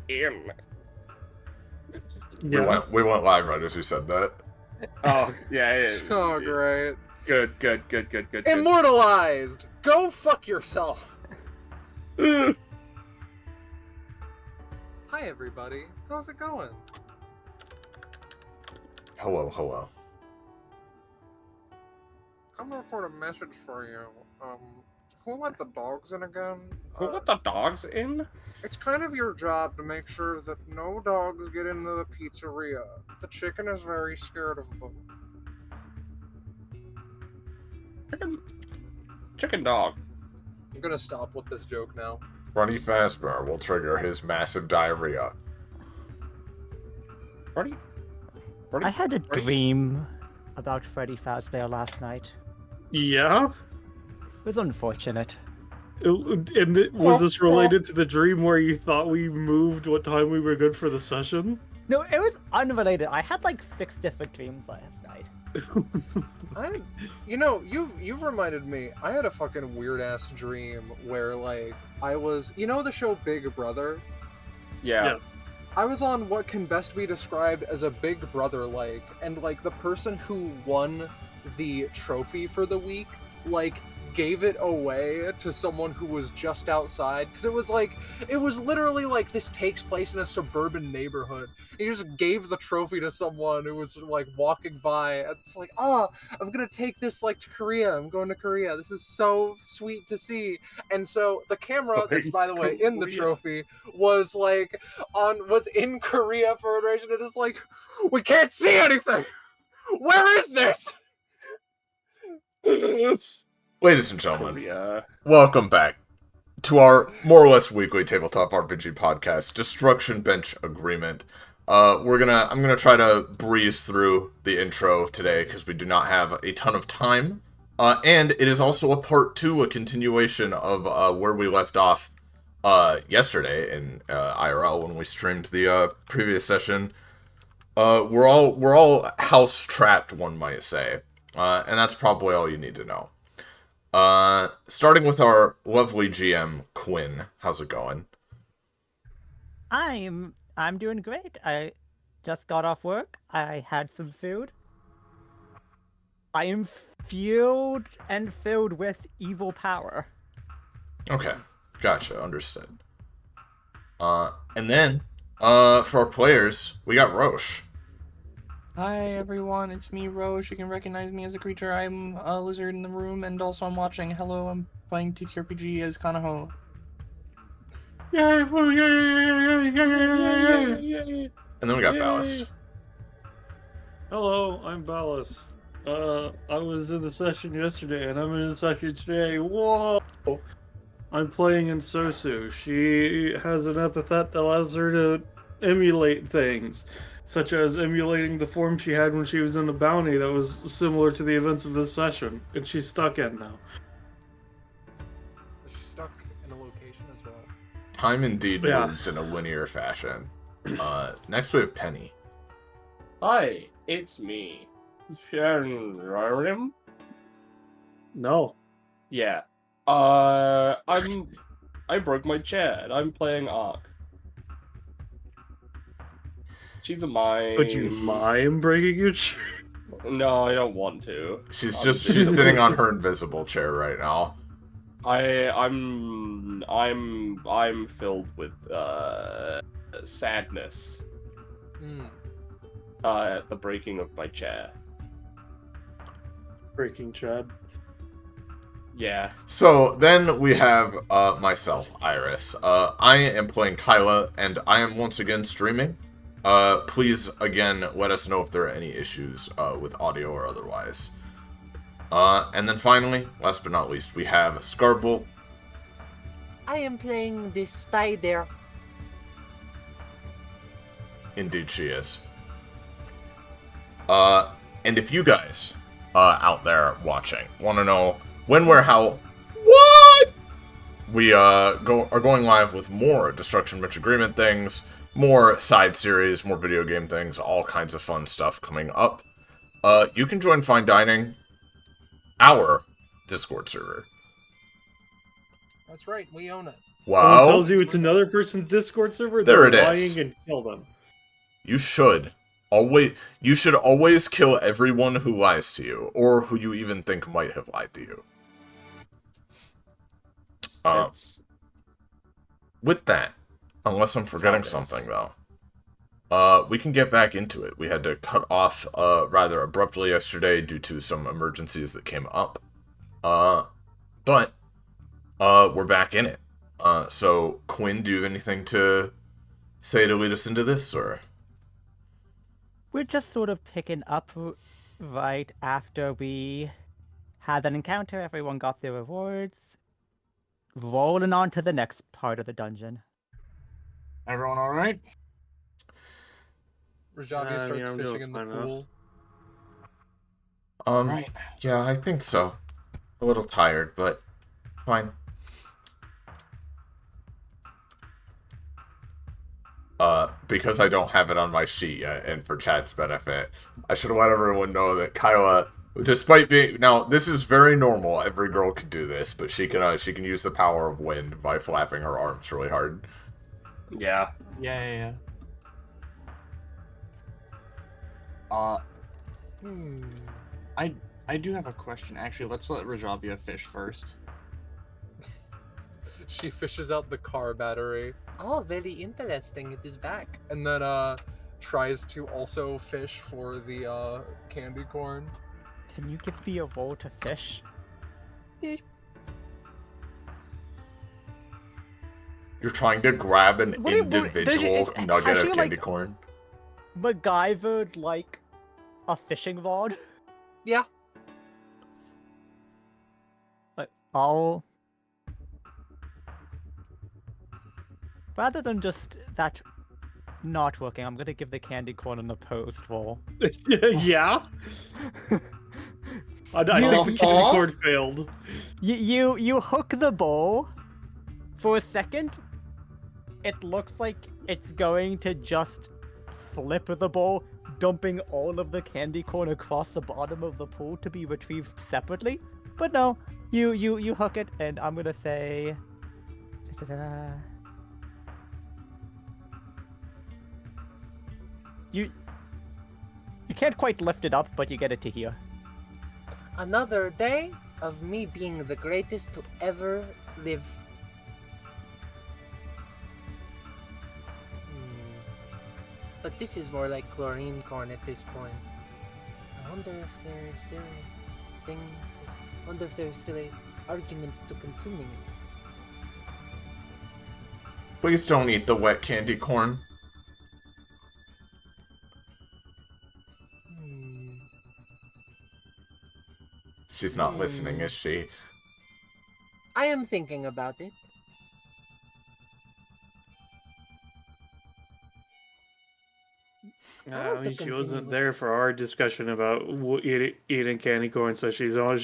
in. Yeah. We went live right as you said that. Oh, yeah. Oh, great. Good. Immortalized! Go fuck yourself! Good. Hi, everybody. How's it going? Hello. I'm gonna record a message for you. Who let the dogs in again? Who let the dogs in? It's kind of your job to make sure that no dogs get into the pizzeria. The chicken is very scared of them. Chicken dog. I'm gonna stop with this joke now. Freddy Fazbear will trigger his massive diarrhea. Freddy? I had a dream about Freddy Fazbear last night. Yeah? It was unfortunate. Was this related to the dream where you thought we moved what time we were good for the session? No, it was unrelated. I had like 6 different dreams last night. You've reminded me. I had a fucking weird ass dream where like I was, the show Big Brother. Yeah. I was on what can best be described as a Big Brother like, and like the person who won the trophy for the week, like gave it away to someone who was just outside, because it was literally like this takes place in a suburban neighborhood. He just gave the trophy to someone who was like walking by. It's like, I'm gonna take this like to Korea. I'm going to Korea. This is so sweet to see. And so the camera that's, by the way, in the trophy was in Korea for a duration. It is like, we can't see anything. Where is this? Ladies and gentlemen, welcome back to our more or less weekly tabletop RPG podcast, Destruction Bench Agreement. I'm gonna try to breeze through the intro today because we do not have a ton of time, and it is also a part 2, a continuation of where we left off yesterday in IRL when we streamed the previous session. We're all house trapped, one might say, and that's probably all you need to know. Starting with our lovely GM, Quinn. How's it going? I'm doing great. I just got off work. I had some food. I am fueled and filled with evil power. Okay, gotcha, understood. And then, for our players, we got Roche. Hi everyone, it's me, Roche. You can recognize me as a creature. I'm a lizard in the room, and also I'm watching. Hello, I'm playing TTRPG as Kanaho. Yay! And then we got Ballast. Hello, I'm Ballast. I was in the session yesterday, and I'm in the session today. Whoa! I'm playing ensue. She has an epithet that allows her to emulate things, such as emulating the form she had when she was in the bounty that was similar to the events of this session, and she's stuck in now. Is she stuck in a location as well? Time indeed moves in a linear fashion. Next we have Penny. Hi, it's me. Sharon. No. Yeah. I broke my chair, and I'm playing Ark. She's a mime. Would you mime breaking your chair? No, I don't want to. She's sitting on her invisible chair right now. I'm filled with sadness at the breaking of my chair. Breaking Chad. Yeah. So then we have myself, Iris. I am playing Kyla, and I am once again streaming. Please, again, let us know if there are any issues with audio or otherwise. And then finally, last but not least, we have Scarbolt. I am playing the spider. Indeed she is. And if you guys out there watching want to know when, where, how, what? We are going live with more Destruction Bench Agreement things, more side series, more video game things, all kinds of fun stuff coming up. You can join Fine Dining, our Discord server. That's right, we own it. Someone Well, tells you it's another person's Discord server, There they're it lying is. and kill them. you should always kill everyone who lies to you, or who you even think might have lied to you. It's With that, unless I'm forgetting how it is. something though, we can get back into it. We had to cut off rather abruptly yesterday due to some emergencies that came up. But we're back in it. So Quinn, do you have anything to say to lead us into this, or? We're just sort of picking up right after we had that encounter. Everyone got their rewards. Rolling on to the next part of the dungeon. Everyone all right? Rajavia starts I'm fishing doing in the fine enough. pool. Right. Yeah, I think so. A little tired, but fine. Because I don't have it on my sheet yet, and for chat's benefit, I should let everyone know that Kyla, despite being now, this is very normal. Every girl can do this, but she can use the power of wind by flapping her arms really hard. yeah. Yeah. I do have a question. Actually, let's let Rajavia fish first. She fishes out the car battery Oh, very interesting. It is back. and then tries to also fish for the candy corn. Can you give me a roll to fish? You're trying to grab an What do you- does individual she- nugget has of she, candy like- corn. MacGyvered like a fishing rod? Yeah. Like, I'll... Rather than just that not working, I'm gonna give the candy corn an opposed roll. Yeah? I think the candy cord failed. You hook the bow. For a second, it looks like it's going to just flip the bowl, dumping all of the candy corn across the bottom of the pool to be retrieved separately. But no, you hook it, and I'm gonna say... You can't quite lift it up, but you get it to here. Another day of me being the greatest to ever live. But this is more like chlorine corn at this point. I wonder if there is still a thing. I wonder if there is still a argument to consuming it. Please don't eat the wet candy corn. She's not listening, is she? I am thinking about it. I want to mean, she continue wasn't with there for our discussion about eating candy corn, so she's on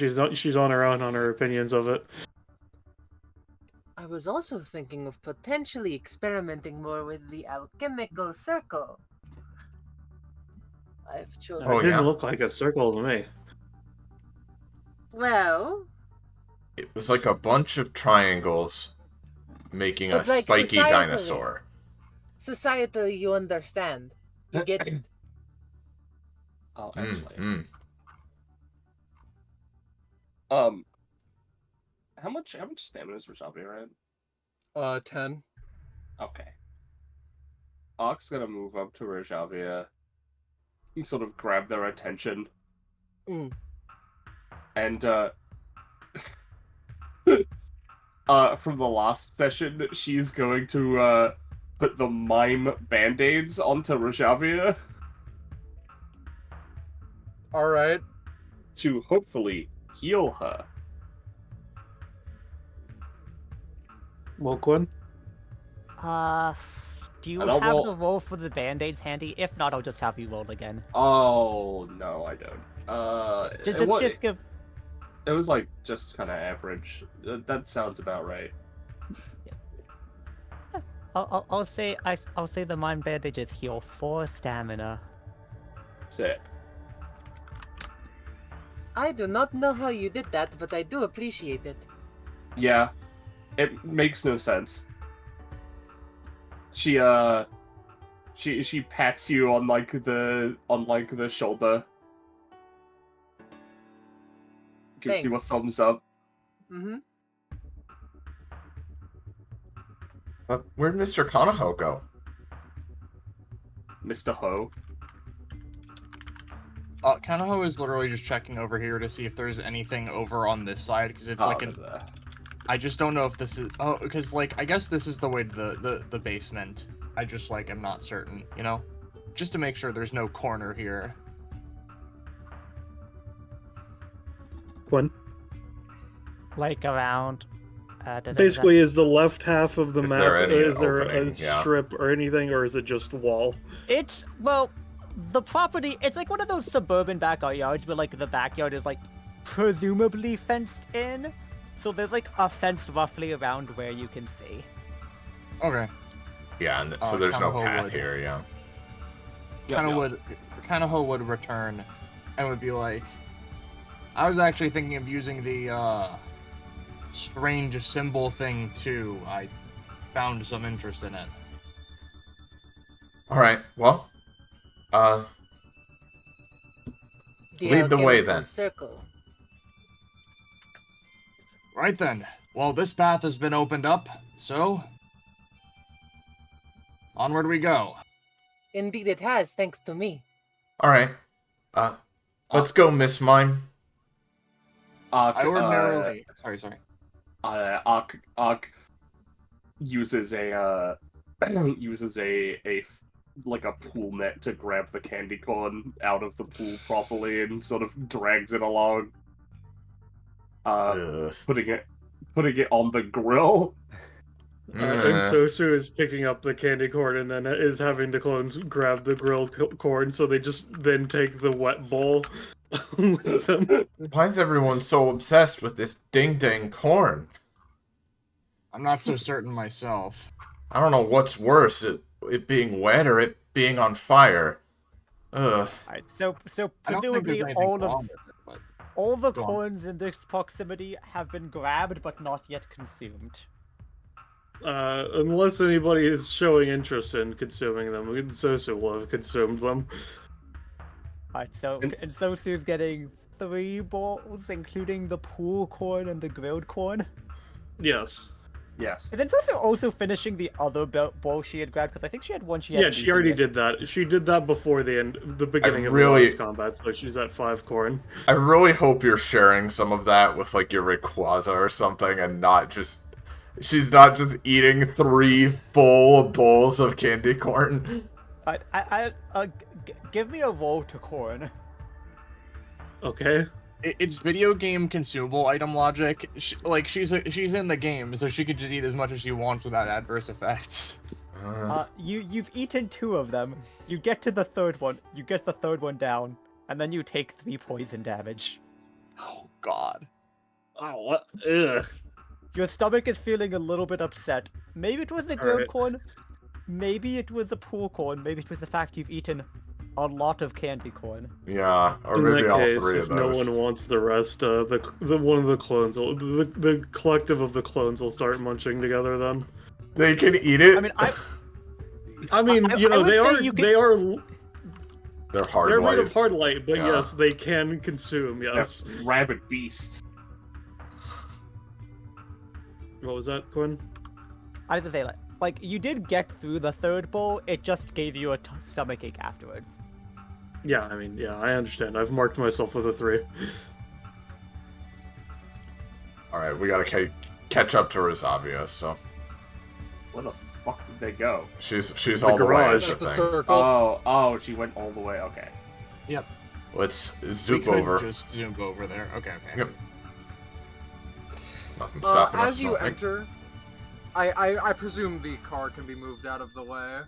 her own on her opinions of it. I was also thinking of potentially experimenting more with the alchemical circle. I've chosen. Oh, It didn't yeah? look like a circle to me. Well, It was like a bunch of triangles making a But, like, spiky societally. dinosaur. societally, you understand. You get it. Oh, actually. Mm. How much stamina is Rajavia at? 10. Okay. Ox gonna move up to Rajavia and sort of grab their attention. Mm. And from the last session, she's going to put the mime band-aids onto Rajavia Alright. to hopefully heal her. Well, Quinn? Do you And I'll have roll- the roll for the band-aids handy? If not, I'll just have you roll again. Oh, no, I don't. Just give... It was like just kind of average. That sounds about right. I'll say the mind bandages heal 4 stamina. Sick. I do not know how you did that, but I do appreciate it. Yeah, it makes no sense. she pats you on the shoulder. Gives you a Thanks. thumbs up. Mm-hmm. Where'd Mr. Kanaho go? Mr. Ho. Kanaho is literally just checking over here to see if there's anything over on this side, because it's like an... I just don't know if this is... Oh, because, like, I guess this is the way to the basement. I just, like, am not certain, you know? Just to make sure there's no corner here. Quinn? Like around. Basically, is the left half of the Is map, there any is there opening? a strip or anything, or is it just wall? It's, well, the property, it's like one of those suburban backyards where, like, the backyard is, like, presumably fenced in. So there's, like, a fence roughly around where you can see. Okay. Yeah, and so there's no Kanaho path would. here, yeah. Kanaho would return and would be like, I was actually thinking of using the strange symbol thing too. I found some interest in it. Alright, well, lead the way then. Circle. Right then. Well, this path has been opened up, so onward we go. Indeed it has, thanks to me. Alright, let's go, Miss Mime. I ordinarily... Sorry. Ark uses a like a pool net to grab the candy corn out of the pool properly and sort of drags it along. Putting it on the grill. And Sosu is picking up the candy corn and then is having the clones grab the grilled corn, so they just then take the wet bowl with them. Why is everyone so obsessed with this ding-dang corn? I'm not so certain myself. I don't know what's worse, it being wet or it being on fire. Ugh. Alright, so I don't think presumably there's anything wrong with it, but... all the Go on. corns in this proximity have been grabbed but not yet consumed. Unless anybody is showing interest in consuming them, Sosu will have consumed them. Alright, so and Sosu's getting 3 bowls, including the pool corn and the grilled corn. Yes. Yes. And then Sosu also finishing the other bowl she had grabbed, because I think she had one she had. Yeah, she already did that. She did that before the beginning of the last combat, so she's at 5 corn. I really hope you're sharing some of that with, like, your Rayquaza or something, and not just... She's not just eating 3 full bowls of candy corn. Give me a roll to corn. Okay. It's video game consumable item logic. She's in the game, so she could just eat as much as she wants without adverse effects. You've eaten 2 of them. You get to the 3rd one. You get the 3rd one down, and then you take 3 poison damage. Oh God. Oh, what? Ugh. Your stomach is feeling a little bit upset. Maybe it was the grilled corn. Maybe it was a pool corn. Maybe it was the fact you've eaten a lot of candy corn. Yeah, or In maybe that all case, 3 if of those. no one wants the rest, the one of the clones, the collective of the clones will start munching together. Then They can eat it? I mean, you know, they are They're hard they're made light. of hard light, but Yeah. yes, they can consume. Yes. They're rabid beasts. What was that, Quinn? I was gonna say, like you did get through the 3rd bowl. It just gave you a stomachache afterwards. Yeah, I mean, yeah, I understand. I've marked myself with a 3. Alright, we gotta catch up to Rosavia, so... Where the fuck did they go? She's all the way at garage. the The thing. circle. Oh, she went all the way. Okay. Yep. Let's We zoop could over. just zoom over there. Okay. Yep. Nothing stopping us As you smoking. enter, I presume the car can be moved out of the way.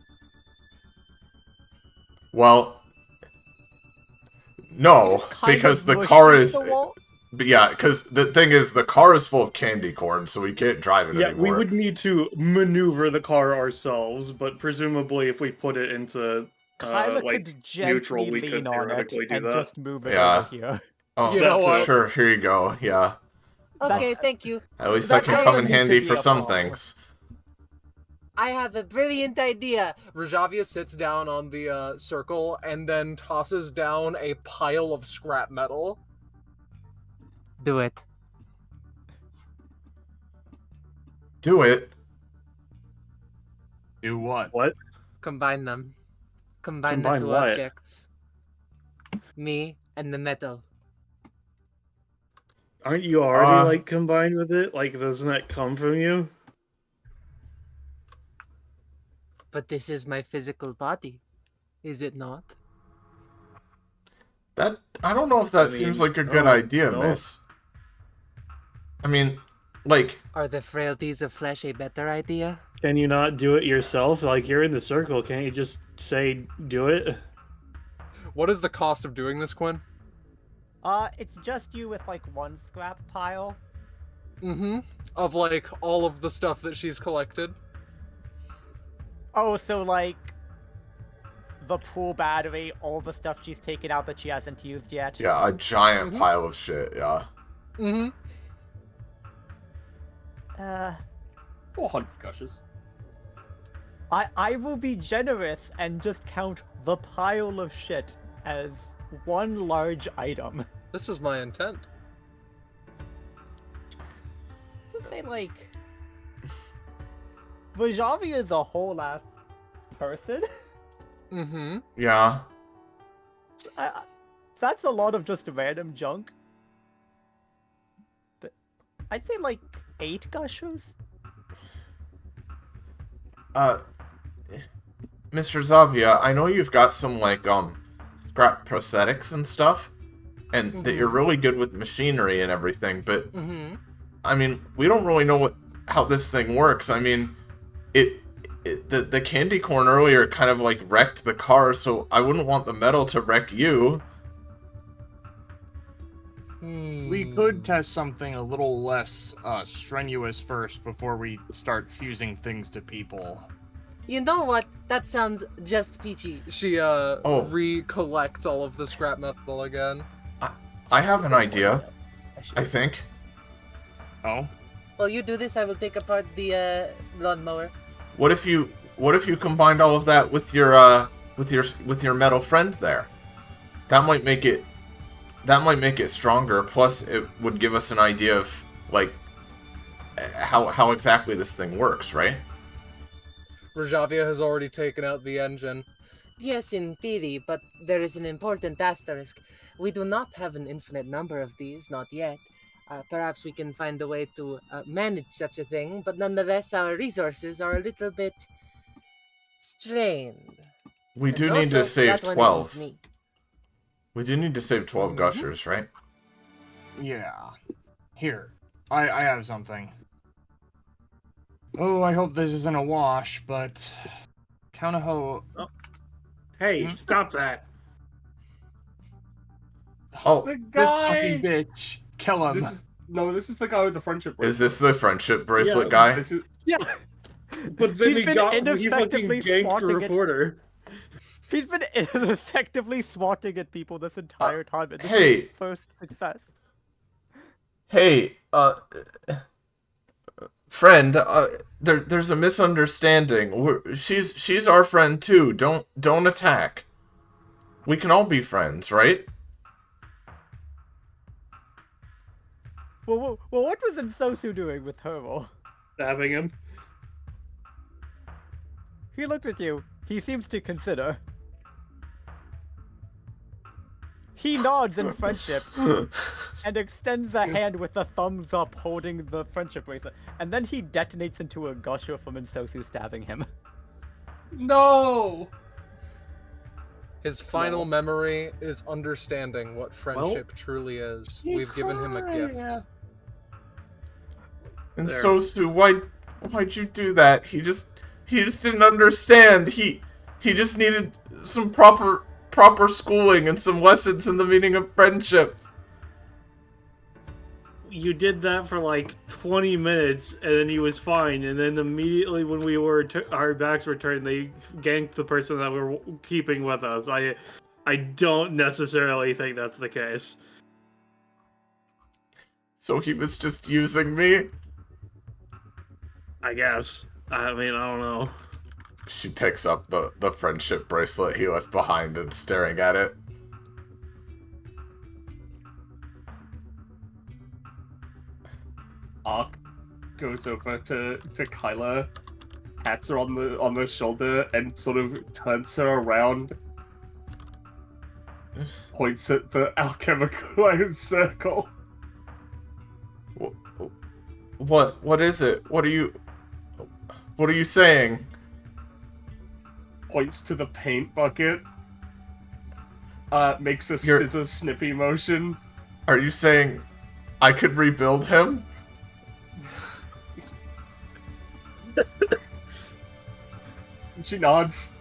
Well... No, Kind because of the mushed car into is... the wall. But yeah, because the thing is, the car is full of candy corn, so we can't drive it Yeah, anymore. we would need to maneuver the car ourselves, but presumably if we put it into Kyla like could neutral, gently we could lean on it theoretically do and that. just move it Yeah. over here. Oh, You know what? sure, here you go, yeah. Okay, thank you. At least I That can doesn't come in need to handy be for a some problem. things. I have a brilliant idea. Rajavia sits down on the circle and then tosses down a pile of scrap metal. Do it. Do it. Do what? What? Combine them. Combine the Combine two what? objects. Me and the metal. Aren't you already like combined with it? Like, doesn't that come from you? But this is my physical body, is it not? That I don't know if that seems like a good idea, no. miss. I mean, like, Are the frailties of flesh a better idea? Can you not do it yourself? Like, you're in the circle. Can't you just say, do it? What is the cost of doing this, Quinn? It's just you with like one scrap pile. Mm-hmm. Of like all of the stuff that she's collected. Oh, so like the pool battery, all the stuff she's taken out that she hasn't used yet. yeah, a giant pile of shit, yeah. Mm-hmm. 400 gushes. I will be generous and just count the pile of shit as one large item. This was my intent. Just say like Vajavi is a whole ass person. Mm-hmm. Yeah. That's a lot of just random junk. I'd say like 8 gushers. Mr. Zavia, I know you've got some, like, scrap prosthetics and stuff, and that you're really good with machinery and everything, but, I mean, we don't really know how this thing works. I mean, the candy corn earlier kind of, like, wrecked the car, so I wouldn't want the metal to wreck you. We could test something a little less strenuous first before we start fusing things to people. You know what? That sounds just peachy. She recollects all of the scrap metal again. I have an idea, I think. Oh? While you do this, I will take apart the lawnmower. What if you combined all of that with your metal friend there? That might make it stronger. Plus, it would give us an idea of like how exactly this thing works, right? Rajavia has already taken out the engine. Yes, in theory, but there is an important asterisk. We do not have an infinite number of these, not yet. Perhaps we can find a way to manage such a thing, but nonetheless, our resources are a little bit strained. We do And need to also, save that one 12. isn't me. We do need to save 12 gushers, right? Yeah. Here. I have something. Oh, I hope this isn't a wash, but... Counterho... Hey, stop that. Oh, The This guy! fucking bitch! Kill him! This is the guy with the friendship bracelet. is this the friendship bracelet Yeah, guy? This is, Yeah. But then He's been he fucking ineffectively ganked the swatting it. reporter. He's been effectively swatting at people this entire time, and this is hey. his first success. Hey, friend, there's a misunderstanding. She's our friend too. Don't attack. We can all be friends, right? Well, what was Insosu doing with her? Stabbing him. He looked at you. He seems to consider. He nods in friendship and extends a hand with a thumbs up holding the friendship bracelet. And then he detonates into a gusher from Insosu stabbing him. no! His final memory is understanding what friendship truly is. We've given him a gift. And There. Sosu, why'd you do that? He just didn't understand. He just needed some proper schooling and some lessons in the meaning of friendship. You did that for like 20 minutes, and then he was fine. And then immediately when we were our backs were turned, they ganked the person that we were keeping with us. I don't necessarily think that's the case. So he was just using me? I guess. I mean, I don't know. She picks up the friendship bracelet he left behind and staring at it. Ark goes over to Kyla, pats her on the shoulder, and sort of turns her around, points at the alchemicalized circle. What is it? What are you saying? Points to the paint bucket. Makes a scissor snippy motion. Are you saying I could rebuild him? She nods.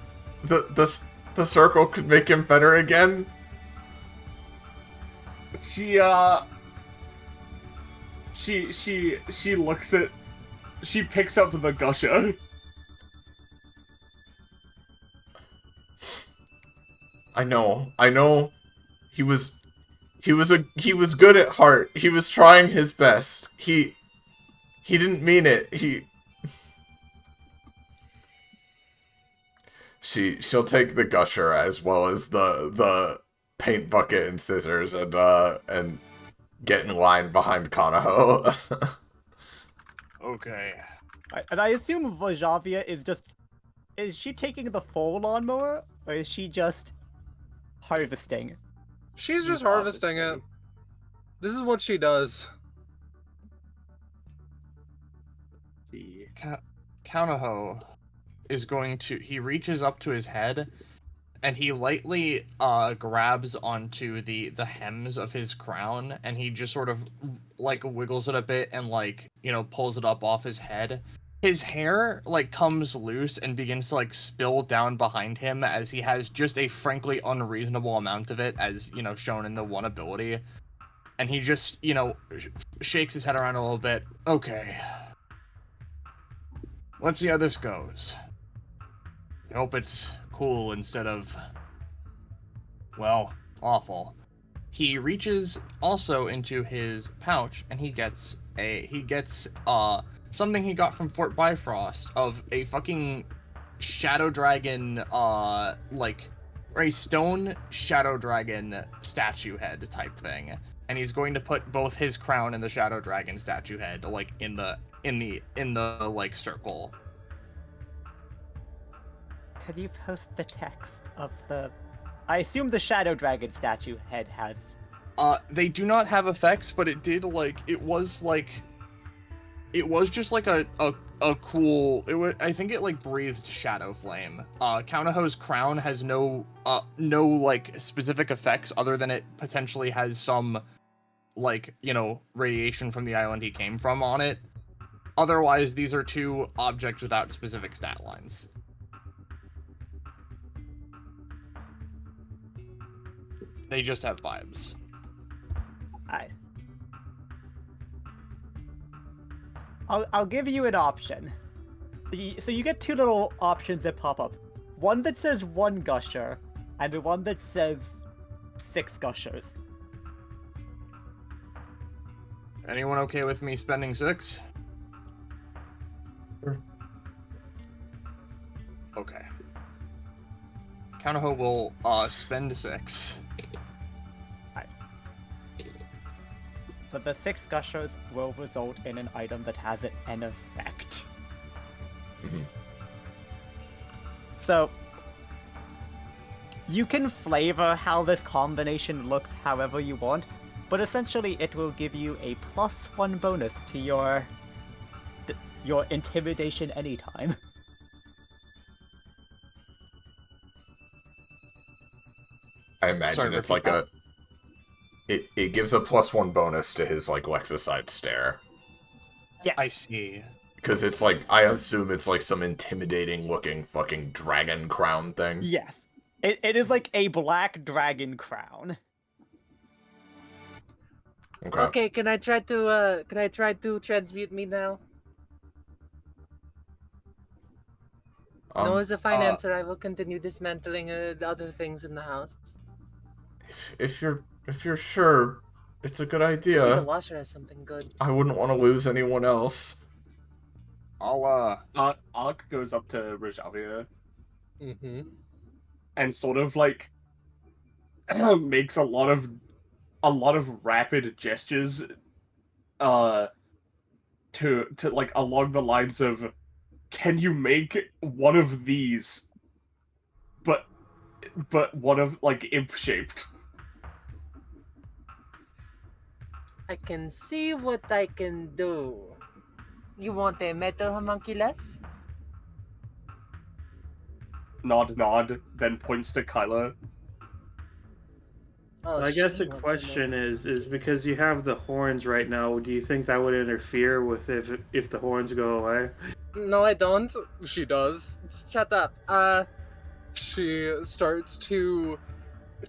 The circle could make him better again? She looks at... She picks up the gusher. I know. He was good at heart. He was trying his best. He didn't mean it. She'll take the gusher as well as the paint bucket and scissors and get in line behind Kanaho. Okay. And I assume Vajavia is she taking the full lawnmower, or is she just harvesting? She's just harvesting it. This is what she does. The Kanaho is going to... He reaches up to his head, and he lightly grabs onto the hems of his crown, and he just sort of, like, wiggles it a bit and, like, you know, pulls it up off his head. His hair, like, comes loose and begins to, like, spill down behind him as he has just a frankly unreasonable amount of it, as, you know, shown in the one ability. And he just, you know, shakes his head around a little bit. Okay. Let's see how this goes. I hope it's cool instead of, well, awful. He reaches also into his pouch and he gets something he got from Fort Bifrost of a fucking shadow dragon, like, or a stone shadow dragon statue head type thing. And he's going to put both his crown and the shadow dragon statue head, like, in the like circle. Can you post the text of the... I assume the shadow dragon statue head has... They do not have effects, but it did, like, it was just like a cool, I think it, like, breathed shadow flame. Kanaho's crown has no like specific effects other than it potentially has some, like, you know, radiation from the island he came from on it. Otherwise, these are two objects without specific stat lines. They just have vibes. I'll give you an option. So you get two little options that pop up. One that says 1 gusher, and one that says 6 gushers. Anyone okay with me spending 6? Sure. Okay. Kanaho will spend 6. But the 6 gushers will result in an item that has an effect. Mm-hmm. So, you can flavor how this combination looks however you want, but essentially it will give you a +1 bonus to your intimidation anytime. I imagine it's like it gives a +1 bonus to his, like, Lexicide stare. Yes. I see. Because it's like, I assume it's like some intimidating looking fucking dragon crown thing. Yes. It is like a black dragon crown. Okay. Okay, can I try to transmute me now? No, as a financer, I will continue dismantling the other things in the house. If you're sure, it's a good Maybe the idea. washer has something good. I wouldn't want to lose anyone else. Ark goes up to Rajavia Mm-hmm. and sort of like makes a lot of rapid gestures to like along the lines of, can you make one of these but one of like imp shaped? I can see what I can do. You want a metal homunculus? Nod, then points to Kyla. Oh, I guess she the wants a question metal is homunculus. because you have the horns right now, do you think that would interfere with if the horns go away? No, I don't. She does. Shut up. She starts to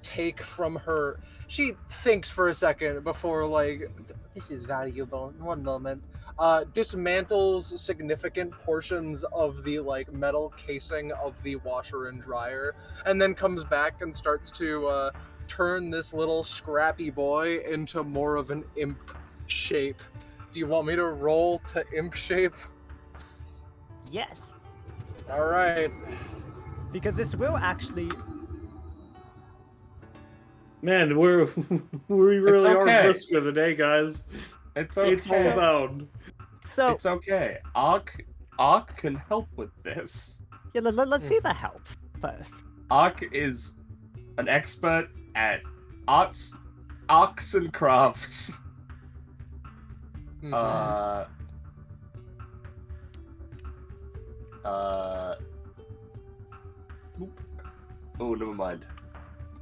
take from her. She thinks for a second before, like, This is valuable. One moment. dismantles significant portions of the like metal casing of the washer and dryer, and then comes back and starts to turn this little scrappy boy into more of an imp shape. Do you want me to roll to imp shape? Yes, All right. because this will actually. Man, we really are okay. brisker today, guys. It's okay. It's all about. So It's okay. Ark can help with this. yeah, let's see the help first. Ark is an expert at arts and crafts. Mhm. Oop. Oh, never mind.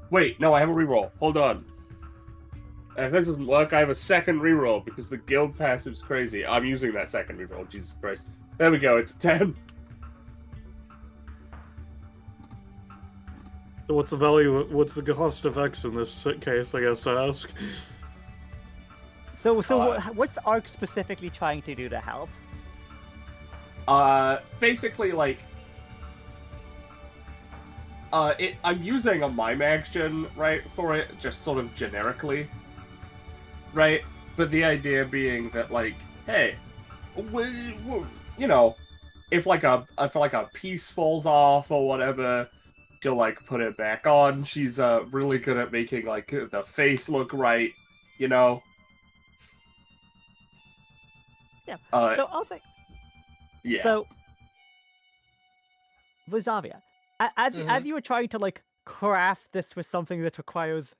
Wait, no, I have a reroll. Hold on. If this doesn't work, I have a second reroll because the guild passive's crazy. I'm using that second reroll. Jesus Christ. There we go. It's a 10. So what's the value? What's the cost of X in this case? I guess to ask. So what's Ark specifically trying to do to help? Basically, like, I'm using a mime action, right, for it, just sort of generically, right? But the idea being that, like, hey, you know, if a piece falls off or whatever, she'll like put it back on. She's really good at making like the face look right, you know. Yeah. Uh, So I'll say. Yeah. So, Vazavia, as you were trying to like craft this with something that requires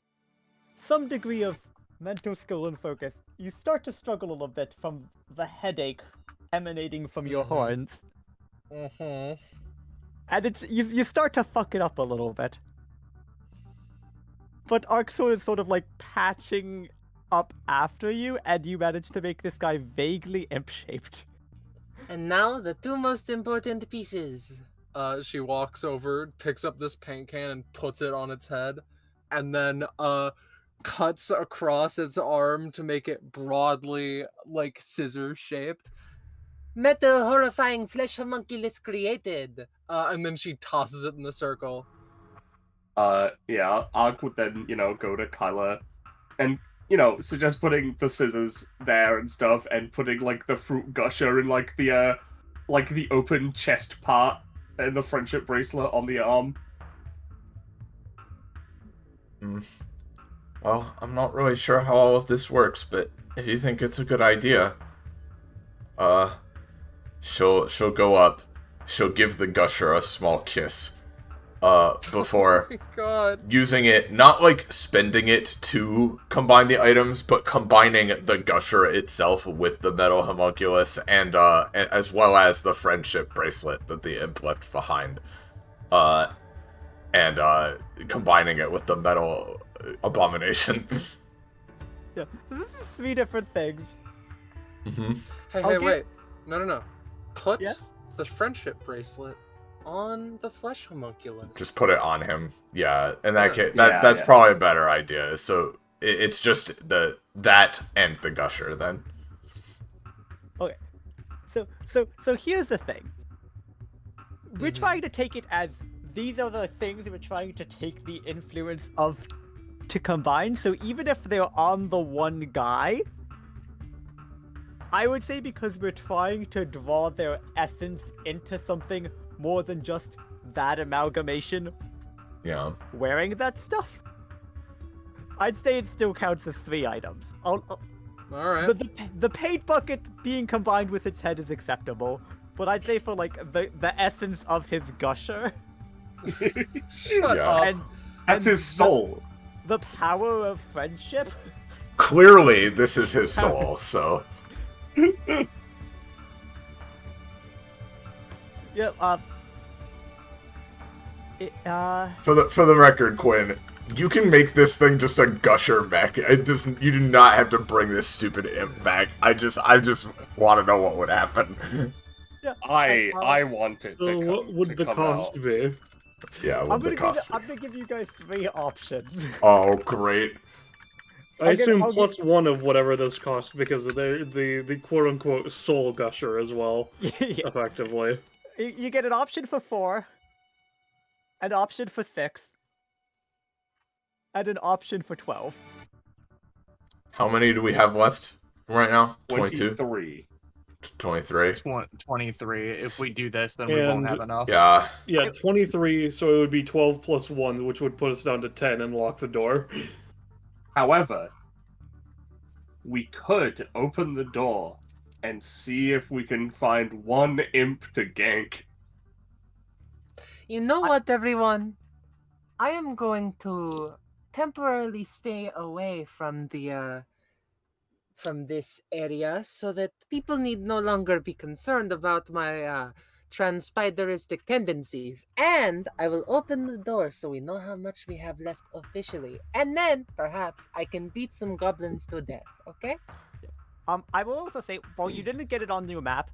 some degree of mental skill and focus, you start to struggle a little bit from the headache emanating from your horns, and it's you start to fuck it up a little bit. But Arxor is sort of like patching up after you, and you manage to make this guy vaguely imp-shaped. And now the two most important pieces. She walks over, picks up this paint can and puts it on its head, and then cuts across its arm to make it broadly like scissor shaped. Metal horrifying flesh homunculus created. And then she tosses it in the circle. Yeah, Ark would then, go to Kyla and, suggest putting the scissors there and stuff and putting, like, the fruit gusher in, like, the open chest part and the friendship bracelet on the arm. Well, I'm not really sure how all of this works, but if you think it's a good idea, she'll go up, she'll give the gusher a small kiss, before Oh my God. using it, not like spending it to combine the items, but combining the gusher itself with the metal homunculus and as well as the friendship bracelet that the imp left behind, and combining it with the metal abomination. Yeah, this is 3 different things. Hey, Okay. wait. No. Put Yes? the friendship bracelet on the flesh homunculus. Just put it on him. Yeah, in that case, Yeah, that's yeah. probably a better idea. So it's just that and the gusher then. Okay, so here's the thing. We're trying to take it as these are the things we're trying to take the influence of to combine. So even if they're on the one guy, I would say because we're trying to draw their essence into something more than just that amalgamation Yeah. wearing that stuff. I'd say it still counts as 3 items. All right. The paint bucket being combined with its head is acceptable, but I'd say for like the essence of his gusher Shut Yeah. up. and That's his soul. the power of friendship. Clearly, this is his soul, so... Yeah. For the record, Quinn, you can make this thing just a gusher mech. You do not have to bring this stupid imp back. I just want to know what would happen. Yeah. I want it to So come, what would to the come cost out. be? Yeah, I'm what the gonna cost? give you guys 3 options. Oh, great. I assume I'll plus 1 of whatever this costs because of the quote-unquote soul gusher as well, Yeah. effectively. You get an option for 4, an option for 6, and an option for 12. How many do we have left right now? 22? 23. 23? 23. If we do this, then we won't And- have enough. Yeah. Yeah, 23, so it would be 12 plus 1, which would put us down to 10 and lock the door. However, we could open the door and see if we can find one imp to gank. You know what, everyone? I am going to temporarily stay away from the from this area so that people need no longer be concerned about my transpideristic tendencies. And I will open the door so we know how much we have left officially. And then perhaps I can beat some goblins to death, okay? I will also say, while you didn't get it on the map,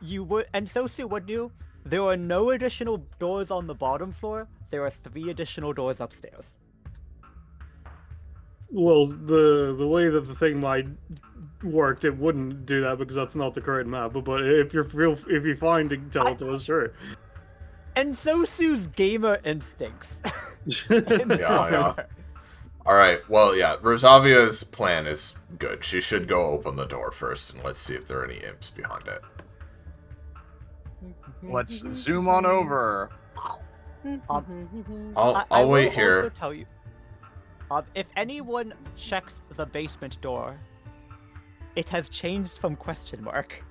you would, and Sosu would you, there are no additional doors on the bottom floor. There are 3 additional doors upstairs. Well, the way that the thing might worked, it wouldn't do that because that's not the current map. But if you find to tell it to us, sure. And Sosu's gamer instincts. Yeah. Alright, well, yeah, Rosavia's plan is good. She should go open the door first, and let's see if there are any imps behind it. Let's zoom on over. I'll I wait will here. also tell you, if anyone checks the basement door, it has changed from question mark.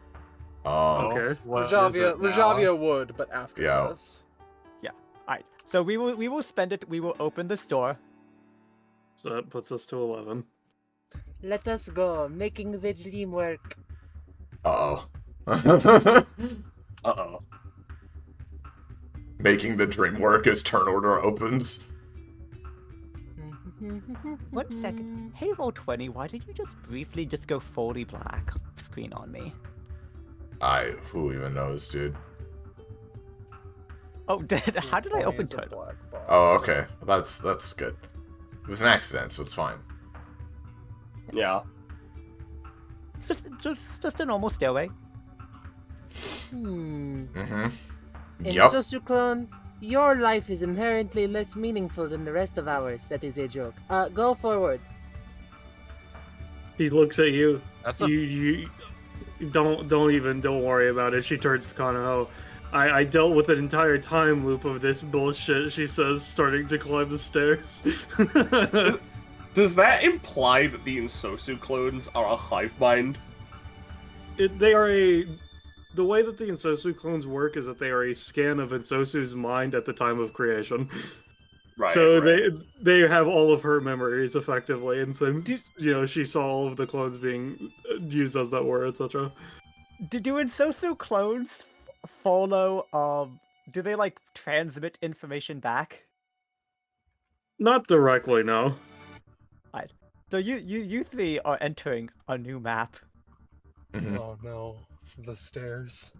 Oh, Okay. What is Rajavia, it now? Rajavia would, but after Yeah. this. Alright, so we will spend it. We will open this door. So that puts us to 11. Let us go, making the dream work. uh-oh. Uh-oh. Making the dream work as turn order opens. 1 second. Hey, Roll20, why did you just briefly just go fully black screen on me? Who even knows, dude? Oh, how did I open Is a turn? black box. Oh, okay. That's good. It was an accident, so it's fine. Yeah. It's just a normal stairway. Mm-hmm. In Yep. Sosu Clone, your life is inherently less meaningful than the rest of ours. That is a joke. Go forward. He looks at you. That's a You don't worry about it. She turns to Kanaho. I dealt with an entire time loop of this bullshit, she says, starting to climb the stairs. Does that imply that the Insosu clones are a hive mind? The way that the Insosu clones work is that they are a scan of Insosu's mind at the time of creation. Right. So right. they have all of her memories effectively, and since she saw all of the clones being used as that were, etc. Do Insosu clones follow? Do they like transmit information back? Not directly, no. Right. So you 3 are entering a new map. Mm-hmm. Oh no, the stairs.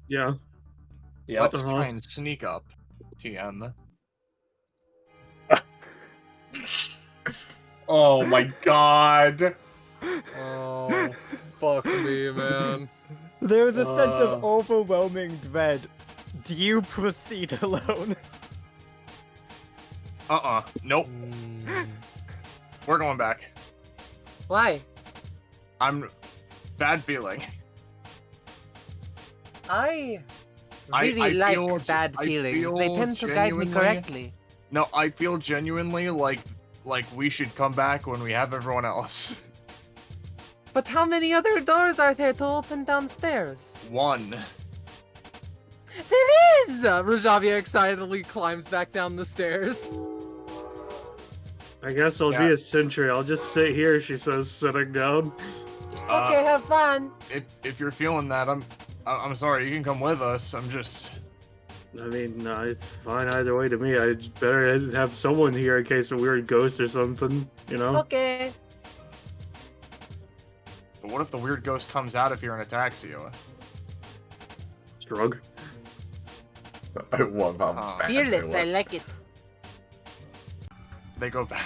Yeah. Yep. Let's try and sneak up, TM. Oh my god. Oh, fuck me, man. There is a sense of overwhelming dread. Do you proceed alone? Nope. Mm. We're going back. Why? I'm bad feeling. I I really like feel- bad I feelings. feel They tend to guide me genuinely- correctly. No, I feel genuinely like we should come back when we have everyone else. But how many other doors are there to open downstairs? One. There is! Rajavia excitedly climbs back down the stairs. I guess I'll be Yeah. a sentry. I'll just sit here, she says, sitting down. Okay, have fun. If you're feeling that, I'm sorry. You can come with us. I'm just. I mean, no, it's fine either way to me. I just better have someone here in case a weird ghost or something, you know? Okay. But what if the weird ghost comes out if you're in a taxi? Shrug. I love how bad Fearless, they I look. like it. They go back.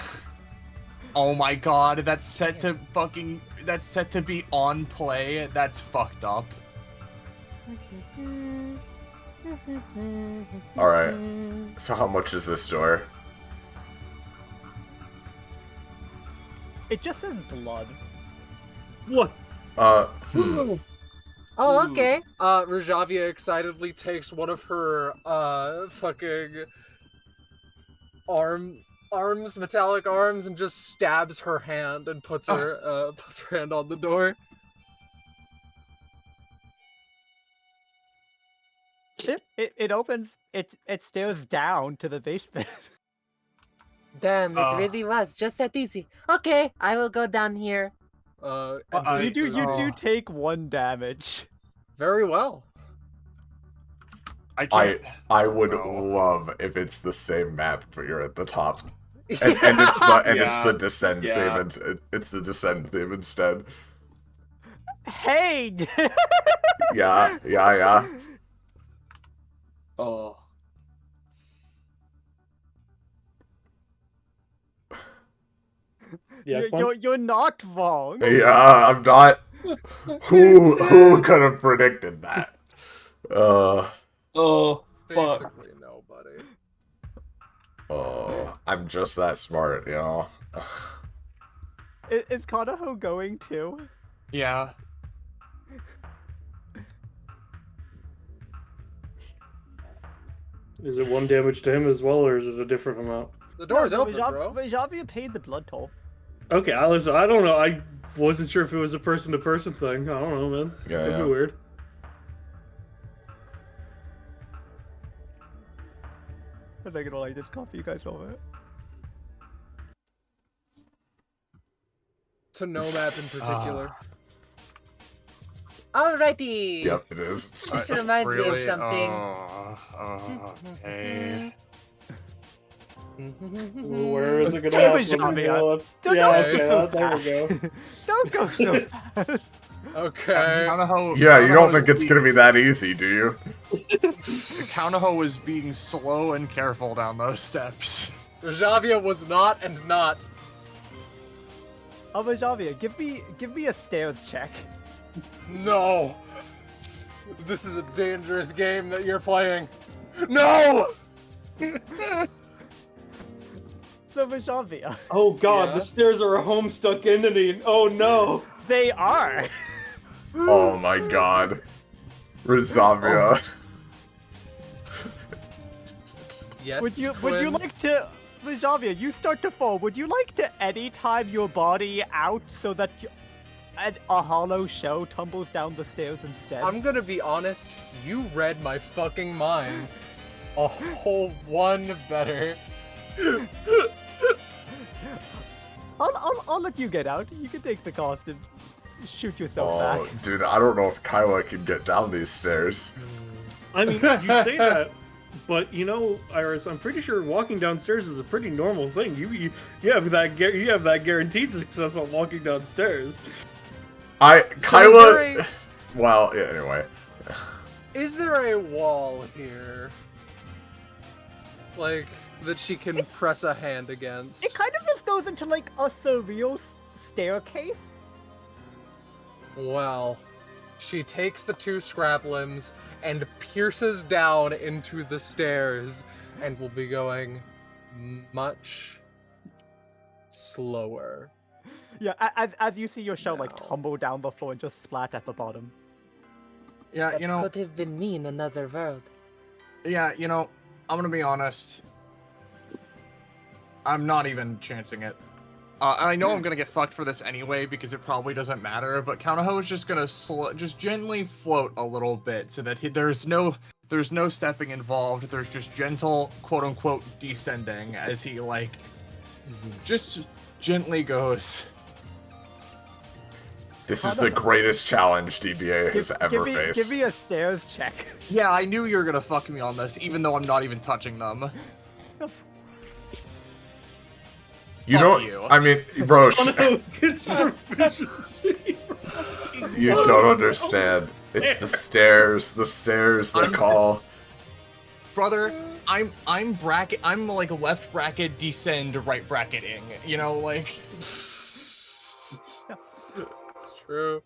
Oh my god, that's set to fucking. That's set to be on play. That's fucked up. Alright. So how much is this door? It just says blood. What? Hmm. Oh, okay. Rajavia excitedly takes one of her, fucking arms, metallic arms, and just stabs her hand and puts her hand on the door. It opens. It stares down to the basement. Damn, it really was just that easy. Okay, I will go down here. And you do oh, take 1 damage. very well. I can't. I would love if it's the same map, but you're at the top, and it's the descend Yeah. theme. It's the descend theme instead. Hey! Yeah. Oh. Yeah, You're not wrong. Yeah, I'm not. Who could have predicted that? Oh, fuck. Basically nobody. I'm just that smart, you know. Is Kanaho going too? Yeah. Is it 1 damage to him as well, or is it a different amount? The door's open, bro. Rajavia paid the blood toll. Okay, listen, I don't know. I wasn't sure if it was a person-to-person thing. I don't know, man. Yeah, Could yeah. be weird. I'm not gonna just copy you guys over. To no map in particular. Alrighty. Yep, it is. Just reminds me of something. Okay. Where is it gonna Hey, happen? Rajavia. Don't Yeah, go okay, so there we fast. go. Don't go so fast. Okay. Yeah, you don't think it's gonna be that easy, do you? Kaunaho was being slow and careful down those steps. Rajavia was not and not. Rajavia, give me a stairs check. No. This is a dangerous game that you're playing. No! So Rajavia. Oh god, Yeah? the stairs are a homestuck entity. Oh no! They are. Oh my god. Rizavia. Yes. Would you Quinn? like to, Rajavia? You start to fall. Would you like to anytime your body out so that a hollow shell tumbles down the stairs instead? I'm gonna be honest. You read my fucking mind. A whole one better. I'll let you get out. You can take the cost and shoot yourself Oh, back. dude, I don't know if Kyla can get down these stairs. I mean, you say that, but you know, Iris, I'm pretty sure walking downstairs is a pretty normal thing. You have that guaranteed success on walking downstairs. Kyla. Well, yeah. Anyway. Is there a wall here? Like, that she can press a hand against? It kind of just goes into like a surreal staircase. Well, she takes the 2 scrap limbs and pierces down into the stairs and will be going much slower. Yeah, as you see your shell like No. tumble down the floor and just splat at the bottom. Yeah, That you know, could have been me in another world. yeah, you know, I'm gonna be honest. I'm not even chancing it. And I know I'm gonna get fucked for this anyway because it probably doesn't matter. But Kanaho is just gonna just gently float a little bit so that there's no stepping involved. There's just gentle quote unquote descending as he like just gently goes. This is the greatest challenge DBA has ever Give faced. me a stairs check. Yeah, I knew you were gonna fuck me on this, even though I'm not even touching them. You Fuck don't. you. I mean, bro, It's proficiency. you don't understand. It's the stairs. The stairs. The call. Brother, I'm like left bracket descend, right bracketing. You know, like. It's true.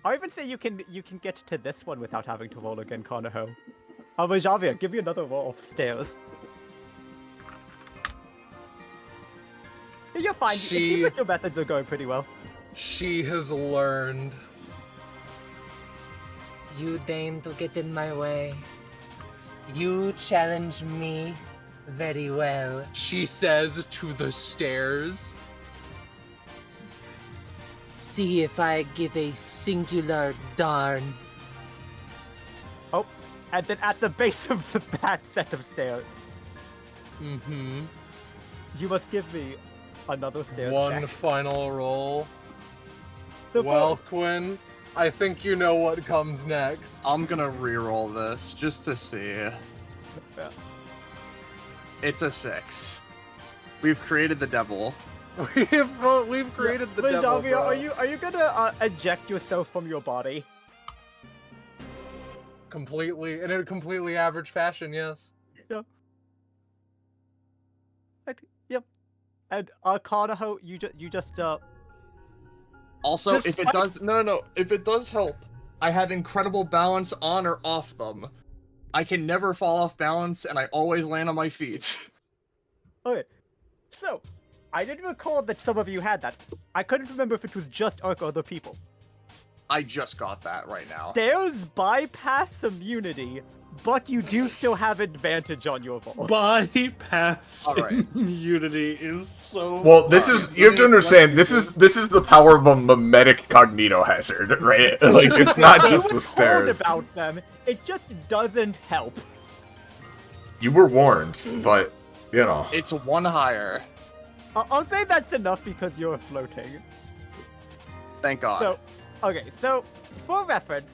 I even say you can get to this one without having to roll again, Kanaho. Javia, give me another roll for stairs. You're fine. It seems like your methods are going pretty well. She has learned. You deign to get in my way. You challenge me very well. She says to the stairs. See if I give a singular darn. Oh, and then at the base of that set of stairs, Mm-hmm. you must give me another stairs One check. final roll. So Well, Quinn, I think you know what comes next. I'm gonna reroll this just to see. Yeah. It's a 6. We've created the devil. We've created the devil, Javia, bro. are you gonna eject yourself from your body? Completely, in a completely average fashion, yes. Yep. And Kanaho, you just Also, Just if it fight- does if it does help, I have incredible balance on or off them. I can never fall off balance, and I always land on my feet. Okay. So, I did recall that some of you had that. I couldn't remember if it was just Ark or other people. I just got that right now. Stairs bypass immunity, but you do still have advantage on your roll. Bypass Alright. immunity is so. Well, this is. You have to understand. This is the power of a mimetic cognito hazard, right? Like it's not just the You were told stairs. about them. It just doesn't help. You were warned, but you know. It's 1 higher. I'll say that's enough because you're floating. Thank God. So, okay, so for reference,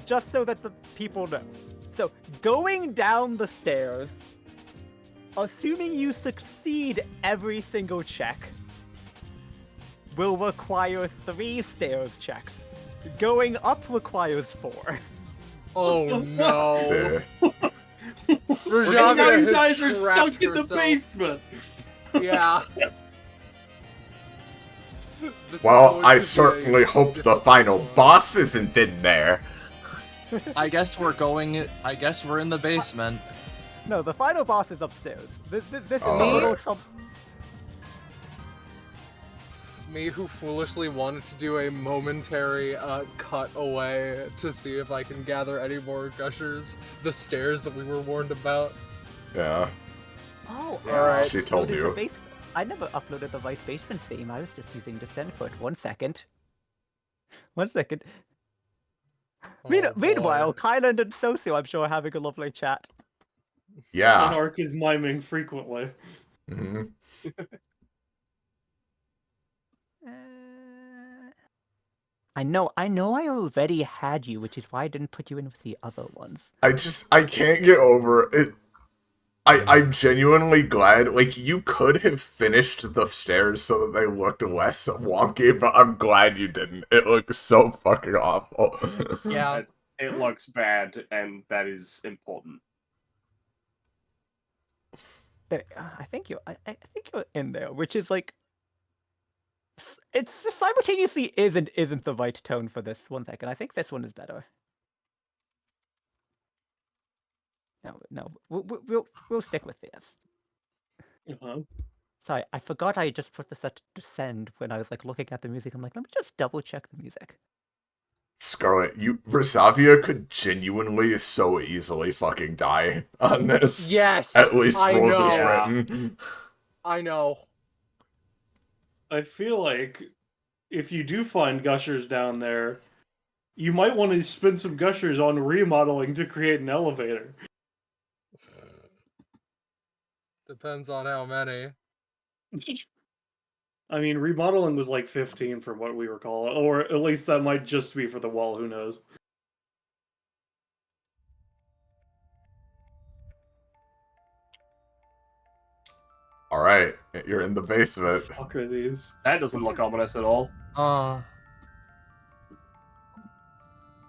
just so that the people know. So, going down the stairs, assuming you succeed every single check, will require 3 stairs checks. Going up requires 4. Oh no. Sir. Rajavia Now you has guys are trapped stuck in the herself. basement. Yeah. This is Well, going I to be a certainly hope the difficult final one. boss isn't in there. I guess we're in the basement. No, the final boss is upstairs. This is a Oh. little Me who foolishly wanted to do a momentary cut away to see if I can gather any more gushers. The stairs that we were warned about. Yeah. Oh, Alright. She told uploaded the you. base- I never uploaded the right basement theme. I was just using Descend Foot. 1 second. 1 second. Oh, Meanwhile, boy. Kyland and Sosu, I'm sure, are having a lovely chat. Yeah. Monarch is miming frequently. hmm I know I already had you, which is why I didn't put you in with the other ones. I can't get over it. I'm genuinely glad. Like, you could have finished the stairs so that they looked less wonky, but I'm glad you didn't. It looks so fucking awful. Yeah, it looks bad, and that is important. I think you're in there, which is like it's simultaneously is and isn't the right tone for this. 1 second. I think this one is better. No, we'll stick with this. Uh-huh. Sorry, I forgot I just put this at descend when I was like looking at the music. I'm like, let me just double check the music. Scarlet, Rosavia could genuinely so easily fucking die on this. Yes, At least I rules know. is written. I know. I feel like if you do find gushers down there, you might want to spend some gushers on remodeling to create an elevator. Depends on how many. I mean, remodeling was like 15 from what we recall, or at least that might just be for the wall, who knows. Alright, you're in the basement. Fuck are these? That doesn't look ominous at all.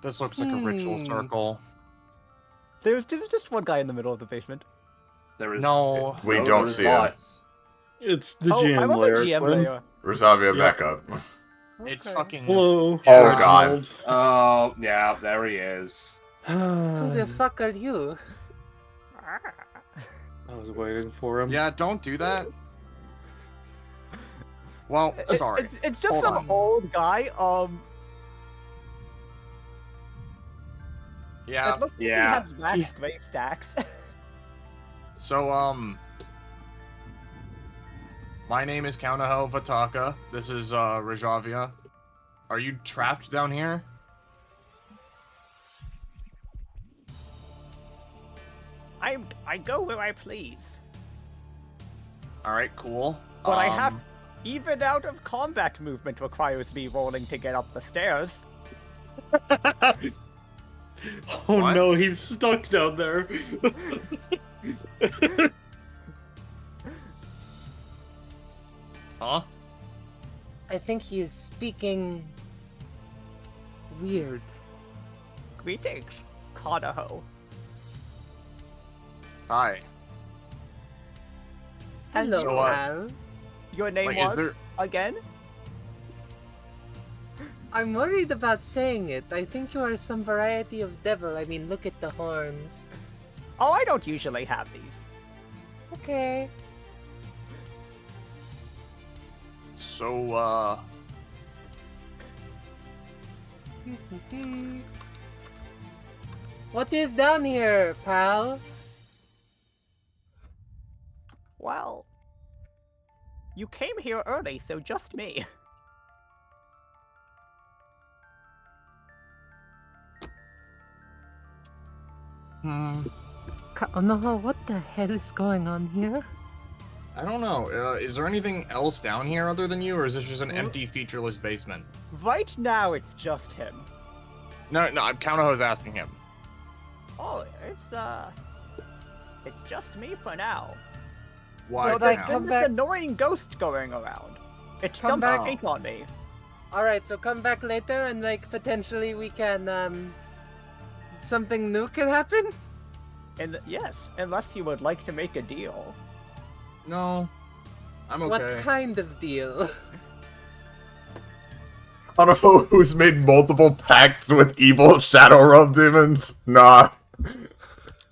This looks like a ritual circle. There's just one guy in the middle of the basement. There is No. We no, don't there is see not. him. It's the Oh, GM I'm on layer. the GM Quinn. layer. Rosavia, Yep. back up. It's Okay. fucking. Hello. Oh, God. Reginald. Oh, yeah, there he is. Who the fuck are you? I was waiting for him. Yeah, don't do that. Well, sorry. It's just Hold some on. old guy. Yeah. It looks like Yeah. he has waxed gray stacks. So, my name is Kaunaho Vataka. This is, Rajavia. Are you trapped down here? I go where I please, Alright, cool. but I have even out of combat movement requires me rolling to get up the stairs. Oh What? no, he's stuck down there. Huh? I think he is speaking weird. Greetings, Kanaho. Hi. Hello, So, pal. Your name Like, is was there- again? I'm worried about saying it. I think you are some variety of devil. I mean, look at the horns. Oh, I don't usually have these. Okay. So, What is down here, pal? Well, you came here early, so just me. Oh no, what the hell is going on here? I don't know. Is there anything else down here other than you, or is this just an empty, featureless basement? Right now, it's just him. No, Kaunaho's asking him. Oh, it's just me for now. Why? Well, for like, now? There's come this back- annoying ghost going around. It Come dumped back- paint on me. Alright, so come back later and, like, potentially we can, something new could happen? And yes, unless you would like to make a deal. No. I'm okay. What kind of deal? I don't know who's made multiple pacts with evil Shadow Realm demons. Nah.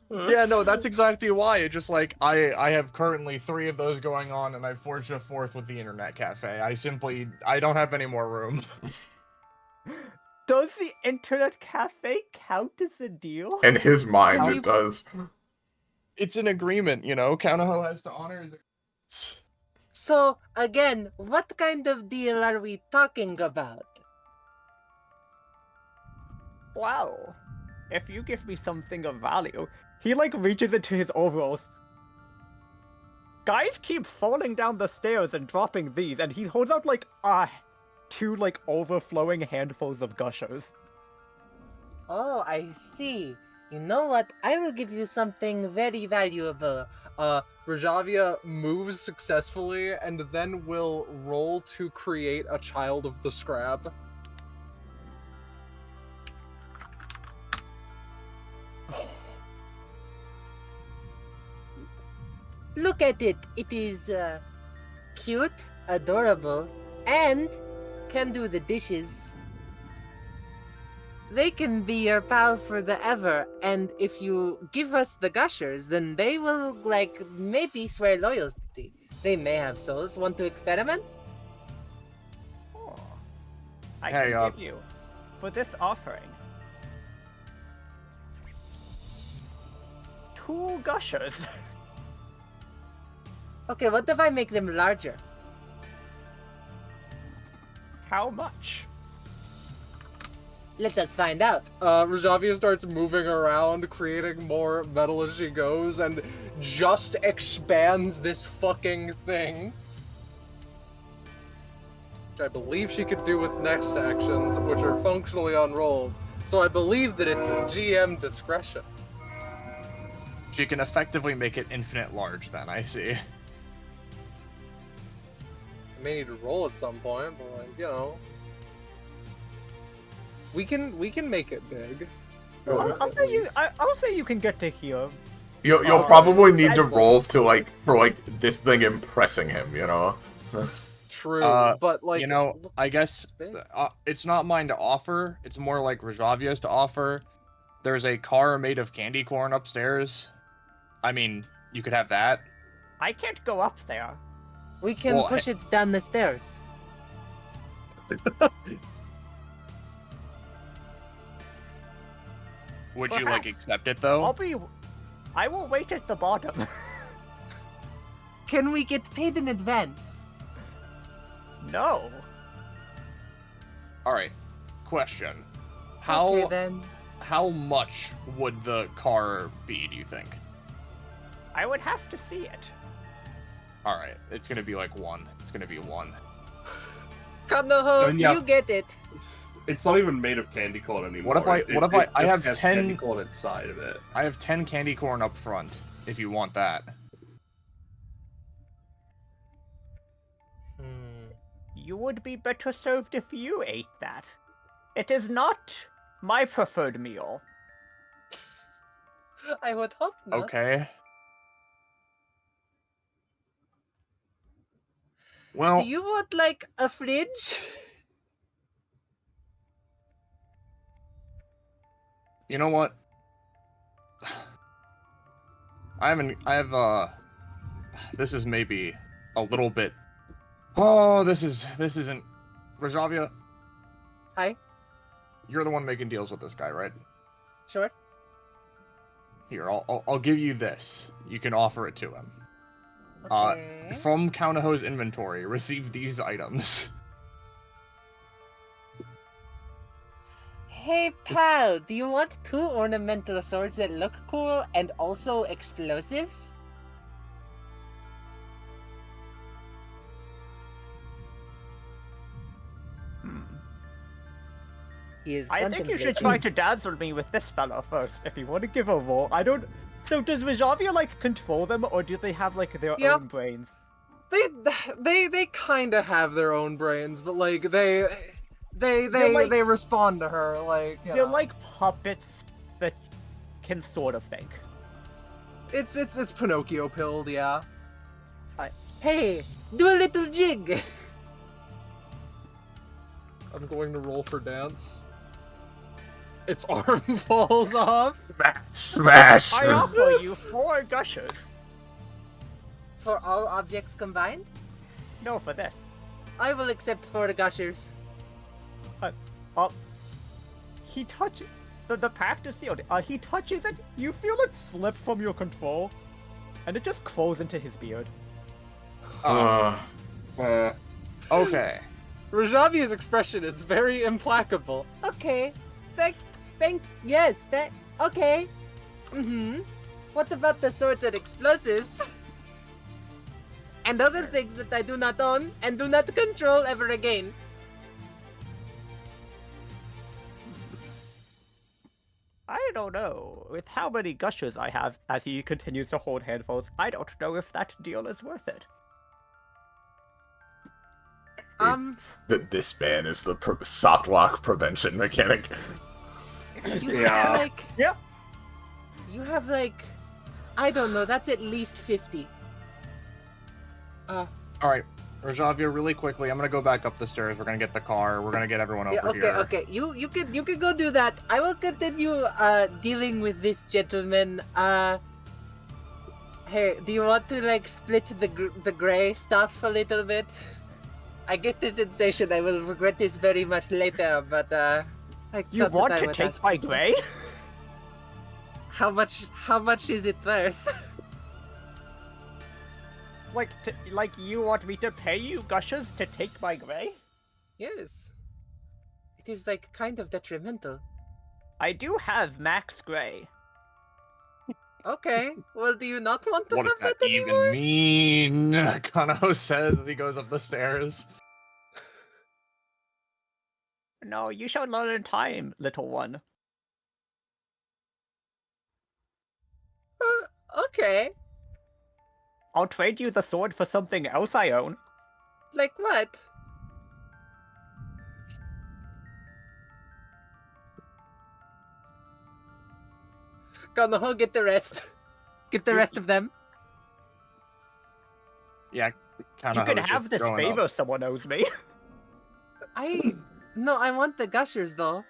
Yeah, no, that's exactly why. It just like I have currently 3 of those going on, and I forged a 4th with the internet cafe. I don't have any more room. Does the internet cafe count as a deal? In his mind, Can it you- does. It's an agreement, you know. Kaunaho has to honor his. So, again, what kind of deal are we talking about? Well, if you give me something of value, he like reaches into his overalls. Guys keep falling down the stairs and dropping these, and he holds out like 2 like overflowing handfuls of gushers. Oh, I see. You know what? I will give you something very valuable. Rajavia moves successfully and then will roll to create a child of the scrab. Look at it. It is cute, adorable, and can do the dishes. They can be your pal forever, and if you give us the gushers, then they will, like, maybe swear loyalty. They may have souls. Want to experiment? Oh. I Hey, can give you, for this offering, 2 gushers. Okay, what if I make them larger? How much? Let us find out. Rajavia starts moving around, creating more metal as she goes, and just expands this fucking thing. Which I believe she could do with next actions, which are functionally unrolled. So I believe that it's GM discretion. She can effectively make it infinite large then, I see. I may need to roll at some point, but like, you know. We can make it big. I'll say you can get to here. You'll probably need to roll to for this thing impressing him, you know. True, but like, you know, look, I guess it's not mine to offer. It's more like Rajavia's to offer. There's a car made of candy corn upstairs. I mean, you could have that. I can't go up there. We can push it down the stairs. Would you accept it though? I will wait at the bottom. Can we get paid in advance? No. All right. Question. Okay, then. How much would the car be, do you think? I would have to see it. All right. It's going to be like 1. It's going to be 1. Kanoho, you get it. It's not even made of candy corn anymore. What if I have 10 candy corn inside of it? I have 10 candy corn up front if you want that. You would be better served if you ate that. It is not my preferred meal. I would hope not. Okay. Well, do you want like a fridge? You know what? This is maybe a little bit. Oh, this isn't. Rajavia. Hi. You're the one making deals with this guy, right? Sure. Here, I'll give you this. You can offer it to him. Okay. From Kaunaho's inventory, receive these items. Hey pal, do you want 2 ornamental swords that look cool and also explosives? I think you should try to dazzle me with this fella first, if you want to give a roll. So does Rajavia, control them, or do they have, their own brains? They kind of have their own brains, but, they respond to her, They're like puppets that can sort of think. It's Pinocchio pilled, yeah. Hey, do a little jig! I'm going to roll for dance. Its arm falls off. Smash! I offer you 4 gushers. For all objects combined? No, for this. I will accept 4 gushers. He touches the pact is sealed. He touches it. You feel it slip from your control, and it just crawls into his beard. Okay. Rajavia's expression is very implacable. Okay. Yes, okay. What about the swords and explosives? And other things that I do not own and do not control ever again. I don't know. With how many gushers I have as he continues to hold handfuls, I don't know if that deal is worth it. This man is the soft lock prevention mechanic. You have I don't know, that's at least 50. Alright, Rajavia, really quickly, I'm gonna go back up the stairs, we're gonna get the car, we're gonna get everyone over here. Okay, you can go do that. I will continue dealing with this gentleman. Hey, do you want to like split the gray stuff a little bit? I get the sensation I will regret this very much later, but You want to take my gray? How much is it worth? Like you want me to pay you gushers to take my gray? Yes. It is like kind of detrimental. I do have max gray. Okay, well, do you not want to What does have that anymore? even mean? Kanaho says as he goes up the stairs. No, you shall learn in time, little one. Okay. I'll trade you the sword for something else I own. Like what? Kanoho, get the rest. Get the rest of them. Yeah, Kanaho's You can just have this going favor up. someone owes me. No, I want the gushers though.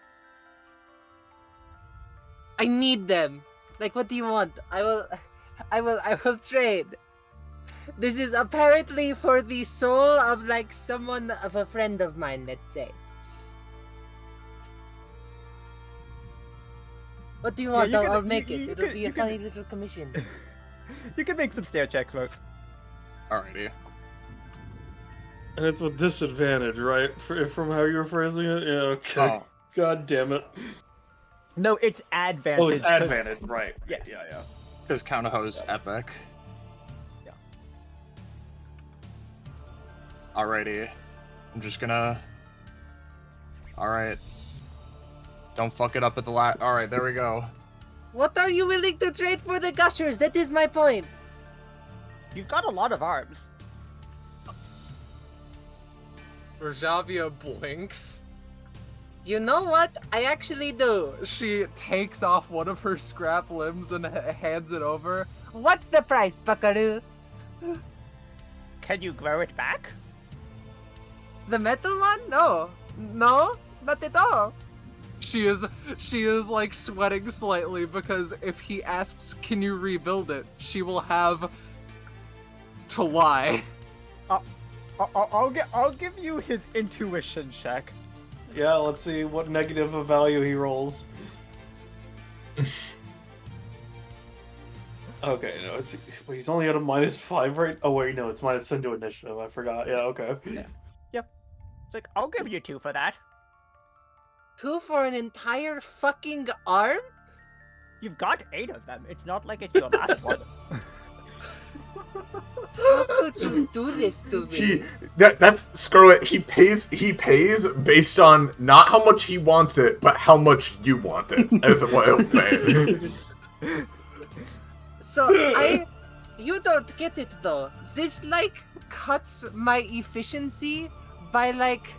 I need them. Like, what do you want? I will trade. This is apparently for the soul of like someone of a friend of mine, let's say. What do you want? I'll make it. It'll be a funny little commission. You can make some stair checks, folks. Alrighty. And it's with disadvantage, right? From how you're phrasing it? Yeah, okay. Oh. God damn it. No, it's advantage. Oh, it's advantage, right. Yes. Yeah. Because Kanaho's epic. Yeah. Alrighty. I'm just gonna... Alright. Don't fuck it up at the last... Alright, there we go. What are you willing to trade for the gushers? That is my point. You've got a lot of arms. Rajavia blinks. You know what? I actually do. She takes off one of her scrap limbs and hands it over. What's the price, buckaroo? Can you grow it back? The metal one? No. No, not at all. She is like sweating slightly because if he asks, "Can you rebuild it?" she will have to lie. I'll give you his intuition check. Yeah, let's see what negative of value he rolls. Okay, no, he's only at a -5 right? Oh wait, no, it's -10 to initiative. I forgot. Yeah, okay. Yep. It's like, I'll give you 2 for that. 2 for an entire fucking arm? You've got 8 of them. It's not like it's your last one. How could you do this to me? That's Scarlet. He pays based on not how much he wants it, but how much you want it as what he'll pay. So you don't get it though. This like cuts my efficiency by like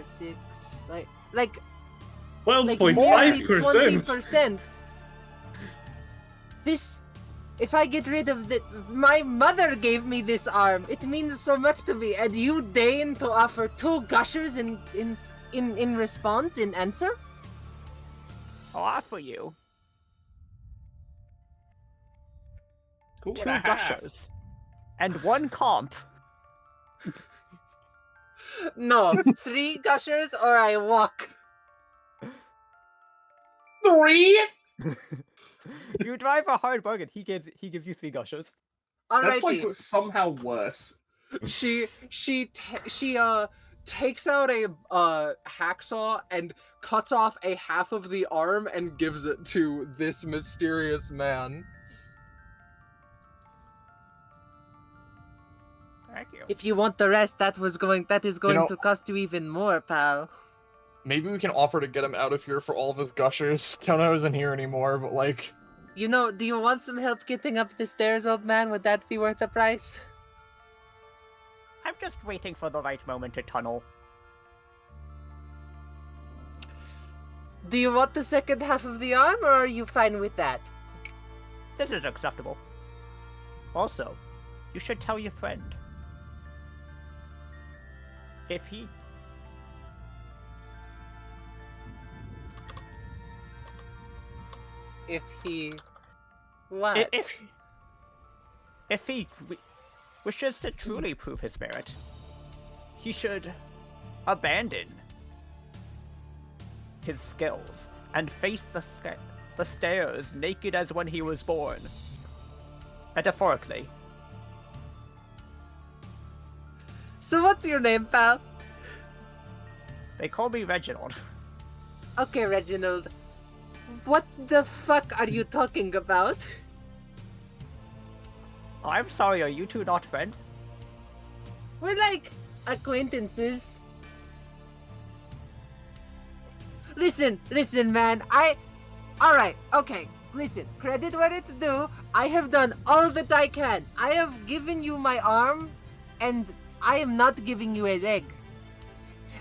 6, like 12.5%. 20%. This, if I get rid of my mother gave me this arm. It means so much to me, and you deign to offer 2 gushers in response, in answer. I'll offer you 2 2.5. gushers and 1 comp. No, 3 gushers or I walk. 3? You drive a hard bargain. He gives you 3 gushers. That's Alrighty. like somehow worse. She takes out a hacksaw and cuts off a half of the arm and gives it to this mysterious man. Thank you. If you want the rest, that is going to cost you even more, pal. Maybe we can offer to get him out of here for all of his gushers. Kanaho isn't here anymore, but like... You know, do you want some help getting up the stairs, old man? Would that be worth the price? I'm just waiting for the right moment to tunnel. Do you want the second half of the arm, or are you fine with that? This is acceptable. Also, you should tell your friend. If he... What? If he wishes to truly prove his merit, he should abandon his skills and face the stairs naked as when he was born. Metaphorically. So what's your name, pal? They call me Reginald. Okay, Reginald. What the fuck are you talking about? I'm sorry, are you two not friends? We're like acquaintances. Listen, man, Alright, okay, listen, credit where it's due. I have done all that I can. I have given you my arm, and I am not giving you a leg.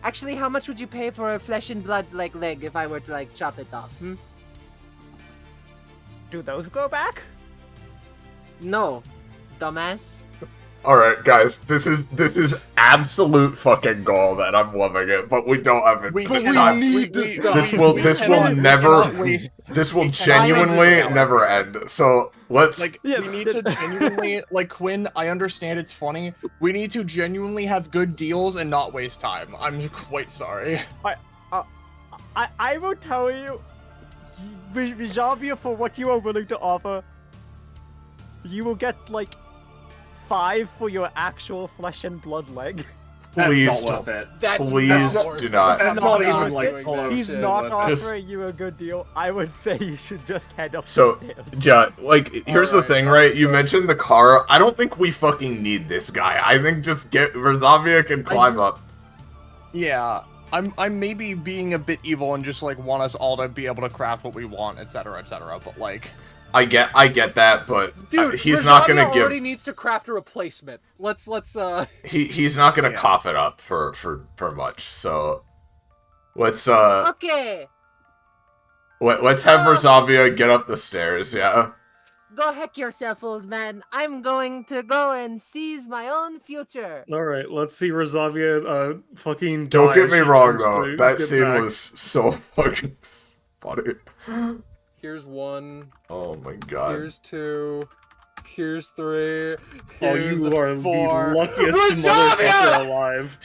Actually, how much would you pay for a flesh and blood, like, leg if I were to, like, chop it off, Do those grow back? No, dumbass. Alright, guys, this is absolute fucking goal that I'm loving it, but we don't have it. This will genuinely never end. So let's we need to genuinely Quinn, I understand it's funny. We need to genuinely have good deals and not waste time. I'm quite sorry. I will tell you, Xavier, for what you are willing to offer, you will get 5 for your actual flesh and blood leg. Please that's not worth it. Please do not. That's not even close. He's not offering you a good deal. I would say you should just head up So, the stairs. yeah, here's the thing, right? You mentioned the car. I don't think we fucking need this guy. I think just Verzavia can climb up. Yeah. I'm maybe being a bit evil and just want us all to be able to craft what we want, etc., but I get that, but dude, he's not gonna give. Already needs to craft a replacement. Let's. He's not gonna cough it up for much. So let's Okay. let's have Verzavia get up the stairs. Yeah. Go heck yourself, old man. I'm going to go and seize my own future. Alright, let's see Verzavia fucking Don't die get as me she wrong tries though. to That get scene back. was so fucking funny. Here's 1. Oh my god. Here's 2. Here's 3. Oh, Here's you are 4. the luckiest Verzavia! motherfucker alive.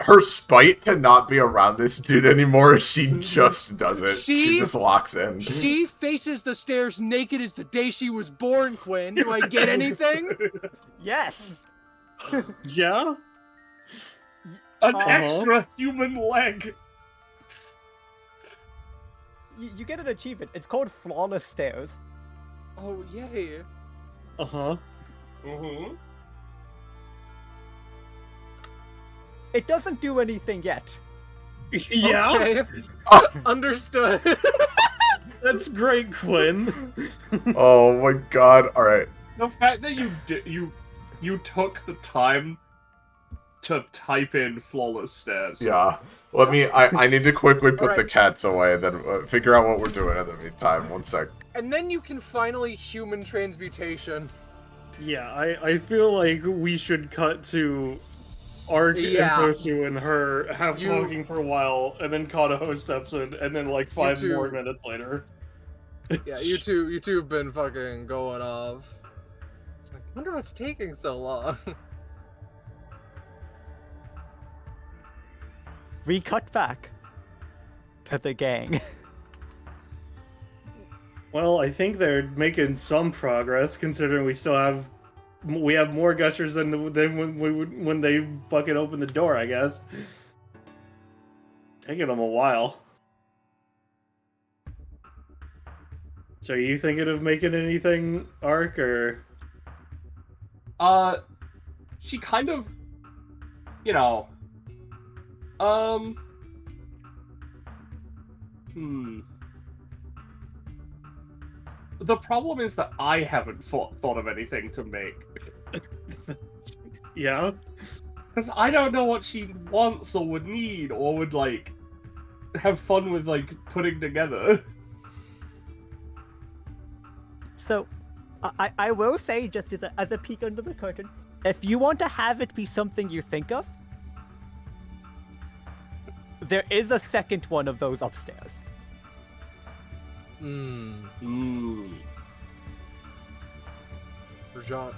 Her spite to not be around this dude anymore, she just does it. She just locks in. She faces the stairs naked as the day she was born, Quinn. Do I get anything? Yes! Yeah? An extra human leg. You get an achievement. It's called Flawless Stairs. Oh, yay. Uh-huh. Mm-hmm. It doesn't do anything yet. Yeah? Okay. Understood. That's great, Quinn. Oh my god. Alright. The fact that you took the time to type in flawless stairs. Yeah. I need to quickly put the Alright. cats away, then figure out what we're doing in the meantime. One sec. And then you can finally human transmutation. Yeah, I feel like we should cut to Ark Yeah. and Sosu and her talking for a while, and then Kata Housetrapped and then 5 two- more minutes later. Yeah, you two have been fucking going off. It's like, I wonder what's taking so long. We cut back to the gang. Well, I think they're making some progress, considering we have more gushers than when they fucking opened the door, I guess. Taking them a while. So are you thinking of making anything, Ark, or? She kind of, The problem is that I haven't thought of anything to make. Yeah? Because I don't know what she wants or would need or would, have fun with, putting together. So, I will say, just as a peek under the curtain, if you want to have it be something you think of, there is a second one of those upstairs. Javier.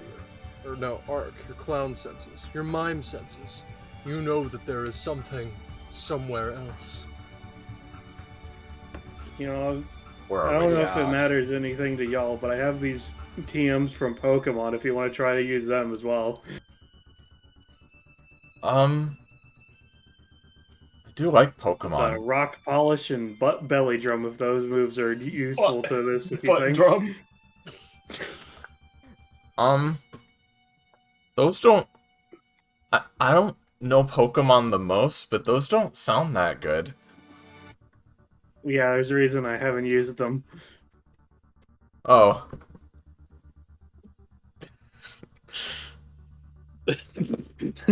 or no, Ark, your clown senses, your mime senses, you know that there is something somewhere else. You know, Where I are don't we know if it at? matters anything to y'all, but I have these TMs from Pokemon if you want to try to use them as well. I do like It's Pokemon. Rock Polish and Butt Belly Drum if those moves are useful to this, if you Butt think. drum. Those don't... I don't know Pokemon the most, but those don't sound that good. Yeah, there's a reason I haven't used them. Oh.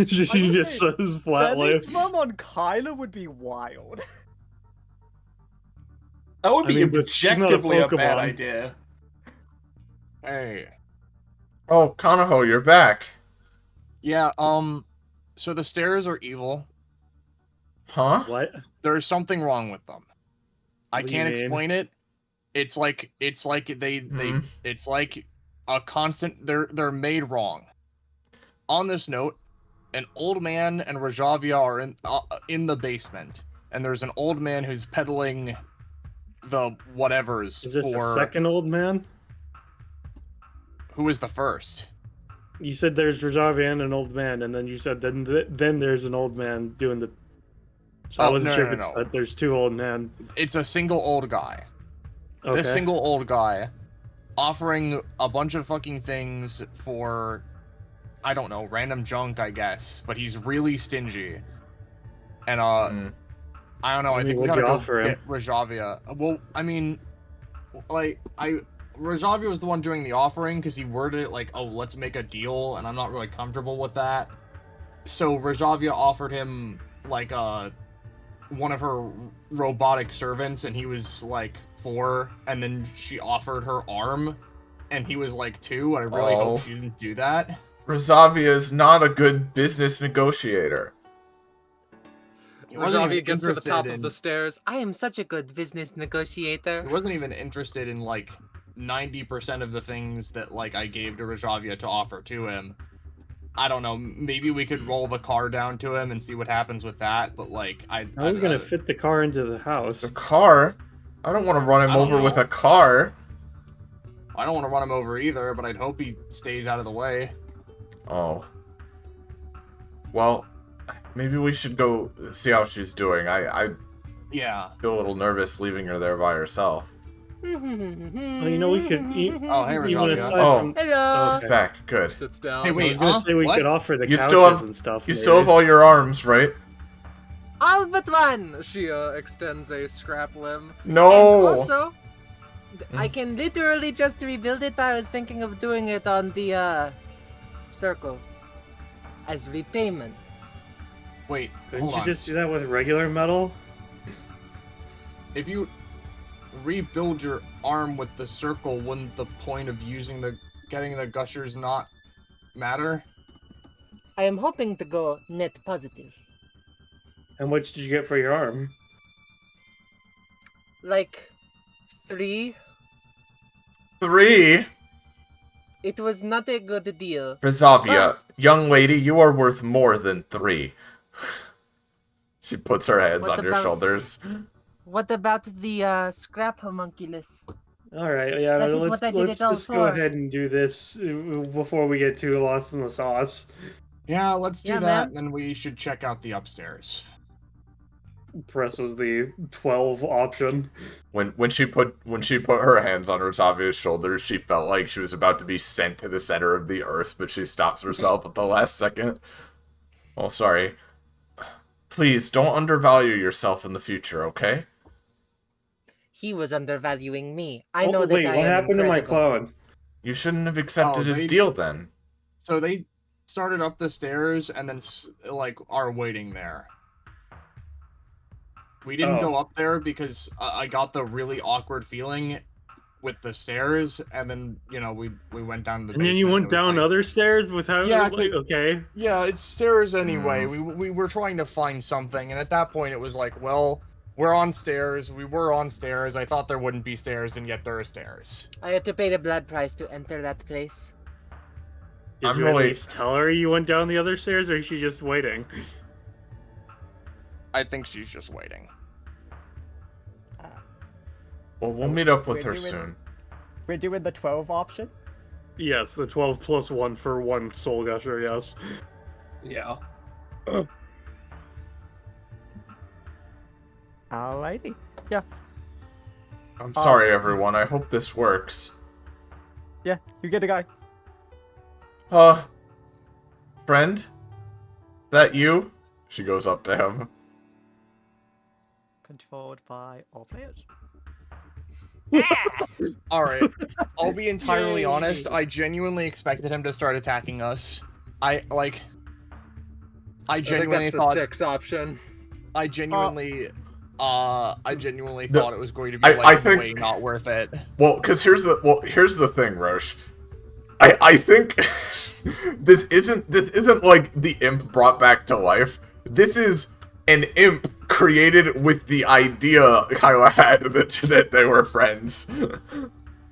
She just says flatly. Belly drum on Kyla would be wild. That would I be mean, but she's not a objectively a bad Pokemon. idea. Hey. Oh, Kanaho, you're back. Yeah, so the stairs are evil. Huh? What? There's something wrong with them. I What do can't you mean? explain it. It's like it's like it's like a constant they're made wrong. On this note, an old man and Rajavia are in the basement, and there's an old man who's peddling the whatevers Is this for a second old man? who is the first. You said there's Rajavia and an old man, and then you said then there's an old man doing the... So I Oh, wasn't no, sure no, if it's no. that there's two old men. It's a single old guy. Okay. This single old guy offering a bunch of fucking things for, I don't know, random junk, I guess. But he's really stingy. And, I don't know, I think we what'd gotta you go offer him? get Rajavia. Well, I mean, like, Rajavia was the one doing the offering, because he worded it like, oh, let's make a deal, and I'm not really comfortable with that. So Rajavia offered him, like, one of her robotic servants, and he was like 4, and then she offered her arm, and he was like 2. I really hope she didn't do that. Rosavia is not a good business negotiator. He wasn't even Rajavia gets to the interested top in- of the stairs. I am such a good business negotiator. He wasn't even interested in like 90% of the things that like I gave to Rajavia to offer to him. I don't know, maybe we could roll the car down to him and see what happens with that, but like How are we gonna fit the car into the house? The car? I don't want to run him I don't over with know. a car. I don't want to run him over either, but I'd hope he stays out of the way. Oh. Well, maybe we should go see how she's doing. I Yeah. feel a little nervous leaving her there by herself. Well, you know, we could... Oh, hey, even Rajavia. aside Oh. from... Hello. She's back. Good. Sits down. Hey, I wait, was gonna huh? say we What? could offer the You couches still have- and stuff. You still have all your arms, right? All but one. She extends a scrap limb. No! And also, I can literally just rebuild it. I was thinking of doing it on the circle as repayment. Wait, Couldn't hold you on. just do that with regular metal? If you rebuild your arm with the circle, wouldn't the point of getting the gushers not matter? I am hoping to go net positive. How much did you get for your arm? Like 3. 3? It was not a good deal. Rosavia, young lady, you are worth more than 3. She puts her hands What on your about- shoulders. What about the scrap homunculus? All right, yeah, That is let's what I did it all just go for. ahead and do this before we get too lost in the sauce. Yeah, let's do Yeah, that, man. and then we should check out the upstairs. Presses the 12 option. When she put her hands on Rosavia's shoulders, she felt like she was about to be sent to the center of the earth, but she stops herself at the last second. Oh, sorry. Please don't undervalue yourself in the future, okay? He was undervaluing me. I know that wait, I what am happened to my incredible. clone? You shouldn't have accepted Oh, his they- deal then. So they started up the stairs and then like are waiting there. We didn't Oh. go up there because I got the really awkward feeling with the stairs, and then we went down to the And then you basement, went it was down like- other stairs without... Yeah, like, okay. Yeah, it's stairs anyway. Hmm. We were trying to find something, and at that point it was like, well, we're on stairs. We were on stairs. I thought there wouldn't be stairs, and yet there are stairs. I had to pay the blood price to enter that place. Did you at least tell her you went down the other stairs, or is she just waiting? I think she's just waiting. Well, we'll meet up with her soon. We're doing the 12 option? Yes, the 12 plus 1 for 1 soul gusher, yes. Yeah. Alrighty. Yeah. I'm sorry, everyone. I hope this works. Yeah, you get a guy. Friend? That you? She goes up to him. Controlled by all players. All right. I'll be entirely Yay. honest. I genuinely expected him to start attacking us. I genuinely that's thought the 6 option. I genuinely thought it was going to be way not worth it. Well, because here's the thing, Roche. I think this isn't like the imp brought back to life. This is an imp created with the idea Kyla had that they were friends.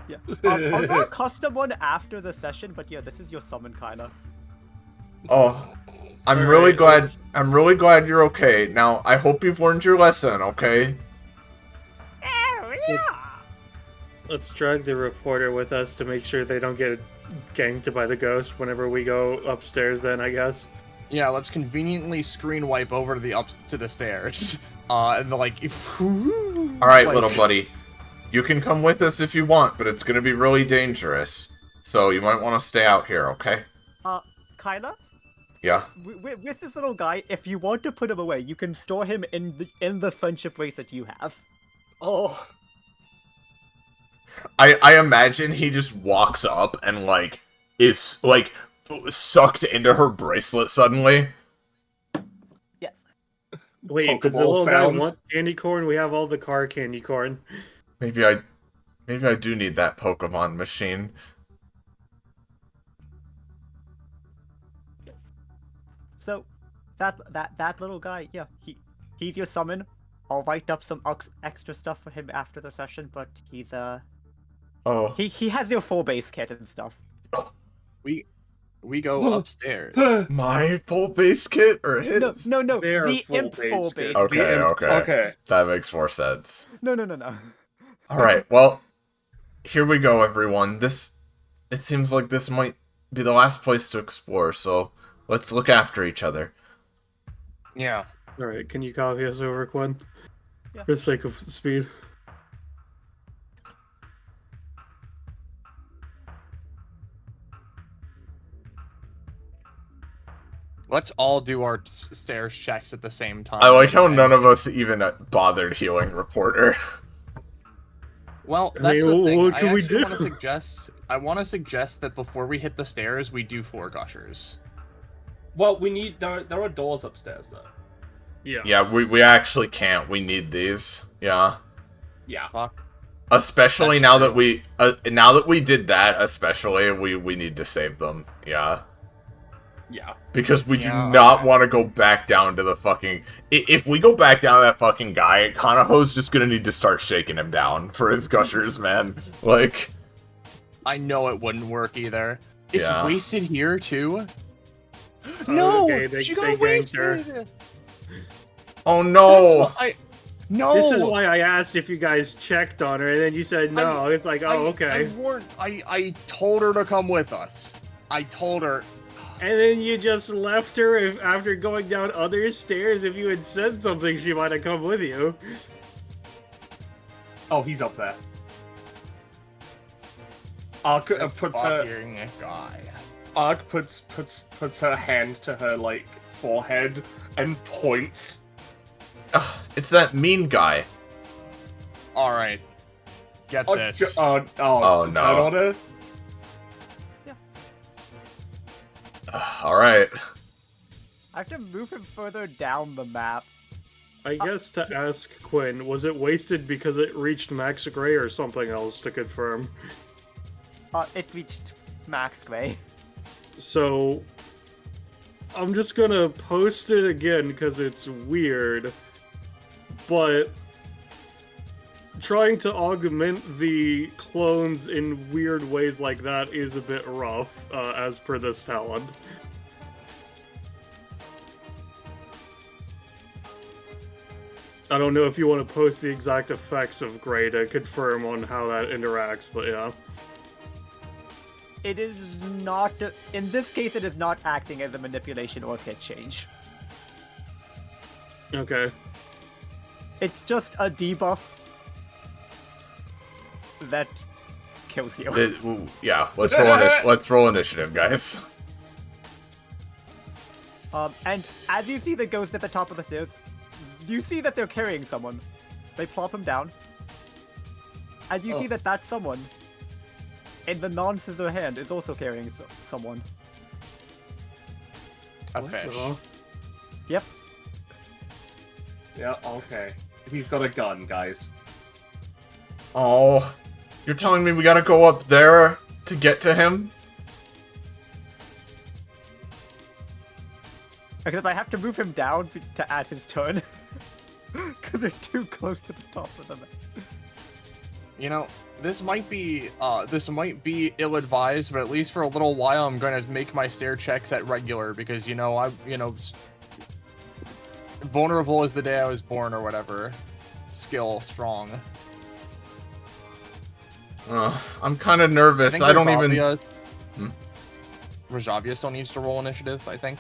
Yeah. I'll draw a custom one after the session, but yeah, this is your summon kinda. Oh, I'm really glad you're okay. Now, I hope you've learned your lesson, okay? Let's drag the reporter with us to make sure they don't get ganked by the ghost whenever we go upstairs then, I guess. Yeah, let's conveniently screen wipe over to the stairs. And Alright, little buddy. You can come with us if you want, but it's gonna be really dangerous. So you might want to stay out here, okay? Kyla? Yeah? With this little guy, if you want to put him away, you can store him in the friendship bracelet you have. Oh. I imagine he just walks up and, like, is, like, sucked into her bracelet suddenly. Yes. Wait, does the little guy want candy corn? We have all the car candy corn. Maybe I do need that Pokemon machine. So, that little guy, yeah, he's your summon. I'll write up some extra stuff for him after the session, but he's Oh. He has your full base kit and stuff. We go upstairs. My full base kit or his? No. Their The full imp base full kit. base. Okay. That makes more sense. No. Alright, well, here we go, everyone. It seems like this might be the last place to explore, so let's look after each other. Yeah. Alright, can you copy us over, Quinn? Yeah. For the sake of speed. Let's all do our stairs checks at the same time. I like how none of us even bothered healing reporter. Well, that's the thing. What can we do? I want to suggest that before we hit the stairs, we do 4 gushers. Well, there are doors upstairs though. Yeah. Yeah, we actually can't. We need these. Yeah. Yeah. Fuck. Especially now that we did that, especially we need to save them. Yeah. Yeah. Because we do not want to go back down to the fucking... If we go back down to that fucking guy, Kanaho's just gonna need to start shaking him down for his gushers, man. Like... I know it wouldn't work either. It's Yeah. wasted here, too? Oh, No! okay, She got wasted! Oh no! No! This is why I asked if you guys checked on her, and then you said no. It's like, oh, okay. I told her to come with us. I told her... And then you just left her after going down other stairs. If you had said something, she might have come with you. Oh, he's up there. Ark puts her. Hearing a guy. Ark puts her hand to her like forehead and points. Ugh, it's that mean guy. All right, get this. Oh, no. Turn on her. Alright. I have to move him further down the map. I guess to ask Quinn, was it wasted because it reached max gray or something else to confirm? It reached max gray. So, I'm just gonna post it again because it's weird. But trying to augment the clones in weird ways like that is a bit rough, as per this talent. I don't know if you want to post the exact effects of Grey to confirm on how that interacts, but yeah. It is not... In this case, it is not acting as a manipulation or kit change. Okay. It's just a debuff that kills you. Yeah, let's roll initiative, guys. And as you see the ghost at the top of the stairs, you see that they're carrying someone. They plop him down. And you see that that someone, in the non-scissor hand, is also carrying someone. A fish. Yep. Yeah, okay. He's got a gun, guys. Oh, you're telling me we gotta go up there to get to him? Because I have to move him down to add his turn. Because they're too close to the top of the map. You know, this might be ill-advised, but at least for a little while, I'm going to make my stair checks at regular because vulnerable as the day I was born or whatever. Skill strong. I'm kind of nervous. I don't even. Rajavia still needs to roll initiative, I think.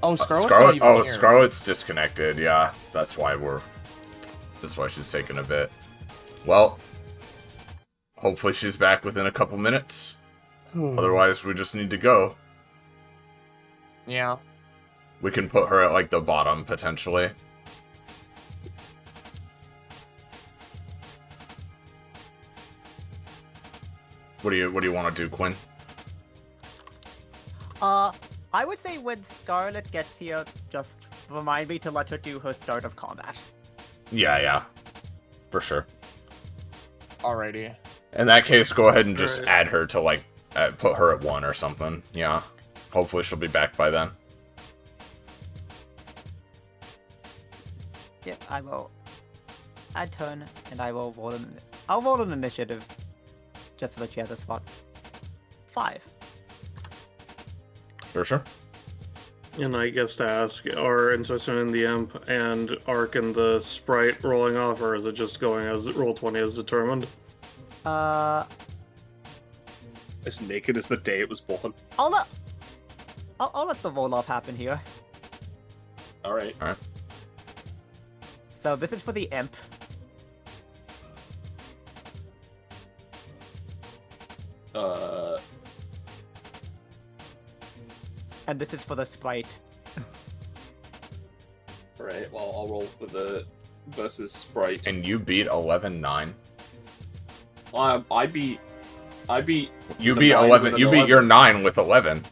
Oh, Scarlet's disconnected. Yeah, that's why she's taking a bit. Well, hopefully she's back within a couple minutes. Otherwise, we just need to go. Yeah. We can put her at like the bottom potentially. What do you want to do, Quinn? I would say when Scarlet gets here, just remind me to let her do her start of combat. Yeah. For sure. Alrighty. In that case, go ahead and just add her to, like, put her at 1 or something. Yeah. Hopefully she'll be back by then. Yep, I will add turn, and I will I'll roll an initiative, just so that she has a spot. 5. For sure. And I guess to ask, are Ensue and the Imp and Arc and the Sprite rolling off, or is it just going as Roll20 as determined? As naked as the day it was born. I'll let the roll off happen here. Alright. So this is for the Imp. And this is for the Sprite. Alright, well, I'll roll for the versus Sprite. And you beat 11-9. I beat... You beat 11. You beat your 9 with 11.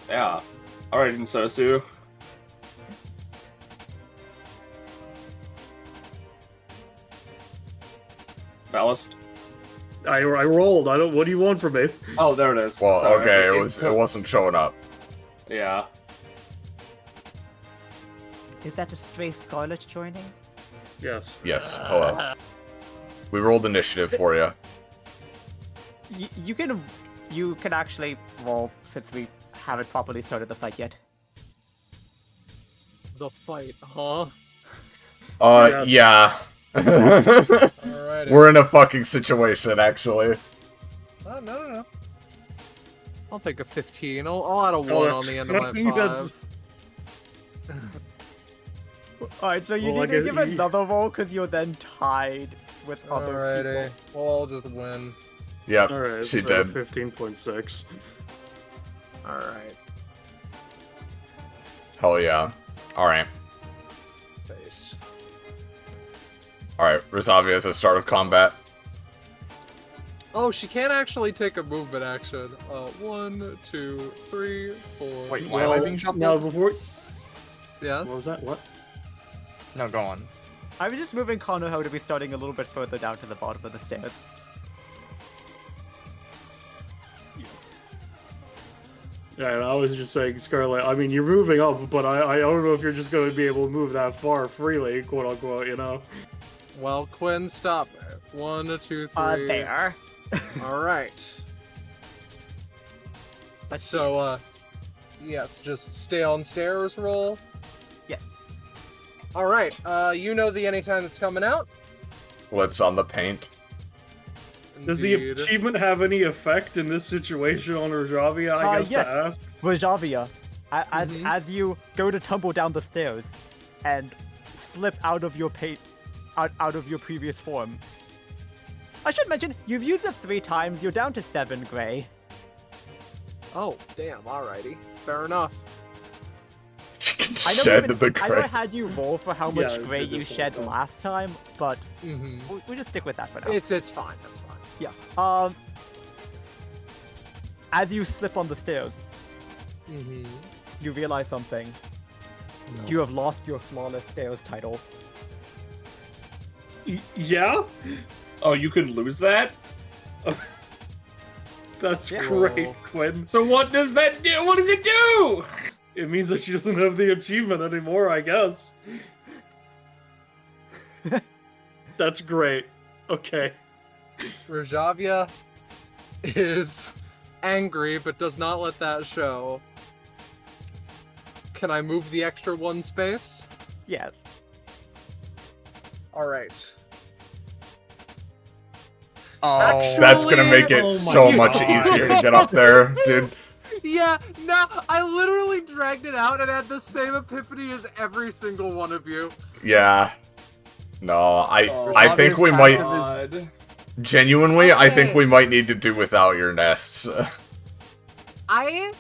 Yeah. Alright, Ensue. Ballast. I rolled. What do you want from me? Oh, there it is. Well, Sorry, okay, it wasn't showing up. Yeah. Is that a stray Scarlet joining? Yes. Yes. Hello. We rolled initiative for you. You can actually roll since we haven't properly started the fight yet. The fight, huh? Yeah. Alrighty. We're in a fucking situation, actually. No. I'll take a 15. I'll add a 1 on the end of my 5. Alright, so you need to give another roll because you're then tied with other people. Well, I'll just win. Yep, Alright, she so did. 15.6. Alright. Hell yeah. Alright. Face. Alright, Rizavia is the start of combat. Oh, she can't actually take a movement action. 1, 2, 3, 4. Wait, why am I being shuffled? Now, before... Yes? What was that? What? No, go on. I was just moving Konoha to be starting a little bit further down to the bottom of the stairs. Yeah, and I was just saying, Scarlet, I mean, you're moving up, but I don't know if you're just going to be able to move that far freely, quote-unquote, you know? Well, Quinn, stop it. 1, 2, 3. There. Alright. Let's So, yes, just stay on stairs roll. Yes. Alright, you know the anytime that's coming out? Lips on the paint. Does the Indeed. achievement have any effect in this situation on Rajavia, I guess, yes. to ask? Rajavia, as you go to tumble down the stairs and slip out of your out of your previous form. I should mention, you've used this 3 times, you're down to 7 gray. Oh, damn, alrighty. Fair enough. I know, Shed even, the I know gray. I had you roll for how much Yeah, gray we did you this shed last time. last time, but Mm-hmm. we'll just stick with that for now. It's fine, that's fine. Yeah. As you slip on the stairs, Mm-hmm. you realize something. You have lost your flawless stairs title. Yeah? Oh, you could lose that? That's Yeah. great, Whoa. Quinn. So what does that do? What does it do? It means that she doesn't have the achievement anymore, I guess. That's great. Okay. Rajavia is angry, but does not let that show. Can I move the extra 1 space? Yes. Alright. Oh, That's gonna make it Oh my so much God. easier to get up there, dude. Yeah, no, I literally dragged it out and had the same epiphany as every single one of you. Yeah. No, I Oh, think we obvious might God. genuinely. I think Okay. we might need to do without your nests. I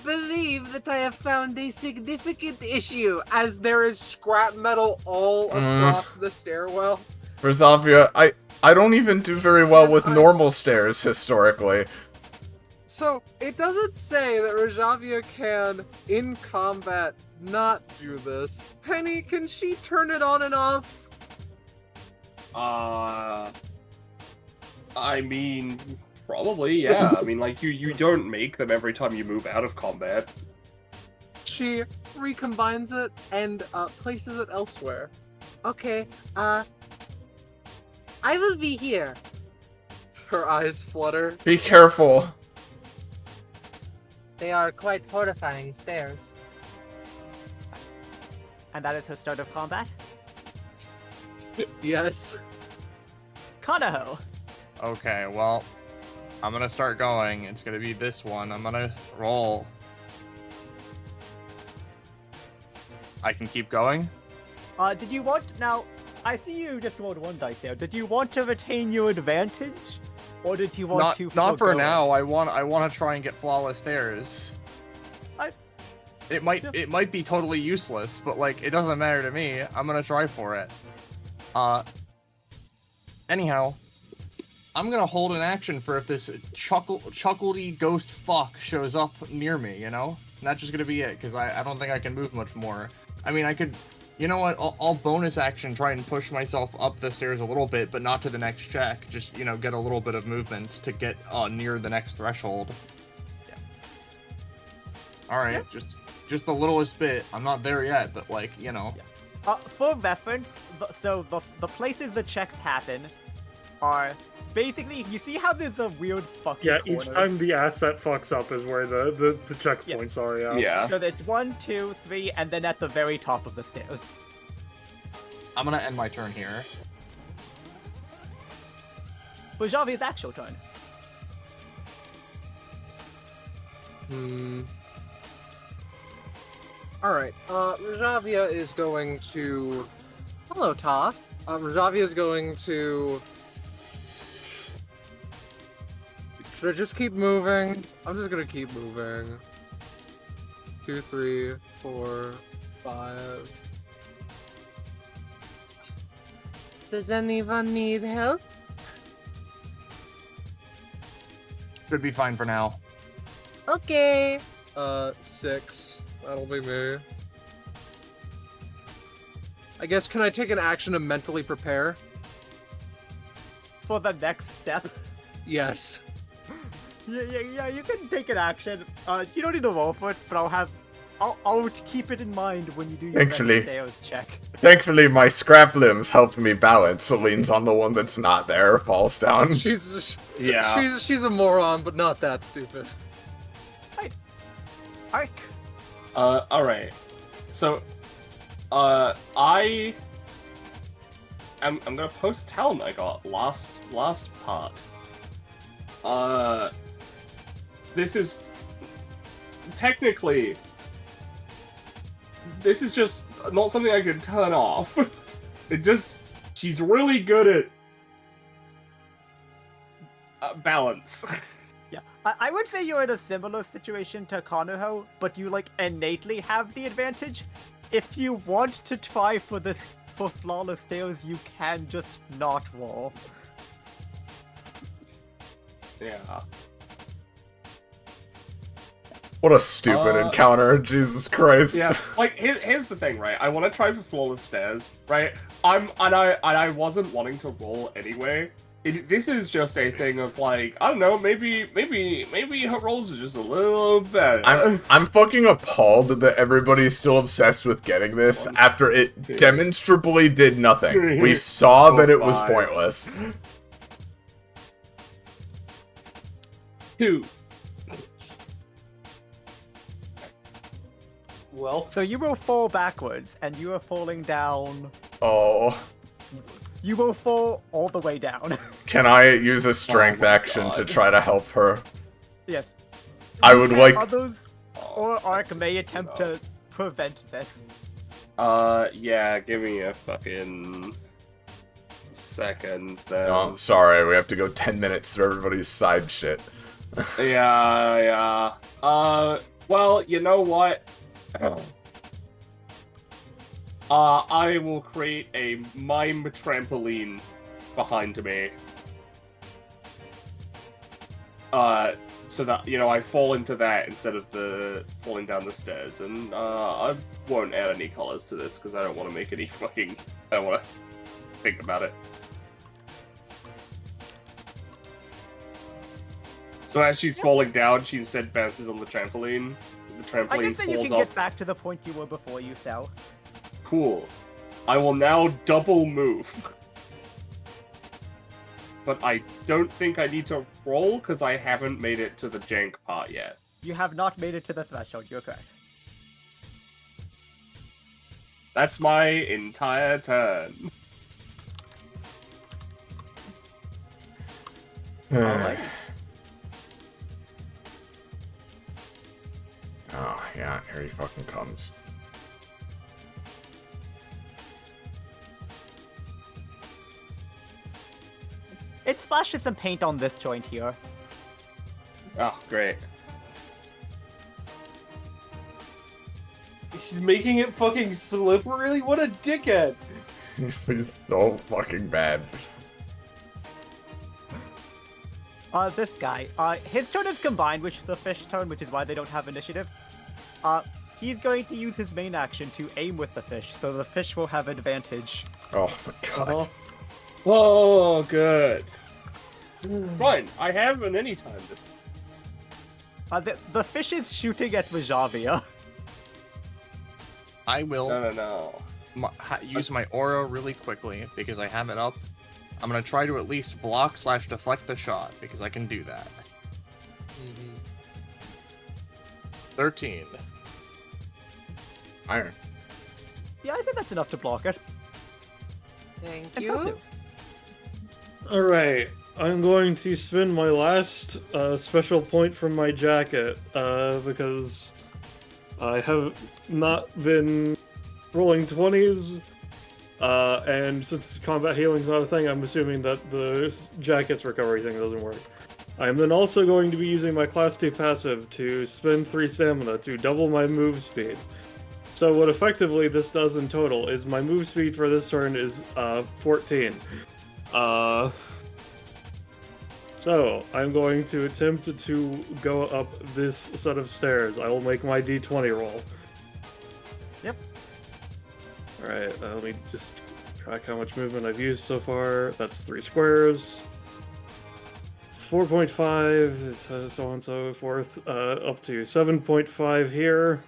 believe that I have found a significant issue. As there is scrap metal all across the stairwell. Rosavia, I don't even do very well with normal stairs historically. So, it doesn't say that Rajavia can, in combat, not do this. Penny, can she turn it on and off? I mean, probably, yeah. I mean, like, you don't make them every time you move out of combat. She recombines it and places it elsewhere. Okay, I will be here. Her eyes flutter. Be careful. They are quite horrifying stairs. And that is her start of combat. Yes. Kanaho. okay. Well, I'm gonna start going. It's gonna be this one. I'm gonna roll. I can keep going. Did you want now? I see you just rolled 1 dice there. Did you want to retain your advantage, or did you want to? Not for forgo now. it? I want to try and get flawless stairs. It might be totally useless, but like it doesn't matter to me. I'm gonna try for it. Anyhow, I'm gonna hold an action for if this chuckledy ghost fuck shows up near me. You know, and that's just gonna be it because I don't think I can move much more. I mean, I could. You know what? I'll bonus action try and push myself up the stairs a little bit, but not to the next check. Just, you know, get a little bit of movement to get near the next threshold. Yeah. Alright, just the littlest bit. I'm not there yet, but like, you know. Yeah. For reference, so the places the checks happen are basically, you see how there's a weird fucking Yeah, corners? each time the asset fucks up is where the checkpoints are, yeah. Yeah. So it's 1, 2, 3, and then at the very top of the stairs. I'm gonna end my turn here. Rajavia's actual turn. Alright, Rajavia is going to... Hello, Toph. Rajavia is going to... Should I just keep moving? I'm just gonna keep moving. 2, 3, 4, 5... Does anyone need help? Should be fine for now. Okay. 6. That'll be me. I guess, can I take an action to mentally prepare? For the next step. Yes. Yeah, you can take an action. You don't need to roll for it, but I'll keep it in mind when you do your next stairs check. Thankfully, my scrap limbs help me balance. Celine on the one that's not there, falls down. She's a moron, but not that stupid. Ark. Alright. So, I'm gonna post talent I got last part. This is technically, this is just not something I can turn off. She's really good at balance. Yeah, I would say you're in a similar situation to Konoho, but you innately have the advantage. If you want to try for flawless stairs, you can just not roll. Yeah. What a stupid encounter, Jesus Christ. Yeah, here's the thing, right? I want to try for flawless stairs, right? I wasn't wanting to roll anyway. This is just a thing of I don't know, maybe her rolls are just a little better. I'm fucking appalled that everybody's still obsessed with getting this after it demonstrably did nothing. We saw that it was pointless. 2. Well, so you will fall backwards, and you are falling down. Oh. You will fall all the way down. Can I use a strength action to try to help her? Yes. I would like. Others or Ark may attempt to prevent this. Yeah, give me a fucking second then. Oh, sorry, we have to go 10 minutes through everybody's side shit. Yeah. Well, you know what? I will create a mime trampoline behind me. So that, I fall into that instead of falling down the stairs. And, I won't add any colors to this, because I don't want to make any I don't want to think about it. So as she's falling down, she instead bounces on the trampoline. The trampoline falls off. I can say you can get back to the point you were before you fell. Cool. I will now double move. But I don't think I need to roll, because I haven't made it to the jank part yet. You have not made it to the threshold, you're correct. That's my entire turn. Alright. Oh, yeah, here he fucking comes. It splashes some paint on this joint here. Oh, great. He's making it fucking slippery? What a dickhead! He's so fucking bad. This guy. His turn is combined with the fish turn, which is why they don't have initiative. He's going to use his main action to aim with the fish, so the fish will have advantage. Oh my god. Oh, good. Fine, I have an anytime this time. The fish is shooting at Rajavia. I will No. use my aura really quickly because I have it up. I'm gonna try to at least block/deflect the shot because I can do that. 13. Iron. Yeah, I think that's enough to block it. Thank And you. Sasu. Alright, I'm going to spend my last special point from my jacket, because I have not been rolling 20s, and since combat healing's not a thing, I'm assuming that the jacket's recovery thing doesn't work. I am then also going to be using my Class 2 passive to spend 3 stamina to double my move speed. So what effectively this does in total is my move speed for this turn is 14. So, I'm going to attempt to go up this set of stairs. I will make my d20 roll. Yep. Alright, let me just track how much movement I've used so far. That's 3 squares. 4.5, so on and so forth, up to 7.5 here.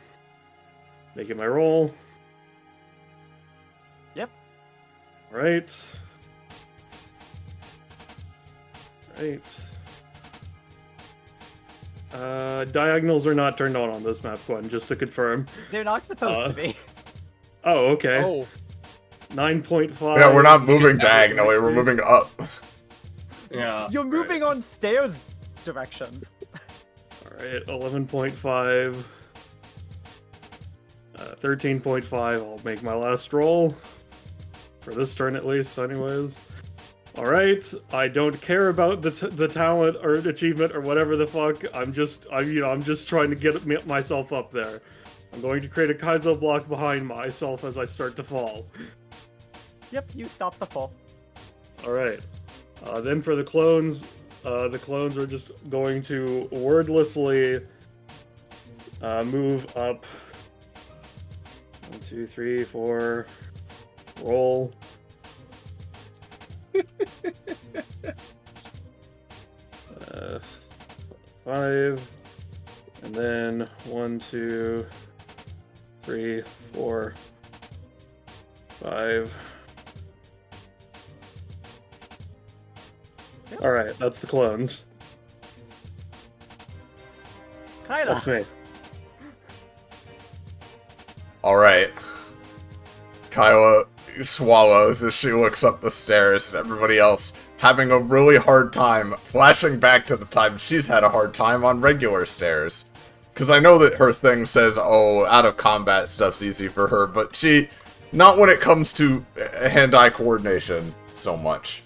Making my roll. Yep. Right. Diagonals are not turned on this map, Quinn, just to confirm. They're not supposed to be. Oh, okay. Oh, 9.5. Yeah, we're not moving diagonally, we're moving up. Yeah. You're moving on stairs directions. Alright, 11.5. 13.5, I'll make my last roll. For this turn at least, anyways. Alright, I don't care about the talent or achievement or whatever the fuck. I'm just trying to get myself up there. I'm going to create a Kaizo block behind myself as I start to fall. Yep, you stop the fall. Alright. Then for the clones are just going to wordlessly move up. 1, 2, 3, 4. Roll. 5. And then 1, 2, 3, 4, 5. Alright, that's the clones. Kinda. That's me. Alright. Kyla swallows as she looks up the stairs, and everybody else having a really hard time flashing back to the time she's had a hard time on regular stairs. Because I know that her thing says, oh, out of combat stuff's easy for her, but not when it comes to hand-eye coordination so much.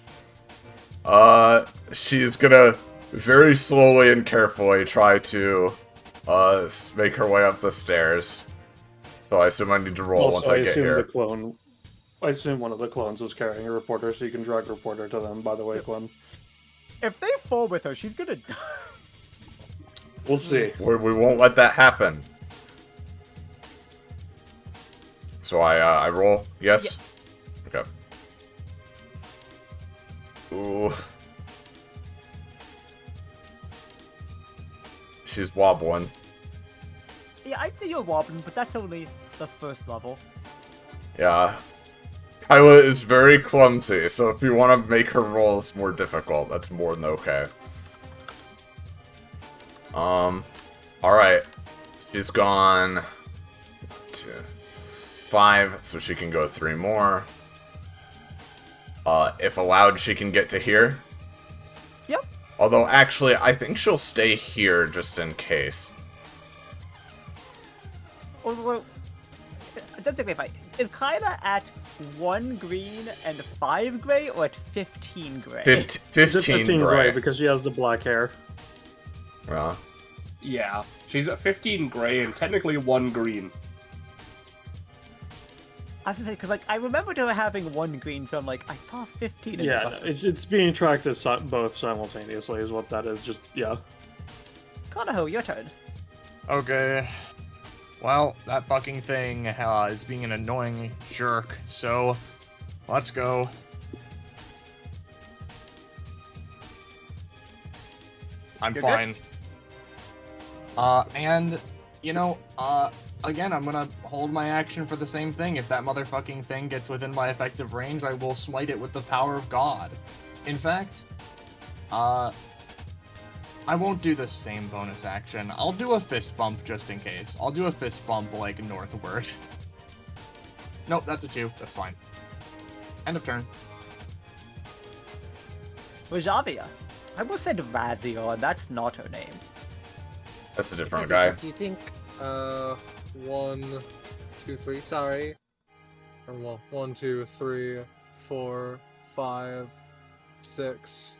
She's gonna very slowly and carefully try to, make her way up the stairs. So I assume I need to roll once I get here. I assume one of the clones was carrying a reporter, so you can drag a reporter to them, by the way, Quinn. If they fall with her, she's gonna die. We'll see. We won't let that happen. So I roll? Yes? Yeah. Okay. Ooh. She's wobbling. Yeah, I'd say you're wobbling, but that's only the first level. Yeah. Kyla is very clumsy, so if you want to make her rolls more difficult, that's more than okay. Alright. She's gone 2, 5, so she can go 3 more. If allowed, she can get to here. Yep. Although, actually, I think she'll stay here just in case. Although, don't think if is Kyla at 1 green and 5 gray, or at 15 gray? 15 gray. Because she has the black hair. Yeah. Yeah, she's at 15 gray and technically 1 green. I was gonna say, because like I remembered her having 1 green, so I'm like, I saw 15. Yeah, it's being tracked as both simultaneously, is what that is. Just yeah. Konoho, your turn. Okay. Well, that fucking thing is being an annoying jerk, so let's go. I'm You're fine. And, you know, again, I'm gonna hold my action for the same thing. If that motherfucking thing gets within my effective range, I will smite it with the power of God. In fact, I won't do the same bonus action. I'll do a fist bump just in case. I'll do a fist bump, like, northward. Nope, that's a 2. That's fine. End of turn. Rajavia. I almost said Razion, that's not her name. That's a different guy. Do you think, 1, 2, 3, sorry. Or, well, 1, 2, 3, 4, 5, 6.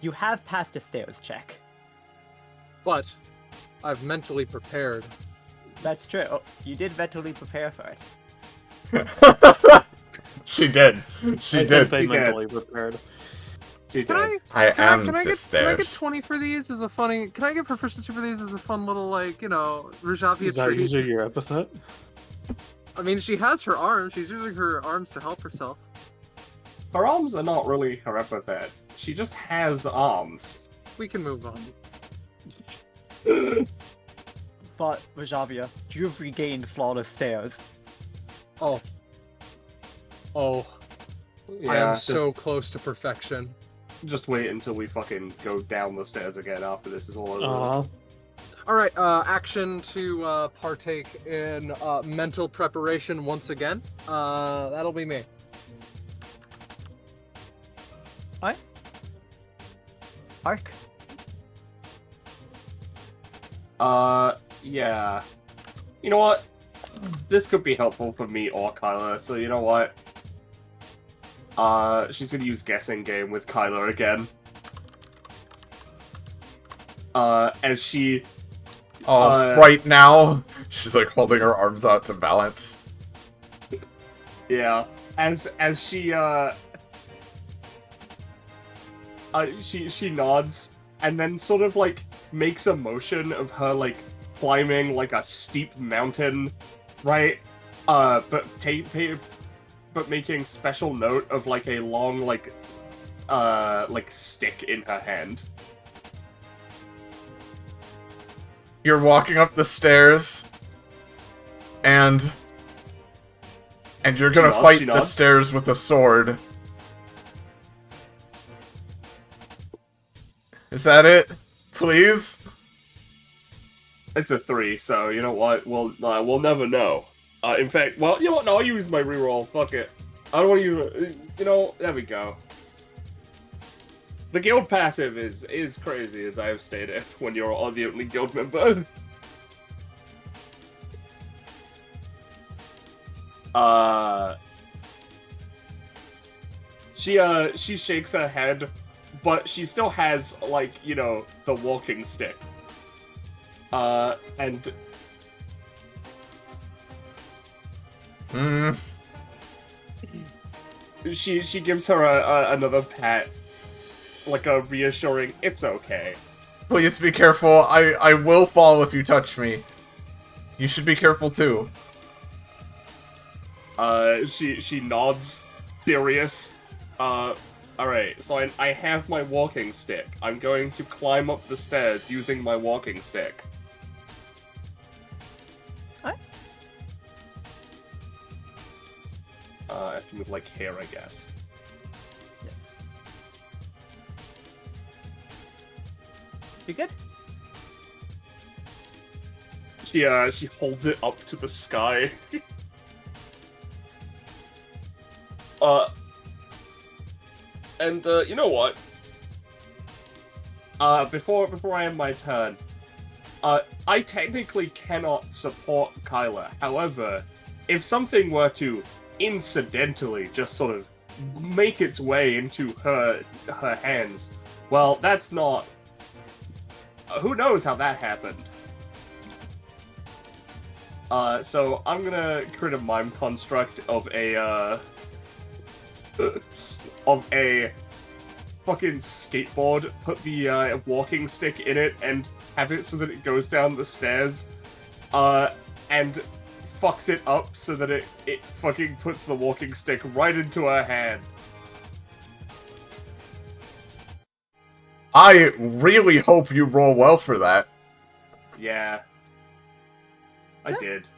You have passed a stairs check. But I've mentally prepared. That's true. You did mentally prepare for it. She did. She did. They mentally prepared. She did. Can I am I the get stairs. 20 for these as a funny? Can I get proficiency for these as a fun little, like, you know, Rajavia Is that treat? usually your epithet? I mean, she has her arms. She's using her arms to help herself. Her arms are not really her epithet. She just has arms. We can move on. But, Rajavia, you've regained flawless stairs. Oh. I am so close to perfection. Just wait until we fucking go down the stairs again after this is all over. Alright, action to partake in mental preparation once again. That'll be me. Alright. Ark? Yeah. You know what? This could be helpful for me or Kyler, so you know what? She's gonna use guessing game with Kyler again. As she... right now, she's like holding her arms out to balance. Yeah. As she, she nods, and then sort of, like, makes a motion of her, like, climbing, like, a steep mountain, right? But making special note of, like, a long, like stick in her hand. You're walking up the stairs, and you're gonna fight the stairs with a sword. Is that it? Please? It's a 3, so you know what? We'll never know. In fact, well, you know what? No, I'll use my reroll. Fuck it. I don't want to use. You know, there we go. The guild passive is crazy, as I have stated, when you're the only guild member. She shakes her head, but she still has, like, you know, the walking stick. And... She gives her another pat, like a reassuring, it's okay. Please be careful, I will fall if you touch me. You should be careful too. She nods, serious. Alright, so I have my walking stick. I'm going to climb up the stairs using my walking stick. What? I have to move, like, here, I guess. Yes. You good? She holds it up to the sky. And, you know what? Before I end my turn, I technically cannot support Kyler. However, if something were to incidentally just sort of make its way into her hands, well, that's not... who knows how that happened? So I'm gonna create a mime construct of a, of a fucking skateboard, put the walking stick in it, and have it so that it goes down the stairs, and fucks it up so that it fucking puts the walking stick right into her hand. I really hope you roll well for that. Yeah. I did.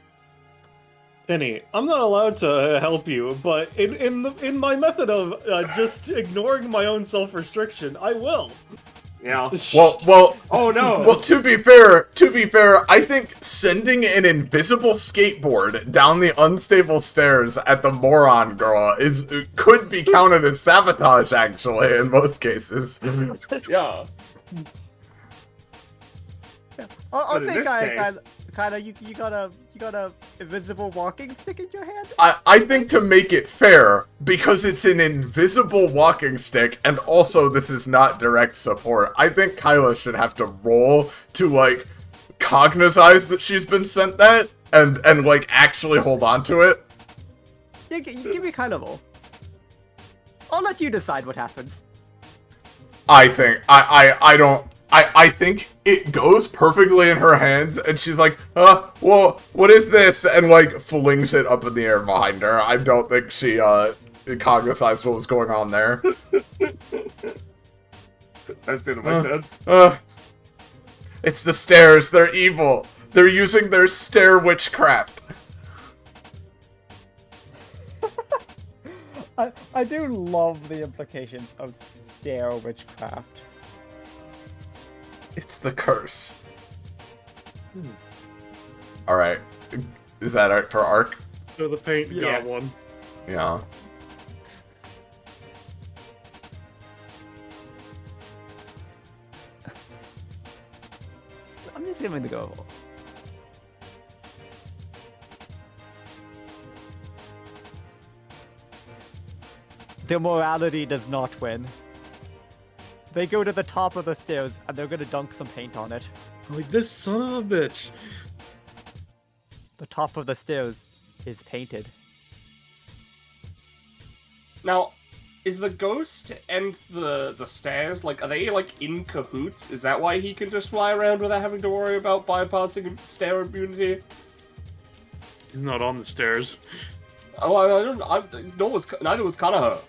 Penny, I'm not allowed to help you, but in my method of just ignoring my own self-restriction, I will. Yeah. Well. Oh no. Well, to be fair, I think sending an invisible skateboard down the unstable stairs at the moron girl could be counted as sabotage, actually, in most cases. Yeah. I'll But in say this case- kinda, you got a invisible walking stick in your hand? I think to make it fair, because it's an invisible walking stick, and also this is not direct support, I think Kyla should have to roll to, like, cognize that she's been sent that, and like, actually hold on to it. Yeah, you give me kind of roll. I'll let you decide what happens. I think, I think it goes perfectly in her hands, and she's like, well, what is this? And, like, flings it up in the air behind her. I don't think she, cognized what was going on there. That's the end of my turn. It's the stairs. They're evil. They're using their stair witchcraft. I do love the implications of stair witchcraft. It's the curse. Alright. Is that it for Arc? So the paint got one. Yeah. I'm just giving the go. Their morality does not win. They go to the top of the stairs and they're gonna dunk some paint on it. Like, this son of a bitch. The top of the stairs is painted. Now, is the ghost and the stairs, like, are they, like, in cahoots? Is that why he can just fly around without having to worry about bypassing stair immunity? He's not on the stairs. Oh, neither was Kanaho.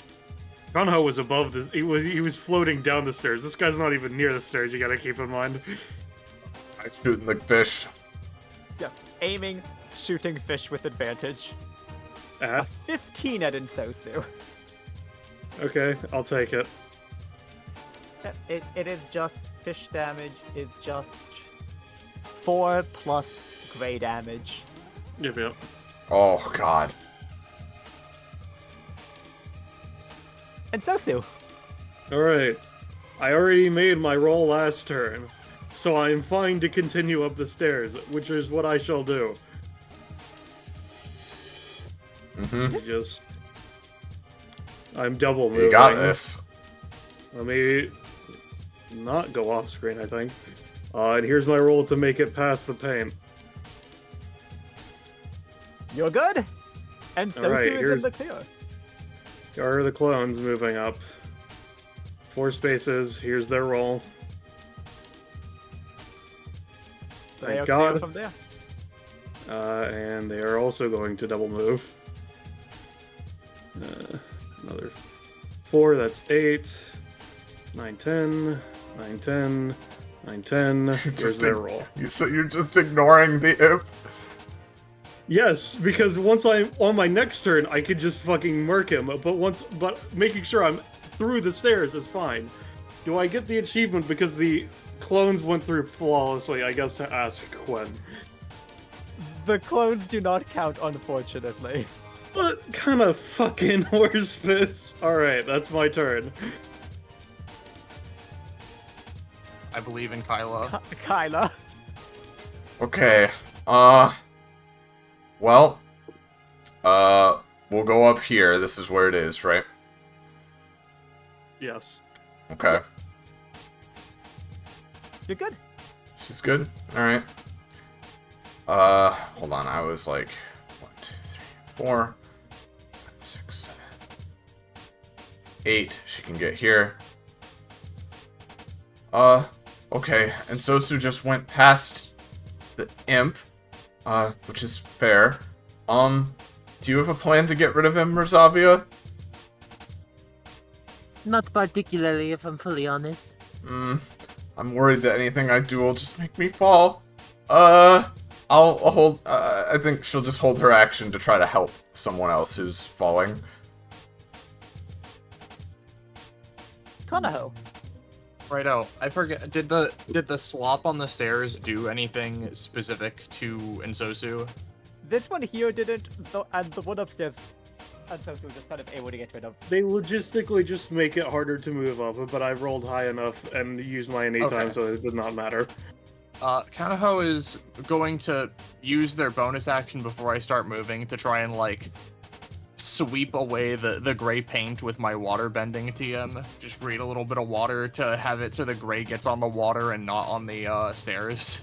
Kanho was above this. He was floating down the stairs. This guy's not even near the stairs. You gotta keep in mind. I shooting the fish. Yeah, aiming, shooting fish with advantage. A 15 at Insosu. Okay, I'll take it. It is just fish damage is just 4 plus gray damage. Yep. Oh, God. Insosu. Alright. I already made my roll last turn, so I am fine to continue up the stairs, which is what I shall do. I'm double moving. You got this. Let me not go off screen, I think. And here's my roll to make it past the paint. You're good. And Sosu is in the clear. Here are the clones moving up. 4 spaces. Here's their roll. Thank God. From there. And they are also going to double move. Another 4, that's 8. 9, 10. 9, 10. 9, 10. Here's their roll. So you're just ignoring the imp? Yes, because once I'm on my next turn, I could just fucking murk him. But making sure I'm through the stairs is fine. Do I get the achievement because the clones went through flawlessly? I guess to ask Quinn. The clones do not count, unfortunately. What kind of fucking horse piss? Alright, that's my turn. I believe in Kyla. Kyla. Okay, well, we'll go up here. This is where it is, right? Yes. Okay. You're good. She's good? Alright. Hold on, I was like, 1, 2, 3, 4, 6, 7, 8. She can get here. Okay, and Sosu just went past the imp, which is fair. Do you have a plan to get rid of him, Merzavia? Not particularly, if I'm fully honest. I'm worried that anything I do will just make me fall. I'll hold, I think she'll just hold her action to try to help someone else who's falling. Kanaho. Righto. I forget. Did the slop on the stairs do anything specific to Insosu? This one here didn't, and the one upstairs, Insosu was just kind of able to get rid of. They logistically just make it harder to move up, but I've rolled high enough and used my innate time, so it does not matter. Kanaho is going to use their bonus action before I start moving to try and, like, sweep away the gray paint with my water bending TM. Just create a little bit of water to have it so the gray gets on the water and not on the stairs.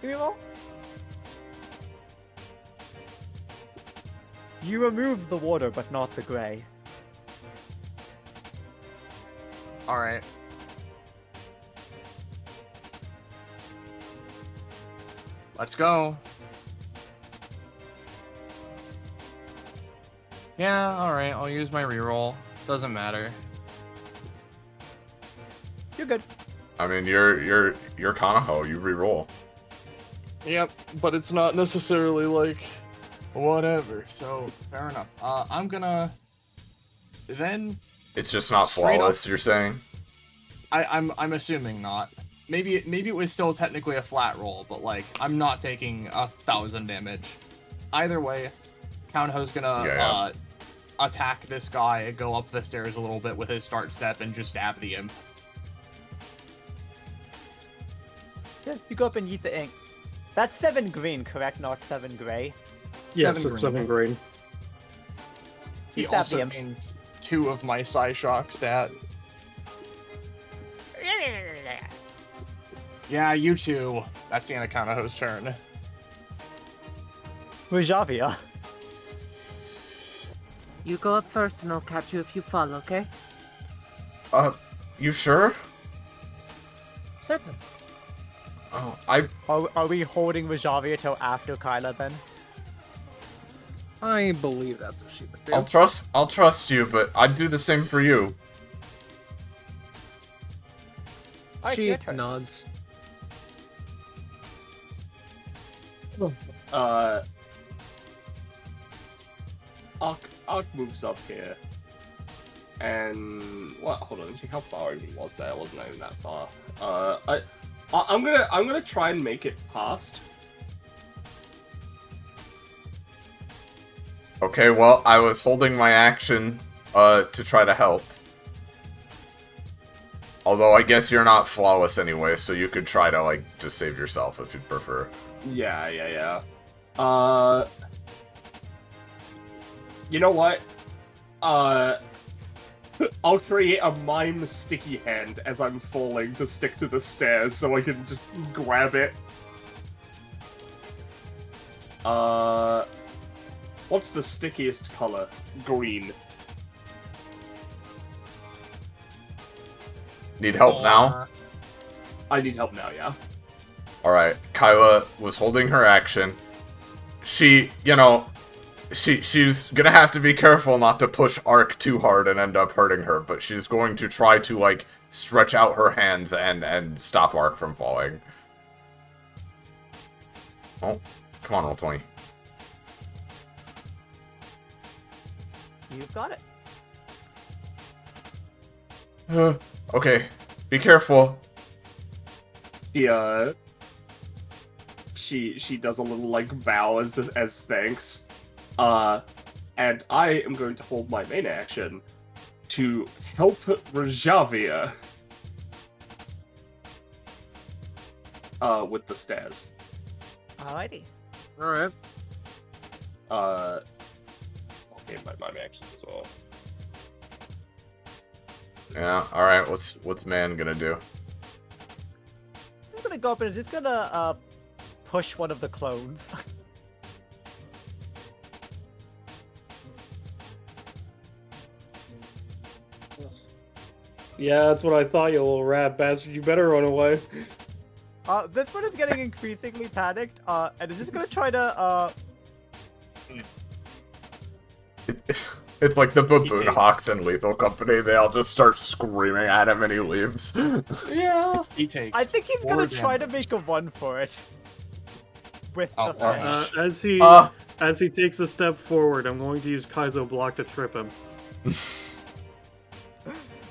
Give me a roll. You remove the water, but not the gray. Alright. Let's go. Yeah, alright, I'll use my reroll. Doesn't matter. good. I mean, you're Kanaho. You re-roll. Yep, but it's not necessarily like whatever. So fair enough. I'm gonna then. It's just not Straight flawless. up- You're saying? I'm assuming not. Maybe it was still technically a flat roll, but like I'm not taking 1,000 damage. Either way, Kanaho's gonna attack this guy and go up the stairs a little bit with his start step and just stab the imp. Yeah, you go up and eat the ink. That's 7 green, correct? Not 7 gray. Yes, 7 it's green. 7 green. He Stab also him. gains 2 of my Psyshock stat. Yeah, you too. That's the end of Kanaho's turn. Rajavia. You go up first and I'll catch you if you fall, okay? You sure? Certain. Oh, Are we holding Rajavia till after Kyla then? I believe that's what she would do. I'll trust you, but I'd do the same for you. Alright, She your turn. nods. Ark moves up here. And what? Hold on, how far even was there? It wasn't even that far. I'm gonna try and make it past. Okay, well, I was holding my action to try to help. Although I guess you're not flawless anyway, so you could try to like just save yourself if you'd prefer. Yeah. You know what? I'll create a mime sticky hand as I'm falling to stick to the stairs so I can just grab it. What's the stickiest color? Green. Need help now? I need help now, yeah. Alright, Kyla was holding her action. She, she's gonna have to be careful not to push Ark too hard and end up hurting her, but she's going to try to, like, stretch out her hands and stop Ark from falling. Oh, come on, roll 20. You've got it. Okay, be careful. She does a little like bow as thanks. And I am going to hold my main action to help Rajavia with the stairs. Alrighty. Alright. Okay, my actions as well. Yeah, alright, what's man gonna do? He's gonna go up and he's gonna push one of the clones. Yeah, that's what I thought, you little rat bastard. You better run away. This one is getting increasingly panicked, and is just gonna try to, It's like the baboon hawks in Lethal Company. They all just start screaming at him and he leaves. Yeah. He takes. I think he's 4 gonna try to damage. make a run for it. With Oh, the fish. As he takes a step forward, I'm going to use Kaizo block to trip him.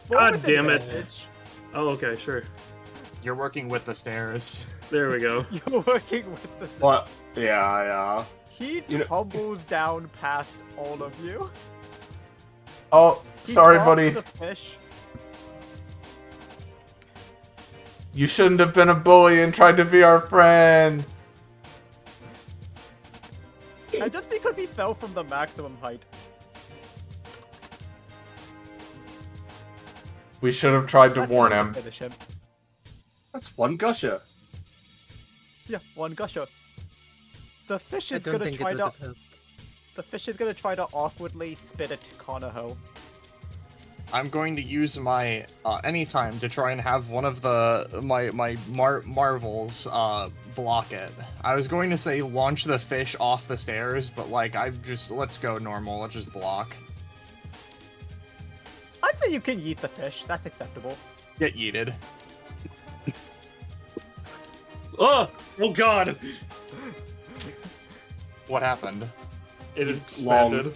God With damn it. advantage. Oh, okay, sure. You're working with the stairs. There we go. You're working with the What? Yeah. He You know- tumbles down past all of you. Oh, He sorry, drops buddy. The fish. You shouldn't have been a bully and tried to be our friend. And just because he fell from the maximum height. We should have tried to That's warn enough him. to finish him. That's one gusher. Yeah, one gusher. The fish I is don't gonna think it try would to. have helped. The fish is gonna try to awkwardly spit at Kanaho. I'm going to use my anytime to try and have one of the my marvels block it. I was going to say launch the fish off the stairs, but like let's go normal. Let's just block. I'd say you can eat the fish. That's acceptable. Get yeeted. Oh god! What happened? It expanded.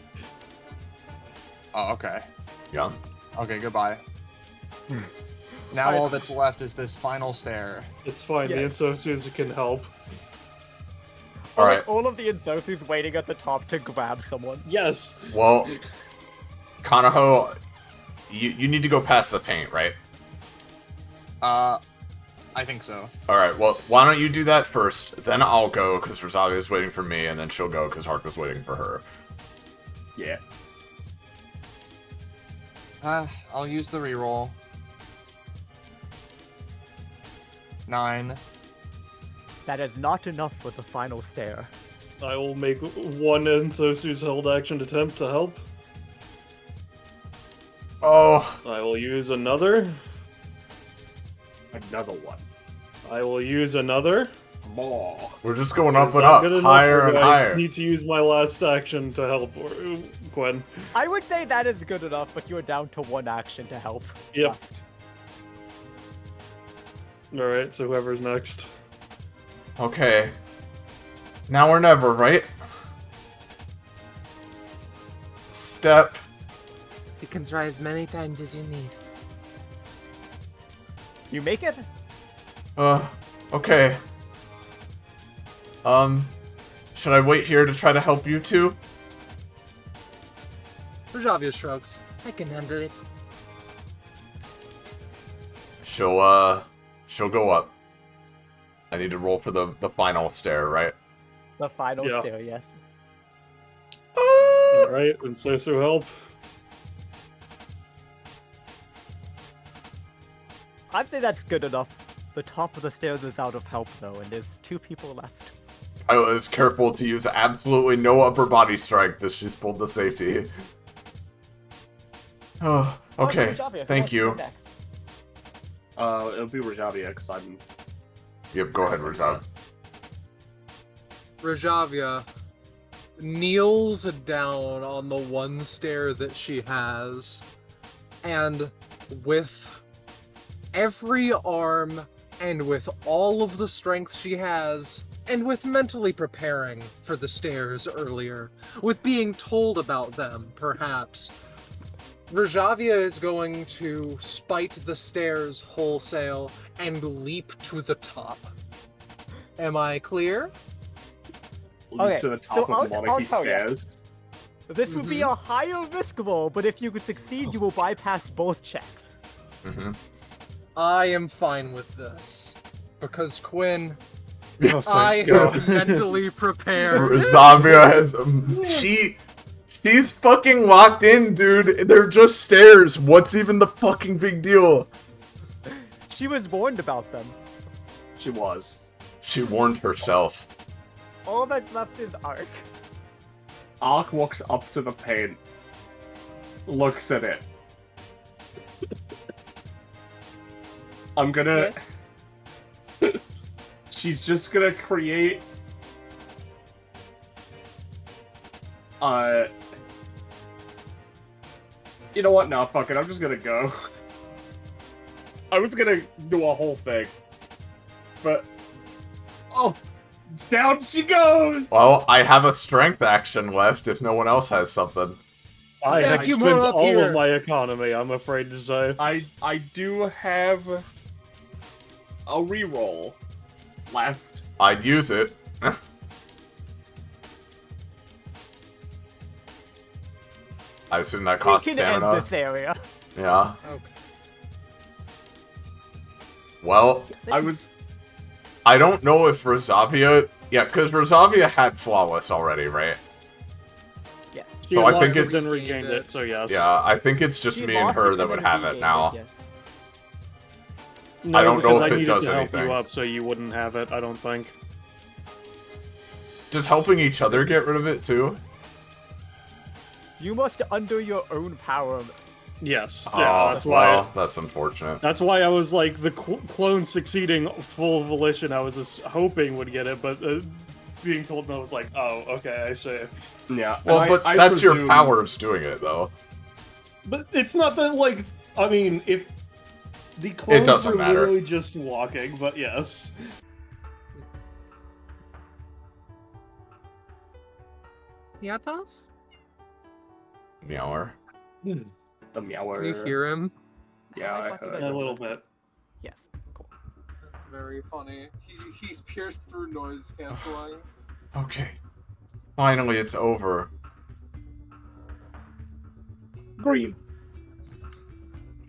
Oh, okay. Yeah. Okay, goodbye. Now all that's left is this final stair. It's fine, Yeah. the Ensosus can help. Alright. All of the Insosus waiting at the top to grab someone. Yes! Well, Kanaho, you need to go past the paint, right? I think so. Alright, well, why don't you do that first, then I'll go, because Rosalia is waiting for me, and then she'll go, because Hark was waiting for her. Yeah. I'll use the reroll. 9. That is not enough for the final stair. I will make one Ensosu's held action attempt to help. Oh, I will use another. Another one. I will use another. More. we're just going up Is and that up, good enough, higher or and do I higher. need to use my last action to help Quinn. I would say that is good enough, but you're down to 1 action to help. Yep. left. Alright, so whoever's next. Okay. Now or never, right? Step. You can try as many times as you need. You make it? Okay. Should I wait here to try to help you two? Rajavia shrugs. I can handle it. She'll go up. I need to roll for the final stair, right? The final Yeah. stair, yes. Alright, Ensosu help. I'd say that's good enough. The top of the stairs is out of help, though, and there's 2 people left. I was careful to use absolutely no upper body strength as she's pulled the safety. Oh, okay. Rajavia, Thank you. next. It'll be Rajavia, because I'm... Yep, go ahead, Rizal. Rajavia kneels down on the one stair that she has, and with every arm and with all of the strength she has, and with mentally preparing for the stairs earlier, with being told about them, perhaps, Rajavia is going to spite the stairs wholesale and leap to the top. Am I clear? Leap Okay, to the top so of I'll Monarchy tell ya. stairs. This would be a higher risk roll, but if you could succeed, you will bypass both checks. Mm-hmm. I am fine with this. Because Quinn, Oh, I thank God. have mentally prepared. Rizavia has... She's fucking locked in, dude. They're just stairs. What's even the fucking big deal? She was warned about them. She was. She warned herself. All that's left is Ark. Ark walks up to the paint, looks at it. I'm gonna... She's just gonna create... You know what? No, fuck it. I'm just gonna go. I was gonna do a whole thing. But... Oh! Down she goes! Well, I have a strength action left if no one else has something. I Thank have you, spent more up all here. of my economy, I'm afraid to say. I do have a reroll left. I'd use it. I assume that We costs can end stamina. this area. Yeah. Okay. Well, I don't know if Rosavia... Yeah, because Rosavia had Flawless already, right? Yeah. She So had I think lost it, it's- then regained it, so yes. Yeah, I think it's just She me and lost her it that and would then have it regained now. yes. No, I don't know because if I it needed does to help anything. you up, so you wouldn't have it, I don't think. Does helping each other get rid of it, too? You must under your own power. Yes. Oh, Yeah, that's why. well, that's unfortunate. That's why I was like, the clone succeeding full volition, I was just hoping would get it, but being told no was like, oh, okay, I see. Yeah. Well, and but I that's your presume- powers doing it, though. But it's not that, like, I mean, if the clones doesn't are matter. literally just walking, but yes. Yatov? Meower. The meower. Can you hear him? Yeah, I thought you heard. guys A were- little bit. Yes, cool. That's very funny. He's pierced through noise canceling. Okay. Finally, it's over. Green.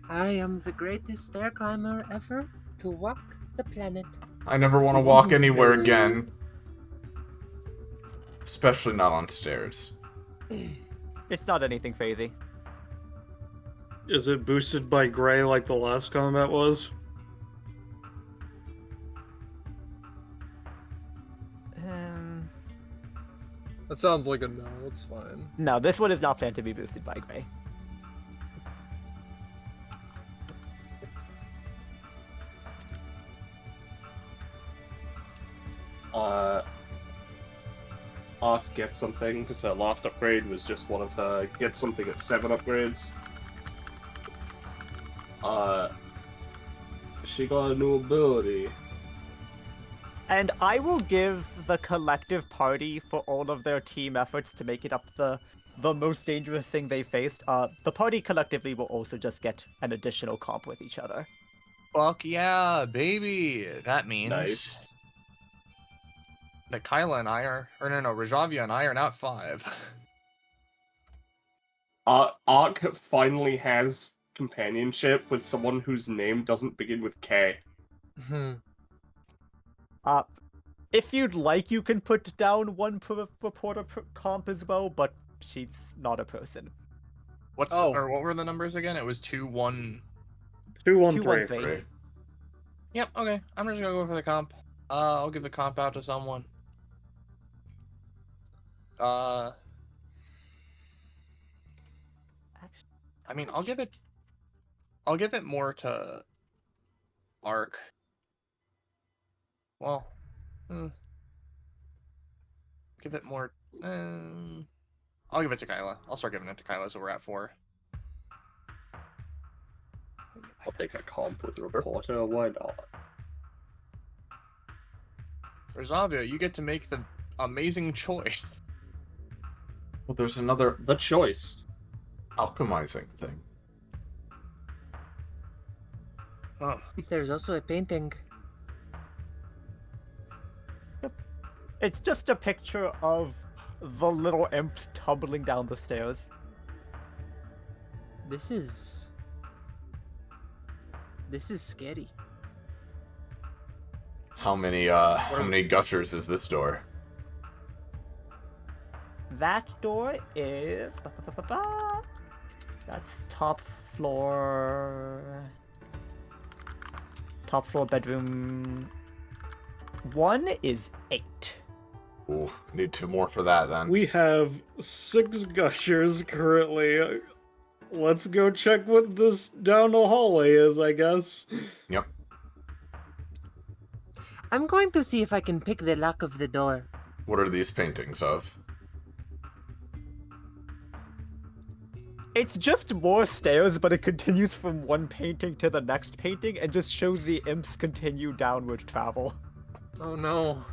I am the greatest stair climber ever to walk the planet. I never want to walk anywhere again. Especially not on stairs. It's not anything crazy. Is it boosted by gray like the last combat was? That sounds like a no. It's fine. No, this one is not planned to be boosted by gray. Ark gets something, because her last upgrade was just one of her get something at 7 upgrades. She got a new ability. And I will give the collective party for all of their team efforts to make it up the most dangerous thing they faced. The party collectively will also just get an additional comp with each other. Fuck yeah, baby. That means Nice. that Kyla and I are, or no, Rajavia and I are not 5. Ark finally has companionship with someone whose name doesn't begin with K. If you'd like, you can put down one reporter comp as well, but she's not a person. What's or what were the numbers again? It was 2, 1. 213. 213. Right. Yep. Okay. I'm just gonna go for the comp. I'll give the comp out to someone. I mean, I'll give it more to Ark. Well, give it more. I'll give it to Kyla. I'll start giving it to Kyla, so we're at 4. I'll take a comp with reporter, why not? Rosavia, you get to make the amazing choice. Well, there's another The choice. alchemizing thing. Oh. There's also a painting. It's just a picture of the little imp tumbling down the stairs. This is scary. How many gushers is this door? That door is... That's top floor... Top floor bedroom... 1 is 8. Ooh, need 2 more for that then. We have 6 gushers currently. Let's go check what this down the hallway is, I guess. Yep. I'm going to see if I can pick the lock of the door. What are these paintings of? It's just more stairs, but it continues from one painting to the next painting and just shows the imps continue downward travel. Oh no.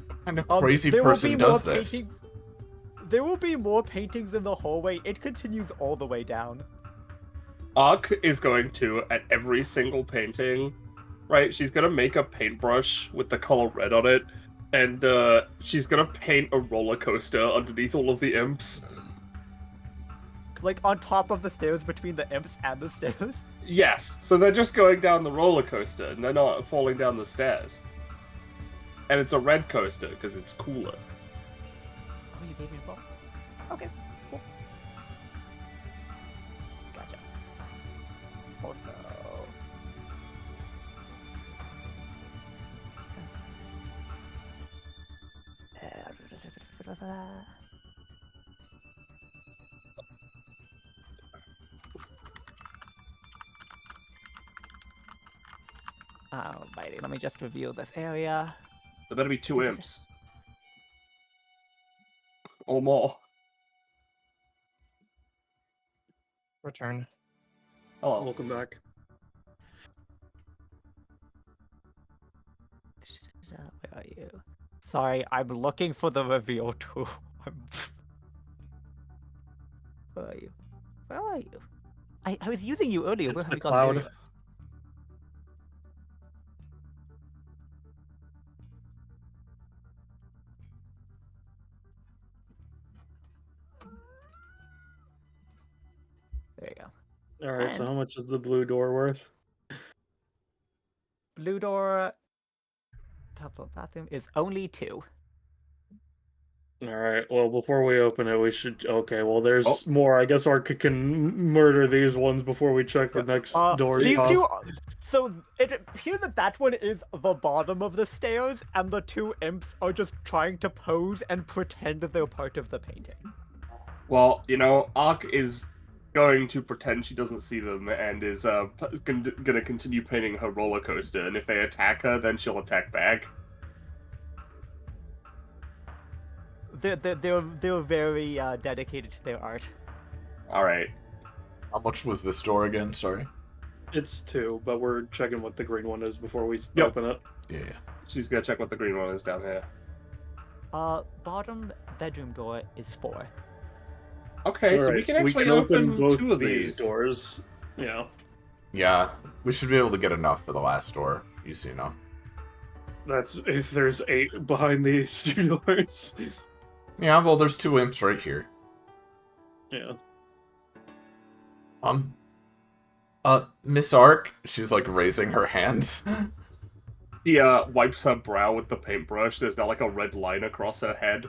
What kind of crazy person does this? There will be more paintings in the hallway. It continues all the way down. Ark is going to, at every single painting, right, she's gonna make a paintbrush with the color red on it, and she's gonna paint a roller coaster underneath all of the imps. Like, on top of the stairs between the imps and the stairs? Yes, so they're just going down the roller coaster, and they're not falling down the stairs. And it's a red coaster, because it's cooler. Oh, you gave me a ball? Okay, cool. Gotcha. Also... Alrighty, let me just reveal this area. There better be 2 imps. Or more. Return. Hello. Welcome back. Where are you? Sorry, I'm looking for the reveal tool. I was using you earlier. Where It's have the you gone? There cloud. you go. All right, so And- how much is the blue door worth? Blue door. Tabletop bathroom is only 2. All right. Well, before we open it, we should. Okay. Well, there's Oh. more. I guess Arca can murder these ones before we check the next door. These cost. two. So it appears that one is the bottom of the stairs, and the 2 imps are just trying to pose and pretend they're part of the painting. Well, Ark is going to pretend she doesn't see them and is gonna continue painting her roller coaster. And if they attack her, then she'll attack back. They're very dedicated to their art. All right. How much was this door again? Sorry. It's 2, but we're checking what the green one is before we Yep. open it. Yeah. She's gonna check what the green one is down here. Bottom bedroom door is 4. Okay, so we Alright, can actually open open both 2 of these these. doors. Yeah. Yeah, we should be able to get enough for the last door. You see, no? That's if there's 8 behind these 2 doors. Yeah, well, there's 2 imps right here. Yeah. Miss Ark, she's like raising her hands. He wipes her brow with the paintbrush. There's now like a red line across her head.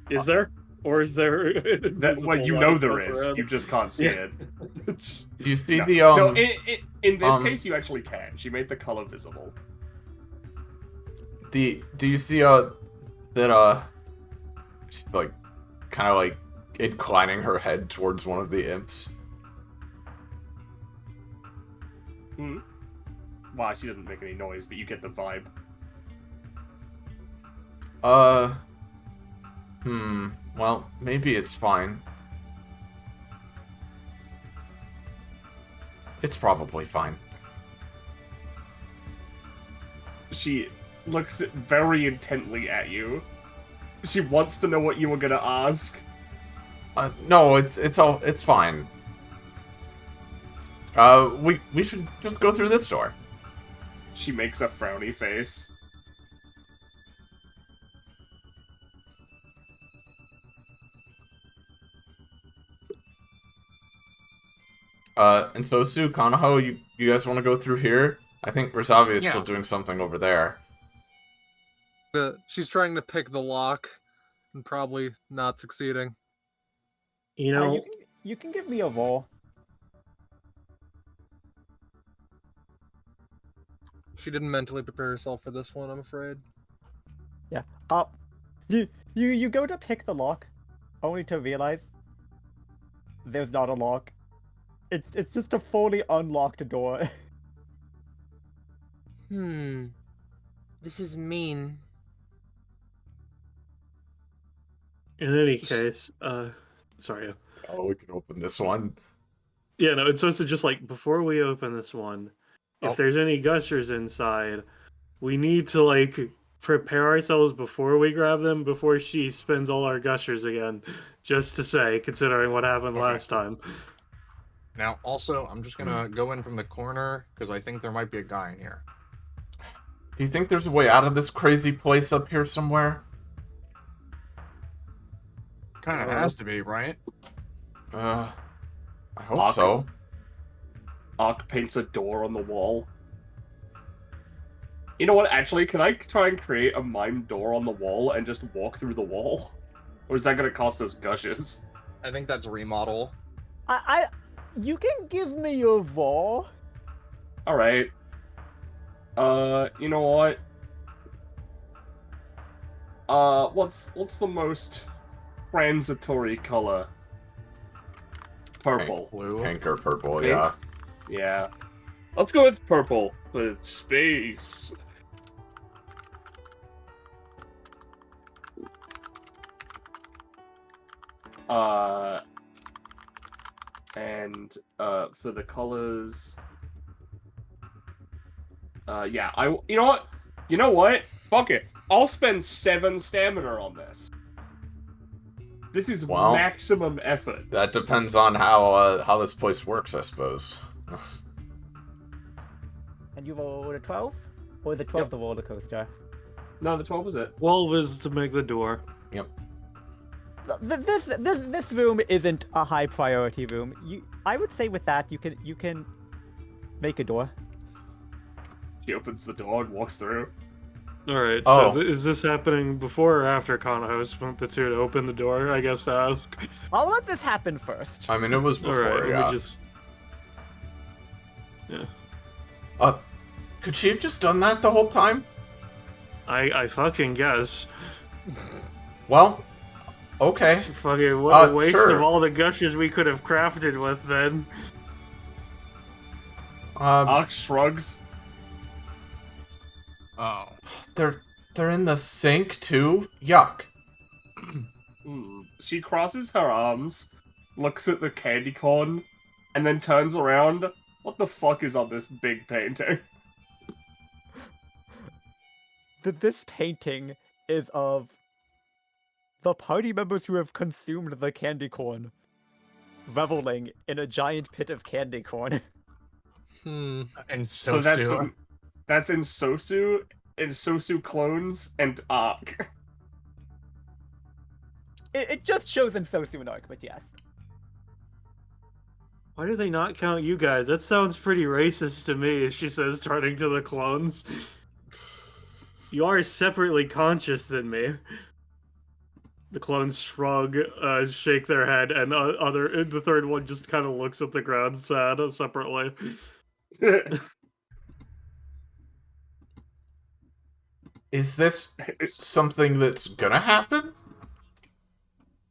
Is there? Or is there? Well, you know there is. You just can't see Yeah. it. Do you see No, the no, in this case, you actually can. She made the color visible. do you see that she's like kind of like inclining her head towards one of the imps? Hmm. Wow, she doesn't make any noise, but you get the vibe. Well, maybe it's fine. It's probably fine. She looks very intently at you. She wants to know what you were gonna ask. No, it's fine. We should just go through this door. She makes a frowny face. And so Sue, Kanaho, you guys want to go through here? I think Rosavi is Yeah. still doing something over there. She's trying to pick the lock and probably not succeeding. You know, You can give me a roll. She didn't mentally prepare herself for this one, I'm afraid. Yeah. You go to pick the lock, only to realize there's not a lock. It's just a fully unlocked door. This is mean. in any case, sorry. Oh, we can open this one. Yeah, no, it's supposed to just like before we open this one, if there's any gushers inside, we need to like prepare ourselves before we grab them before she spends all our gushers again. Just to say, considering what happened last time. Now, also, I'm just gonna go in from the corner because I think there might be a guy in here. Do you think there's a way out of this crazy place up here somewhere? Kind of has to be, right? I hope so. Ark paints a door on the wall. You know what, actually, can I try and create a mime door on the wall and just walk through the wall? Or is that gonna cost us gushes? I think that's a remodel. You can give me your roll. Alright. You know what? What's the most transitory color? Purple. Blue. Pink or purple, Pink? yeah. Yeah. Let's go with purple. With space. And for the colors, yeah, you know what? Fuck it. I'll spend 7 stamina on this. This is Well, maximum effort. That depends on how this place works, I suppose. And you rolled a 12? Or is it 12 the roller coaster? No, the 12 was it. 12 is to make the door. Yep. This room isn't a high priority room. I would say with that you can make a door. She opens the door and walks through. Alright, Oh. so is this happening before or after Kanahost went the two to open the door, I guess to ask? I'll let this happen first. I mean, it was before, Alright, yeah. let me just... Yeah. Could she have just done that the whole time? I fucking guess. Well, okay. Fucking what a waste sure. of all the gushers we could have crafted with then. Ark shrugs. Oh. They're in the sink too? Yuck. She crosses her arms, looks at the candy corn, and then turns around. What the fuck is on this big painting? This painting is of the party members who have consumed the candy corn, reveling in a giant pit of candy corn. And So that's in Sosu clones, and Ark. It just shows in Sosu and Arc, but yes. Why do they not count you guys? That sounds pretty racist to me, she says, turning to the clones. You are separately conscious than me. The clones shrug, shake their head, and the third one just kind of looks at the ground sad separately. Is this something that's gonna happen?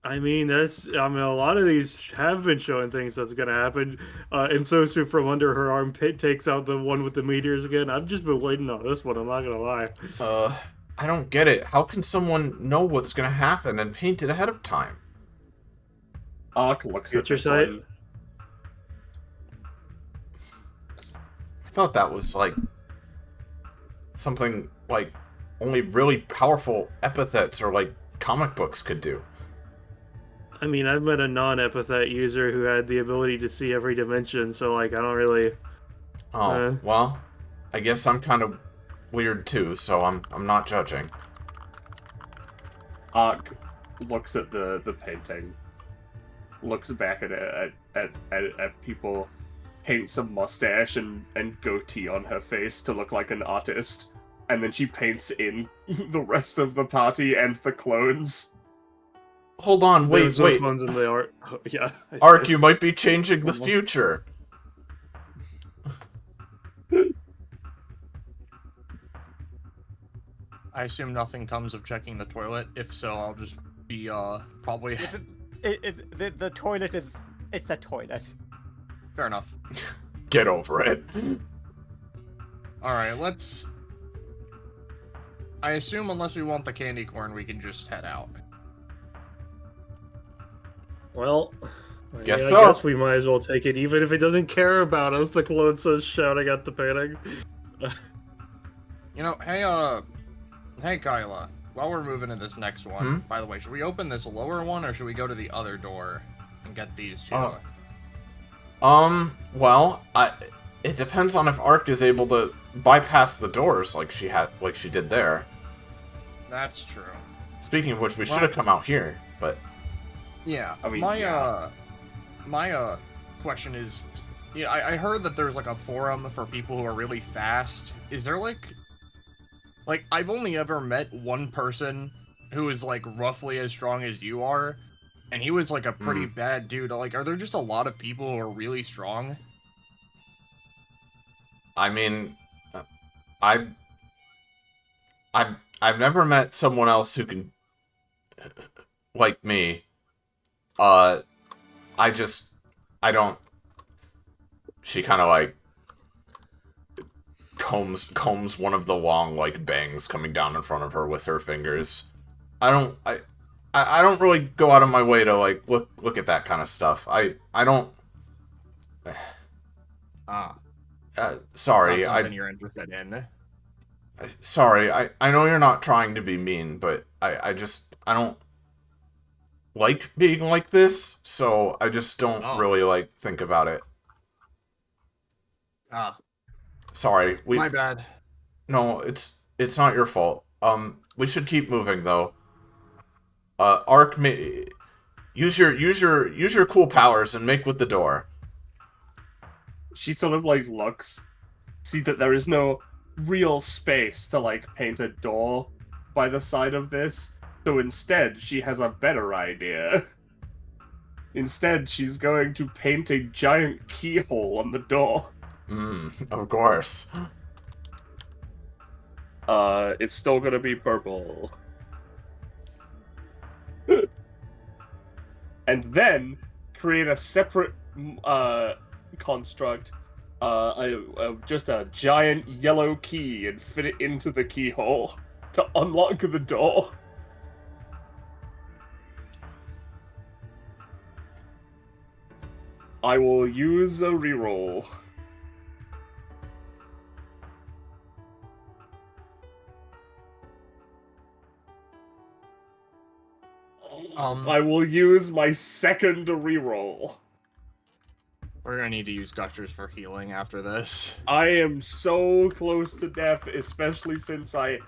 I mean, a lot of these have been showing things that's gonna happen. And Sosu from under her armpit takes out the one with the meteors again. I've just been waiting on this one, I'm not gonna lie. I don't get it. How can someone know what's gonna happen and paint it ahead of time? Ark looks at Future this sight? one. I thought that was, like, something, like, only really powerful epithets or, like, comic books could do. I mean, I've met a non-epithet user who had the ability to see every dimension, so, like, I don't really... Oh, well, I guess I'm kind of weird too, so I'm not judging. Ark looks at the painting, looks back at people, paints a mustache and goatee on her face to look like an artist, and then she paints in the rest of the party and the clones. Hold on, wait. Clones in the art. Oh, yeah. Ark, you might be changing the future. I assume nothing comes of checking the toilet. If so, I'll just be probably. The toilet it's a toilet. Fair enough. Get over it. All right, let's. I assume unless we want the candy corn, we can just head out. Well, Guess I so. guess we might as well take it, even if it doesn't care about us, the clone says, shouting at the painting. You know, hey Kyla, while we're moving to this next one, by the way, should we open this lower one, or should we go to the other door and get these two? Well, it depends on if Ark is able to bypass the doors like she did there. That's true. Speaking of which, we should have come out here, but... Yeah, I mean, my question is, I heard that there's like a forum for people who are really fast. Is there like I've only ever met one person who is like roughly as strong as you are, and he was like a pretty bad dude. Like, are there just a lot of people who are really strong? I mean, I've never met someone else who can, like me. I don't. She kind of like combs one of the long like bangs coming down in front of her with her fingers. I don't really go out of my way to like look at that kind of stuff. I don't. Sorry, Not something you're interested in. Sorry, I know you're not trying to be mean, but I don't. like being like this, so I just don't Oh. really, like, think about it. Ah, Sorry. my bad. No, it's not your fault. We should keep moving, though. Ark, use your cool powers and make with the door. She sort of like looks, see that there is no real space to like paint a door by the side of this, so instead she has a better idea. Instead, she's going to paint a giant keyhole on the door. Of course. It's still gonna be purple. And then create a separate construct, just a giant yellow key, and fit it into the keyhole to unlock the door. I will use a reroll. I will use my second reroll. We're gonna need to use gushers for healing after this. I am so close to death, especially since I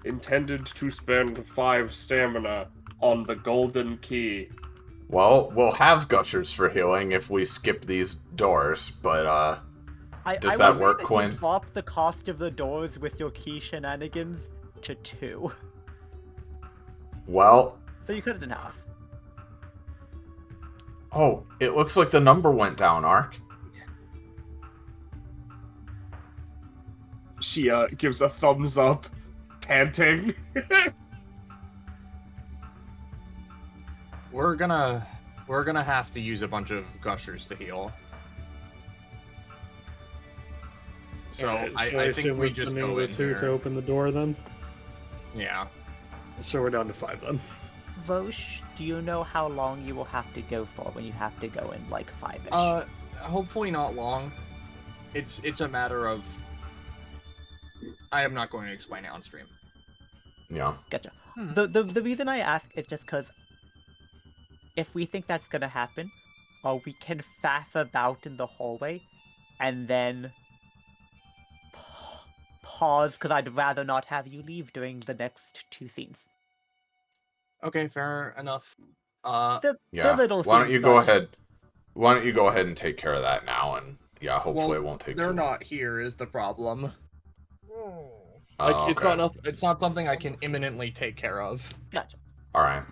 intended to spend 5 stamina on the golden key. Well, we'll have gushers for healing if we skip these doors, but, does that work, Quinn? You drop the cost of the doors with your key shenanigans to 2. Well... So you cut it in half. Oh, it looks like the number went down, Ark. She, gives a thumbs up, panting. We're gonna have to use a bunch of gushers to heal. So I think we just go in the 2 here. to open the door then. Yeah. So we're down to 5 then. Vosh, do you know how long you will have to go for when you have to go in like 5-ish? Hopefully not long. It's a matter of. I am not going to explain it on stream. Yeah. Gotcha. The reason I ask is just because if we think that's gonna happen, we can faff about in the hallway, and then pause because I'd rather not have you leave during the next 2 scenes. Okay, fair enough. The Yeah. little Why don't scenes, you go but- ahead? Why don't you go ahead and take care of that now? And yeah, hopefully it won't take. They're too long. not here is the problem. Oh, Like it's okay. not it's not something I can imminently take care of. Gotcha. All right.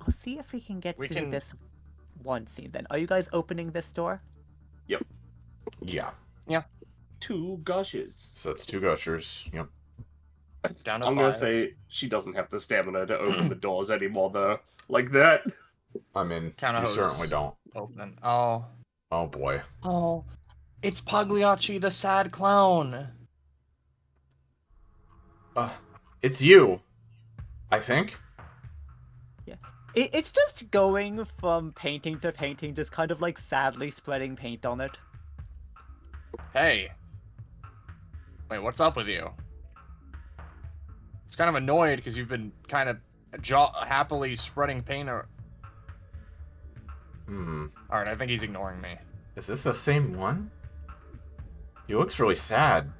I'll see if we can get We through can- this one scene then. Are you guys opening this door? Yeah. 2 gushes. So it's 2 gushers. Yep. Down to I'm 5. gonna say she doesn't have the stamina to open the doors anymore, though. Like that. I mean, Counter you hose. certainly don't. Open. Oh. Oh boy. Oh. It's Pagliacci the sad clown. It's you. I think. It's just going from painting to painting, just kind of like sadly spreading paint on it. Hey. Wait, what's up with you? It's kind of annoyed because you've been kind of happily spreading paint. Alright, I think he's ignoring me. Is this the same one? He looks really sad.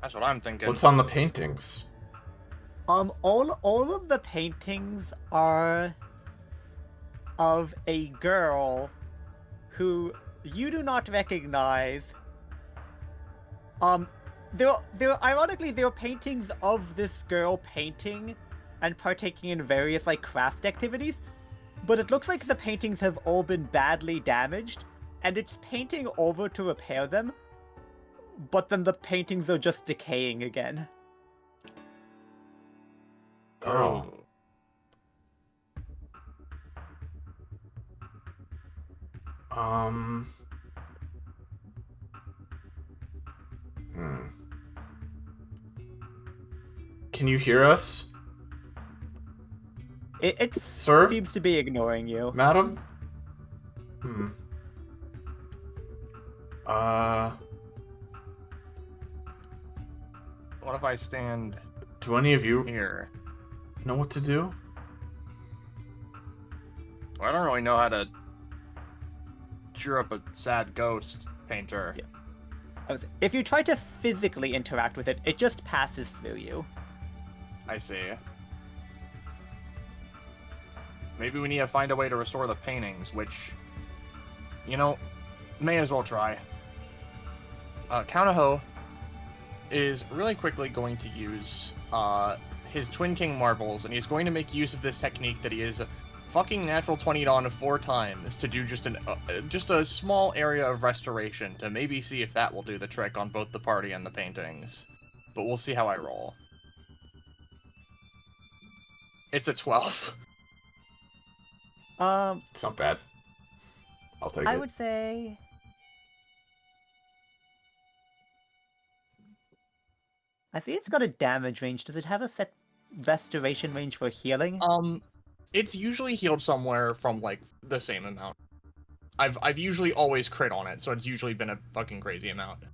That's what I'm thinking. What's on the paintings? All of the paintings are of a girl who you do not recognize. Ironically, there are paintings of this girl painting and partaking in various like craft activities, but it looks like the paintings have all been badly damaged, and it's painting over to repair them, but then the paintings are just decaying again. Oh. Can you hear us, It sir? seems to be ignoring you. Madam? What if I stand Do any of you Here. know what to do? Well, I don't really know how to cheer up a sad ghost, painter. Yeah. If you try to physically interact with it, it just passes through you. I see. Maybe we need to find a way to restore the paintings, which, you know, may as well try. Counterho is really quickly going to use his Twin King marbles, and he's going to make use of this technique that he is fucking natural 20'd on 4 times to do just a small area of restoration to maybe see if that will do the trick on both the party and the paintings. But we'll see how I roll. It's a 12. It's not bad. I'll take it. I would say... I think it's got a damage range. Does it have a set restoration range for healing? It's usually healed somewhere from, like, the same amount. I've usually always crit on it, so it's usually been a fucking crazy amount.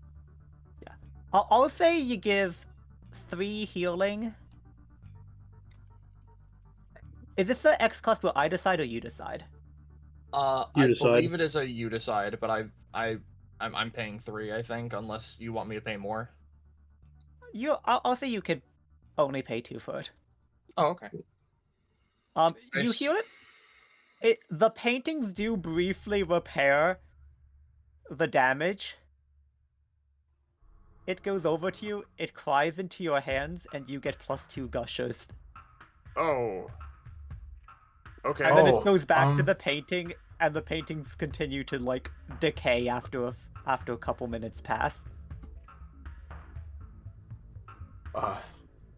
Yeah. I'll say you give 3 healing. Is this the X cost where I decide or you decide? I decide. believe it is a you decide, but I'm paying 3, I think, unless you want me to pay more. I'll say you could only pay 2 for it. Oh, okay. You Nice. heal it. The paintings do briefly repair the damage. It goes over to you, it cries into your hands, and you get +2 gushers. Oh. Okay. And then Oh, it goes back to the painting, and the paintings continue to, like, decay after a couple minutes pass.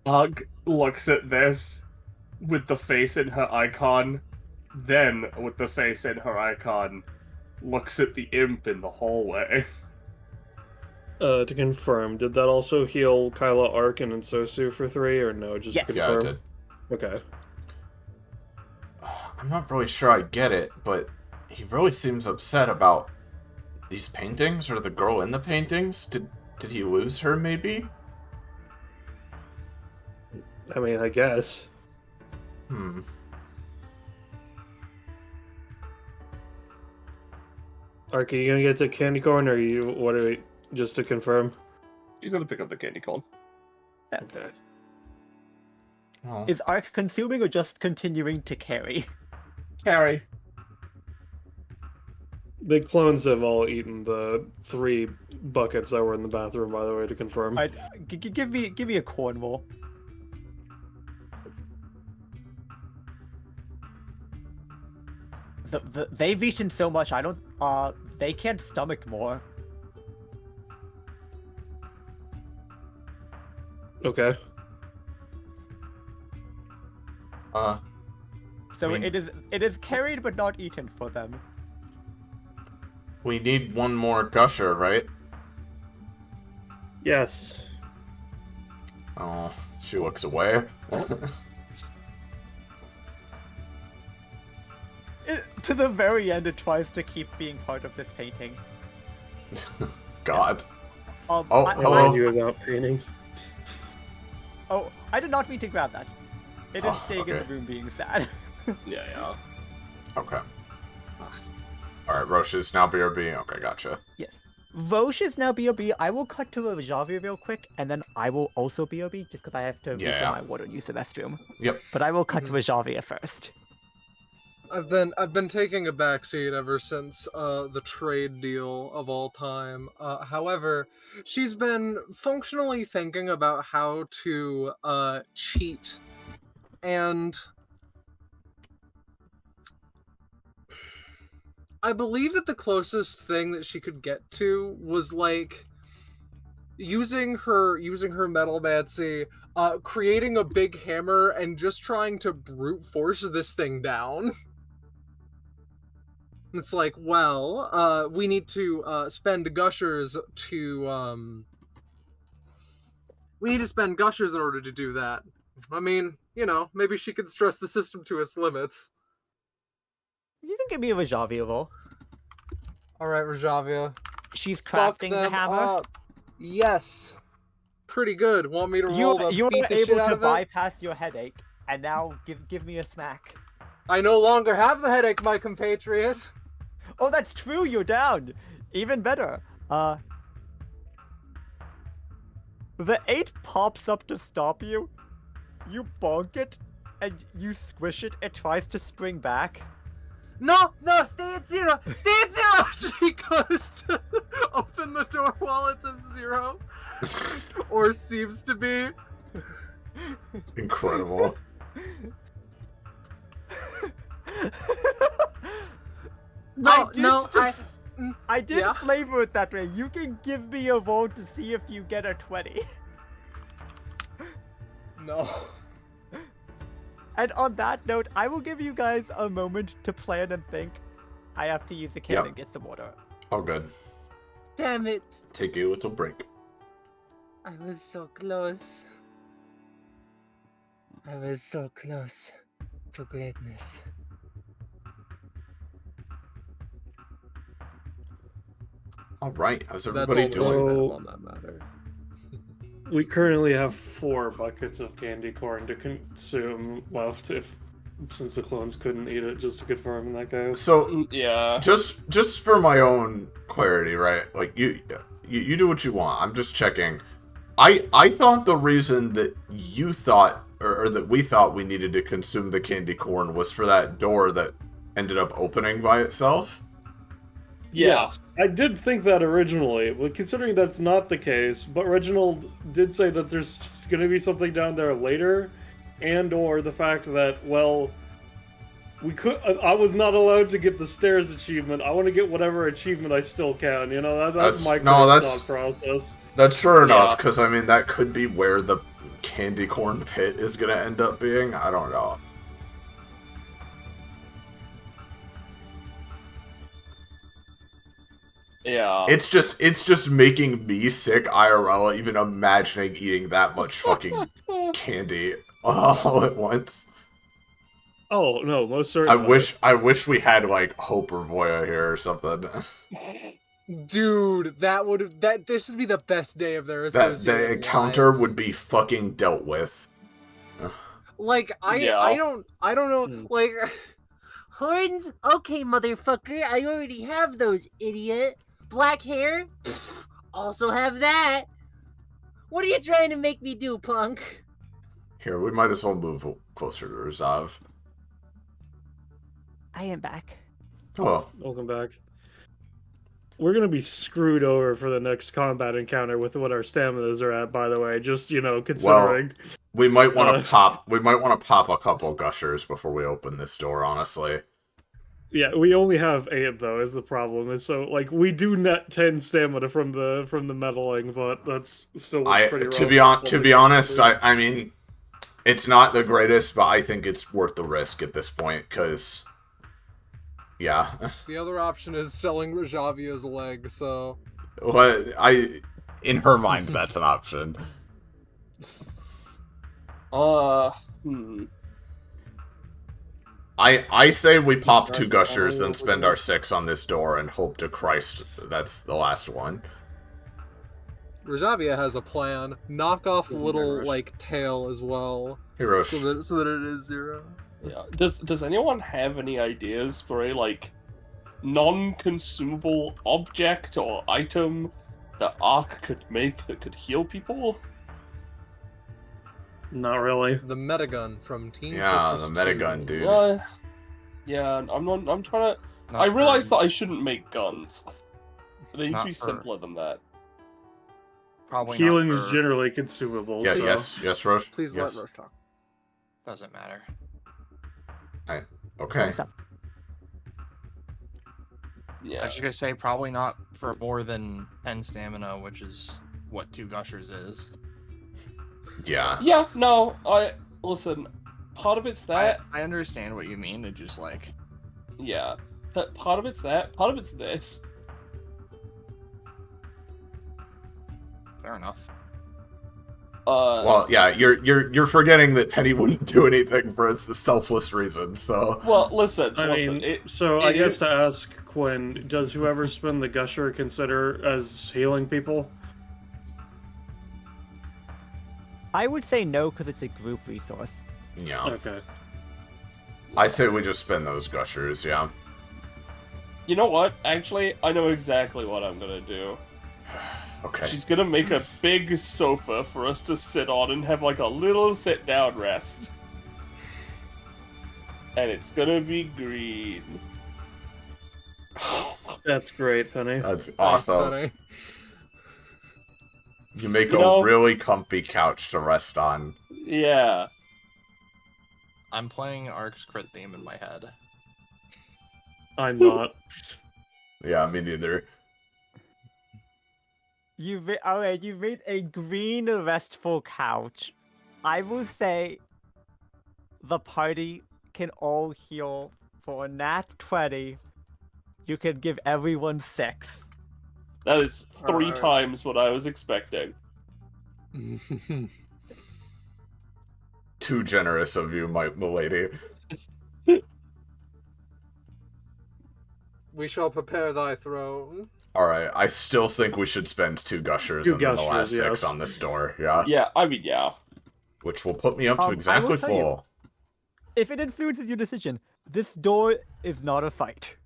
Ugg looks at this with the face in her icon, then with the face in her icon, looks at the imp in the hallway. To confirm, did that also heal Kyla, Ark, and Ensosu for 3, or no? Just Yes. to Yeah, confirm. I did. Okay. I'm not really sure I get it, but he really seems upset about these paintings or the girl in the paintings. Did he lose her, maybe? I mean, I guess. Ark, are you gonna get to candy corn, or what are we, just to confirm? She's gonna pick up the candy corn. Okay. Oh. Is Ark consuming or just continuing to carry? Carrie. The clones have all eaten the 3 buckets that were in the bathroom, by the way, to confirm. Give me a corn roll. They've eaten so much, they can't stomach more. Okay. So I mean- it is carried but not eaten for them. We need one more gusher, right? Yes. Oh, she looks away. To the very end, it tries to keep being part of this painting. God. I hello. lied you about paintings. I did not mean to grab that. It is staying in okay. the room being sad. Yeah. Okay. Alright, Roche is now BRB. Okay, gotcha. Yes. Roche is now BOB. I will cut to a Javi real quick, and then I will also BOB, just because I have to refill my water and use the restroom. Yep. But I will cut to a Javi first. I've been taking a backseat ever since the trade deal of all time. However, she's been functionally thinking about how to cheat, and I believe that the closest thing that she could get to was like using her metalmancy, creating a big hammer and just trying to brute force this thing down. It's like, well, we need to spend gushers to we need to spend gushers in order to do that. I mean, you know, maybe she could stress the system to its limits. You can give me a Rajavia roll. All right, Rajavia. She's Fuck crafting the them hammer. up. Yes. pretty good. Want me to roll to You beat were the shit able out to of it? bypass your headache, and now give me a smack. I no longer have the headache, my compatriot. Oh, that's true. You're down. Even better. The 8 pops up to stop you. You bonk it, and you squish it. It tries to spring back. No, stay at 0. Stay at 0. She goes to open the door while it's at 0, or seems to be. Incredible. I did yeah. flavor it that way. You can give me a roll to see if you get a 20. No. And on that note, I will give you guys a moment to plan and think. I have to use the can and get some water. Oh, good. Damn it. Take a little break. I was so close. I was so close to greatness. All right, how's That's everybody all doing? on that matter. We currently have 4 buckets of candy corn to consume left, since the clones couldn't eat it, just to confirm in that case. So Yeah. just for my own clarity, right? Like you do what you want. I'm just checking. I thought the reason that you thought or that we thought we needed to consume the candy corn was for that door that ended up opening by itself. Yeah. Yes, I did think that originally, but considering that's not the case, but Reginald did say that there's going to be something down there later, and or the fact that, well, I was not allowed to get the stairs achievement. I want to get whatever achievement I still can, you know, that's my thought process. That's fair enough, because I mean, that could be where the candy corn pit is going to end up being. I don't know. Yeah. It's just making me sick IRL even imagining eating that much fucking candy all at once. Oh no, most certainly. I wish we had like Hope or Voya here or something. Dude, this would be the best day of their That associated the encounter lives. would be fucking dealt with. Like I don't know. Like Horns? Okay, motherfucker, I already have those, idiot. Black hair? Pfft, also have that. What are you trying to make me do, punk? Here, we might as well move closer to Rezav. I am back. Hello. Welcome back. We're gonna be screwed over for the next combat encounter with what our staminas are at, by the way. Just, you know, considering. Well, we might want to pop a couple gushers before we open this door, honestly. Yeah, we only have 8 though, is the problem. And so, like, we do net 10 stamina from the meddling, but that's still pretty rough. To be honest, I mean, it's not the greatest, but I think it's worth the risk at this point, because, yeah. the other option is selling Rajavia's leg, so... In her mind, that's an option. I say we pop 2 gushers, then spend our 6 on this door, and hope to Christ that's the last one. Rajavia has a plan. Knock off the little, like, tail as well. Hirosh. So that it is 0. Yeah. Does anyone have any ideas for a, like, non-consumable object or item that Ark could make that could heal people? Not really. The metagun from Team Yeah, Fortress the 2. metagun, dude. Yeah, I'm trying to... I realize that I shouldn't make guns. They need to be Not for- simpler than that. Probably Healing not is for... generally consumable. Yeah, so. yes, Roche. Please yes. let Roche talk. Doesn't matter. Okay. Yeah. I was just gonna say probably not for more than 10 stamina, which is what 2 gushers is. Yeah. Yeah, no, listen, part of it's that, I understand what you mean. It just like yeah, but part of it's that, part of it's this. fair enough. Well, yeah, you're forgetting that Penny wouldn't do anything for a selfless reason. So. Well, listen. I guess to ask Quinn, does whoever spin the gusher consider as healing people? I would say no because it's a group resource. Yeah. Okay. I say we just spend those gushers, yeah. You know what? Actually, I know exactly what I'm gonna do. Okay. She's gonna make a big sofa for us to sit on and have like a little sit-down rest. And it's gonna be green. That's great, Penny. That's awesome. Funny. You make You a know- really comfy couch to rest on. Yeah. I'm playing Ark's crit theme in my head. I'm not. Yeah, me neither. You've made a green restful couch. I will say the party can all heal for a nat 20. You can give everyone 6. That is 3 Alright. times what I was expecting. Too generous of you, my milady. We shall prepare thy throne. Alright, I still think we should spend 2 gushers Two and then the gushers, last 6 yes. on this door, yeah? Yeah, I mean, yeah. Which will put me up to I will exactly tell you. full. If it influences your decision, this door is not a fight.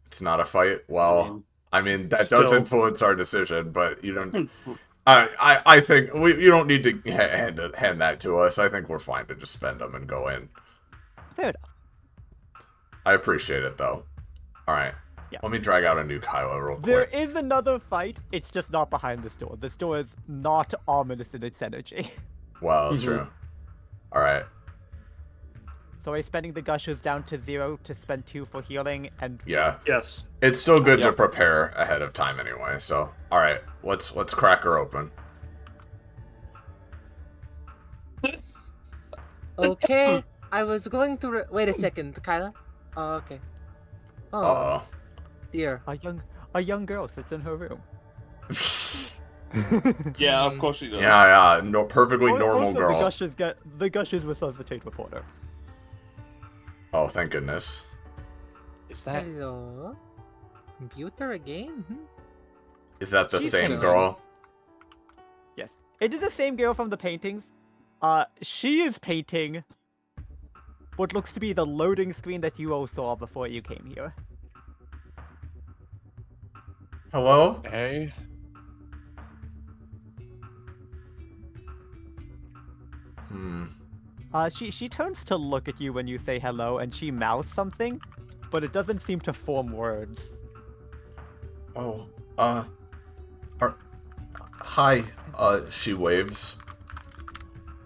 It's not a fight? Well, I mean, that does Still. influence our decision, but you don't... I think you don't need to hand that to us. I think we're fine to just spend them and go in. Fair enough. I appreciate it, though. Alright. Yeah. Let me drag out a new Kylo real There quick. is another fight, it's just not behind this door. This door is not ominous in its energy. Well, that's true. Alright. So are you spending the gushers down to 0 to spend 2 for healing and Yeah. Yes. It's still good to Yep. prepare ahead of time anyway, so... Alright, let's crack her open. Okay, I was going to. Wait a second, Kyla. Oh, okay. Oh Uh-oh. dear. a young girl sits in her room. Yeah, of course she does. Yeah, no, perfectly normal Also, girl. the gushers resuscitate reporter. Oh, thank goodness. Is that Hello. Computer again? Is that the She's same good. girl? Yes, it is the same girl from the paintings. She is painting what looks to be the loading screen that you all saw before you came here. Hello? hey? She turns to look at you when you say hello, and she mouths something, but it doesn't seem to form words. Oh, hi, she waves.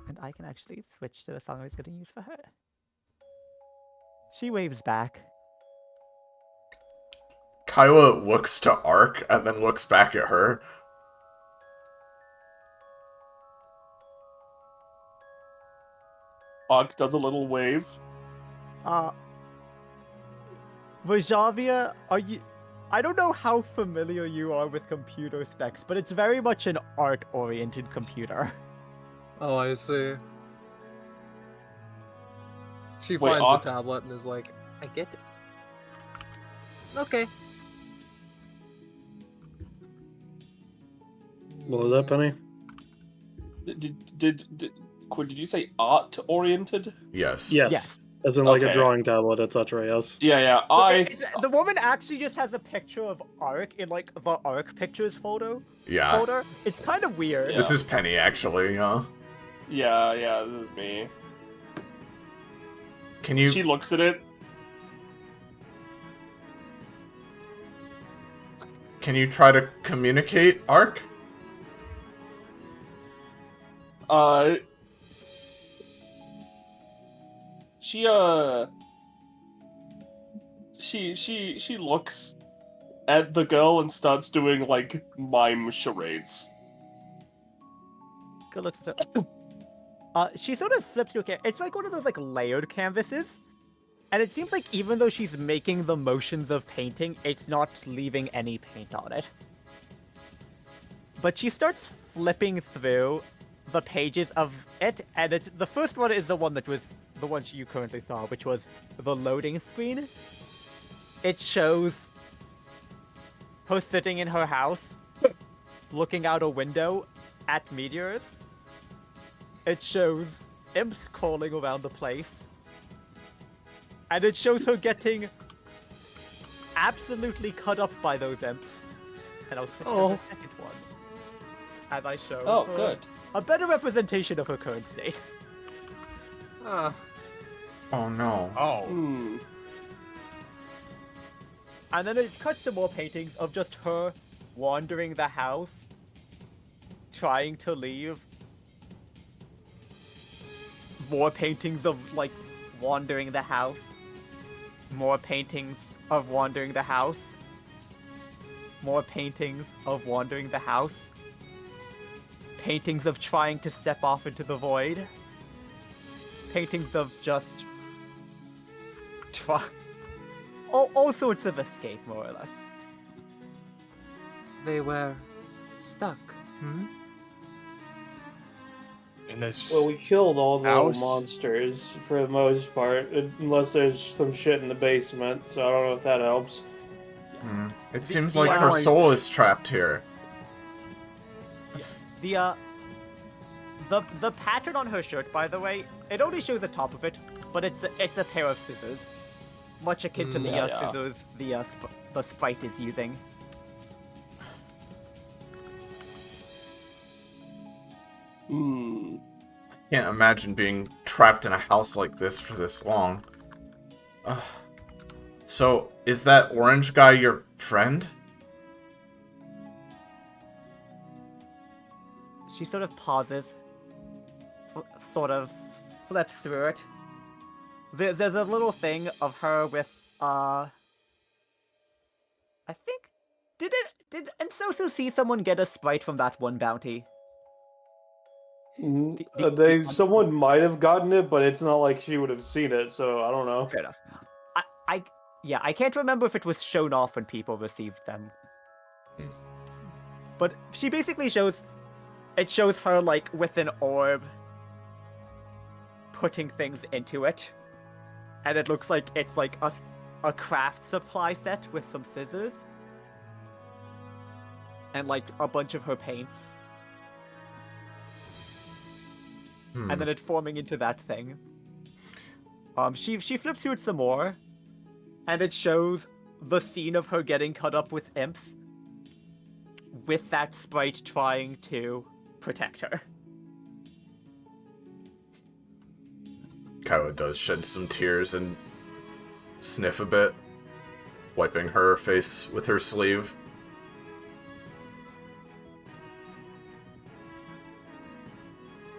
And I can actually switch to the song I was going to use for her. She waves back. Kyla looks to Ark and then looks back at her. Ark does a little wave. Rajavia, are you... I don't know how familiar you are with computer specs, but it's very much an art-oriented computer. Oh, I see. She Wait, finds Ak- the tablet and is like, I get it. Okay. What was that, Penny? Did Quinn, did you say art-oriented? Yes. Yes. Yes. As in like a Okay. drawing tablet, etc. Yes. Yeah, The woman actually just has a picture of Ark in, like, the Ark Pictures folder. Yeah. It's kind of weird. Yeah. This is Penny, actually, huh? Yeah, this is me. Can you... She looks at it. Can you try to communicate, Ark? She looks at the girl and starts doing, like, mime charades. Good looks at her. She sort of flips to a It's like one of those, like, layered canvases. And it seems like even though she's making the motions of painting, it's not leaving any paint on it. But she starts flipping through the pages of it, and the first one is the one that was the one you currently saw, which was the loading screen. It shows her sitting in her house, looking out a window at meteors. it shows imps crawling around the place. And it shows her getting absolutely cut up by those imps. And I'll switch to the second one. As I show her good. a better representation of her current state. Oh no. Oh. And then it cuts to more paintings of just her wandering the house, trying to leave. More paintings of, like, wandering the house. More paintings of wandering the house. More paintings of wandering the house. Paintings of trying to step off into the void. Paintings of just all sorts of escape, more or less. They were stuck. In this. Well, we killed all the house? monsters for the most part, unless there's some shit in the basement, so I don't know if that helps. It seems like her soul is trapped here. The pattern on her shirt, by the way, it only shows the top of it, but it's a pair of scissors, much akin to the scissors the sprite is using. Can't imagine being trapped in a house like this for this long. So, is that orange guy your friend? She sort of pauses, sort of flips through it. There's a little thing of her with, I think, did Ensosu see someone get a sprite from that one bounty? Someone might have gotten it, but it's not like she would have seen it, so I don't know. Fair enough. I can't remember if it was shown off when people received them. But she basically shows her, like, with an orb putting things into it. And it looks like it's like a craft supply set with some scissors. And, like, a bunch of her paints. And then it forming into that thing. She flips through it some more. And it shows the scene of her getting cut up with imps. With that sprite trying to protect her. Kyla does shed some tears and sniff a bit, wiping her face with her sleeve.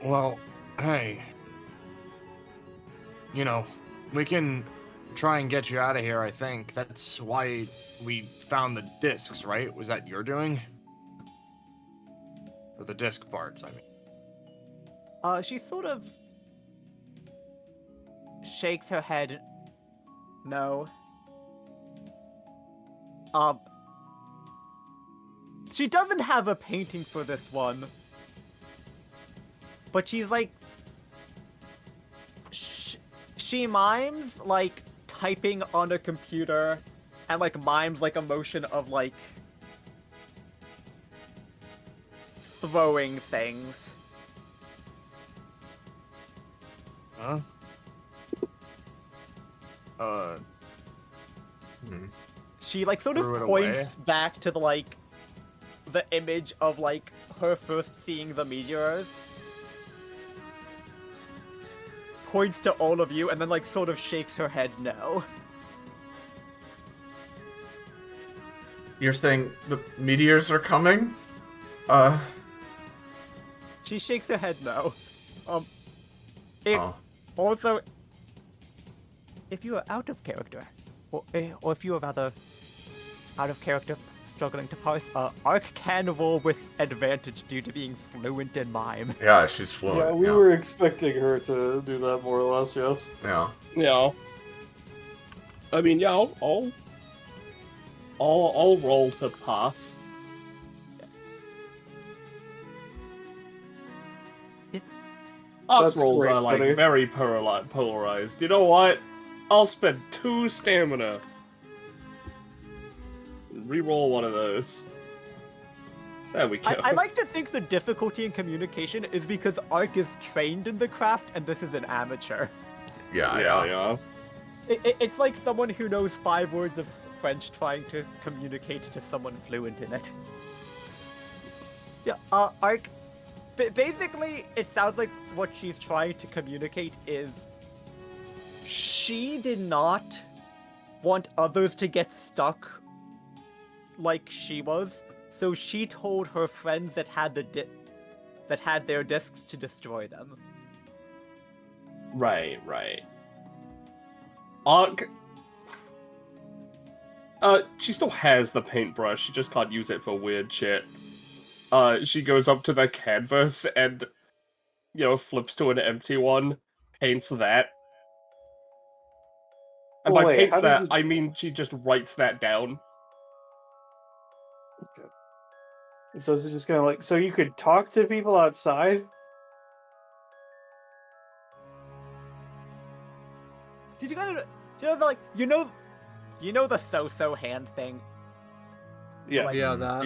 Well, hey. You know, we can try and get you out of here, I think. That's why we found the discs, right? Was that your doing? Or the disc parts, I mean. She sort of shakes her head. No. She doesn't have a painting for this one. But she's like... She mimes, like, typing on a computer, and, like, mimes, like, a motion of, like, throwing things. Huh? She, like, sort Threw of it points away? back to the, like, the image of, like, her first seeing the meteors. Points to all of you, and then, like, sort of shakes her head no. You're saying the meteors are coming? She shakes her head no. Also, if you are out of character, or if you are rather out of character, struggling to parse, Ark can roll with advantage due to being fluent in mime. Yeah, she's fluent. Yeah, we were expecting her to do that more or less, yes. Yeah. Yeah. I mean, yeah, I'll roll to pass. Arc's That's rolls great, are, like, buddy. very polarized. You know what? I'll spend 2 stamina. Reroll one of those. There we go. I like to think the difficulty in communication is because Ark is trained in the craft and this is an amateur. Yeah. It's like someone who knows 5 words of French trying to communicate to someone fluent in it. Yeah, Ark, basically, it sounds like what she's trying to communicate is she did not want others to get stuck like she was, so she told her friends that had their discs to destroy them. Right. Ark. She still has the paintbrush. She just can't use it for weird shit. She goes up to the canvas and, flips to an empty one, paints that. And by paints that, I mean she just writes that down. Okay. And so it's just kind of like, so you could talk to people outside? Did you gotta, like, you know the so-so hand thing? Yeah. Like, that.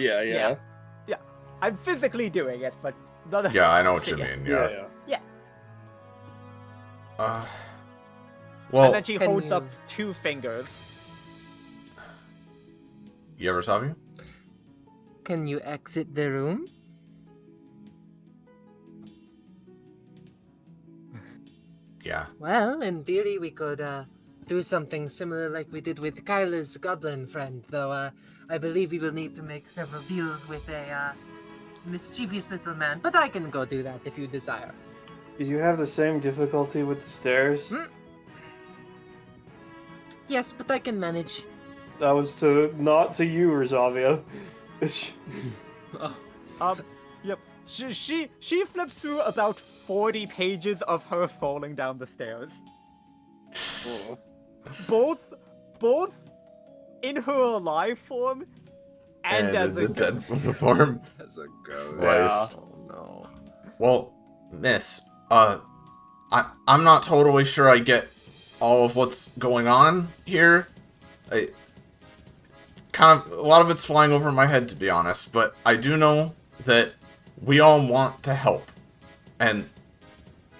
Yeah. I'm physically doing it, but none of Yeah, I know what you mean. Yeah. Well, and then she Can holds you- up 2 fingers. you ever saw you? Can you exit the room? Yeah. Well, in theory, we could do something similar like we did with Kyla's goblin friend, though I believe we will need to make several deals with a mischievous little man, but I can go do that if you desire. Did you have the same difficulty with the stairs? Yes, but I can manage. That was not to you, Rosavia. Yep. She flips through about 40 pages of her falling down the stairs. Both in her alive form and as the a dead ghost. form. As a ghost. Christ. Oh no. Well, miss, I'm not totally sure I get all of what's going on here. A lot of it's flying over my head, to be honest, but I do know that we all want to help. And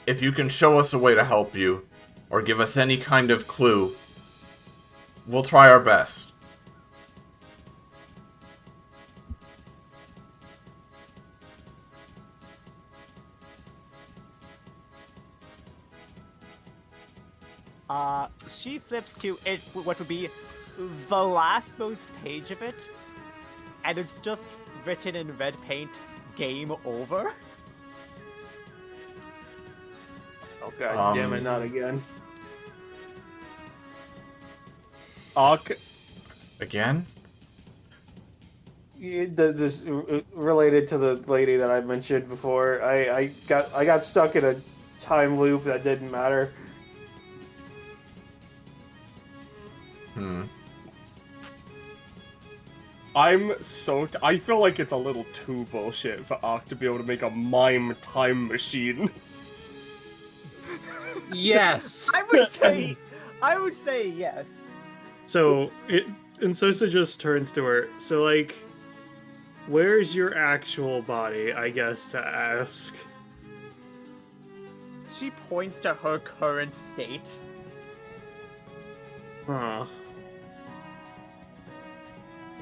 if you can show us a way to help you, or give us any kind of clue, we'll try our best. She flips to it, what would be the lastmost page of it, and it's just written in red paint, game over. Oh god damn it, not again. Ark. Again? This related to the lady that I mentioned before. I got stuck in a time loop that didn't matter. I feel like it's a little too bullshit for Ark to be able to make a mime time machine. Yes. I would say yes. So and Sosa just turns to her. So like, where's your actual body? I guess to ask. She points to her current state. Huh.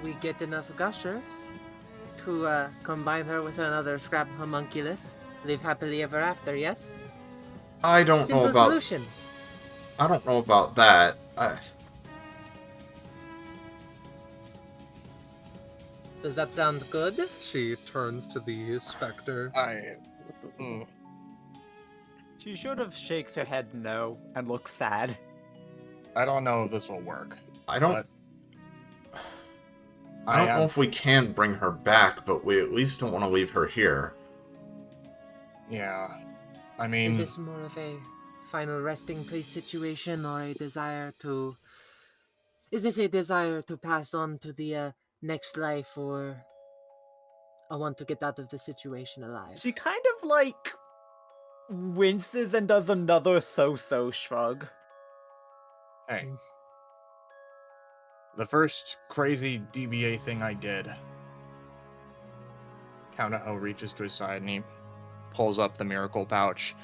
We get enough gushers to combine her with another scrap homunculus. Live happily ever after, yes? I don't Simple know about. solution. I don't know about that. Does that sound good? She turns to the specter. She sort of shakes her head no and looks sad. I don't know if this will work. I don't know if we can bring her back, but we at least don't want to leave her here. Yeah. I mean... Is this more of a final resting place situation or a desire to... Is this a desire to pass on to the next life, or I want to get out of the situation alive? She kind of like winces and does another so-so shrug. Hey. The first crazy DBA thing I did, Kanaho reaches to his side and he pulls up the miracle pouch.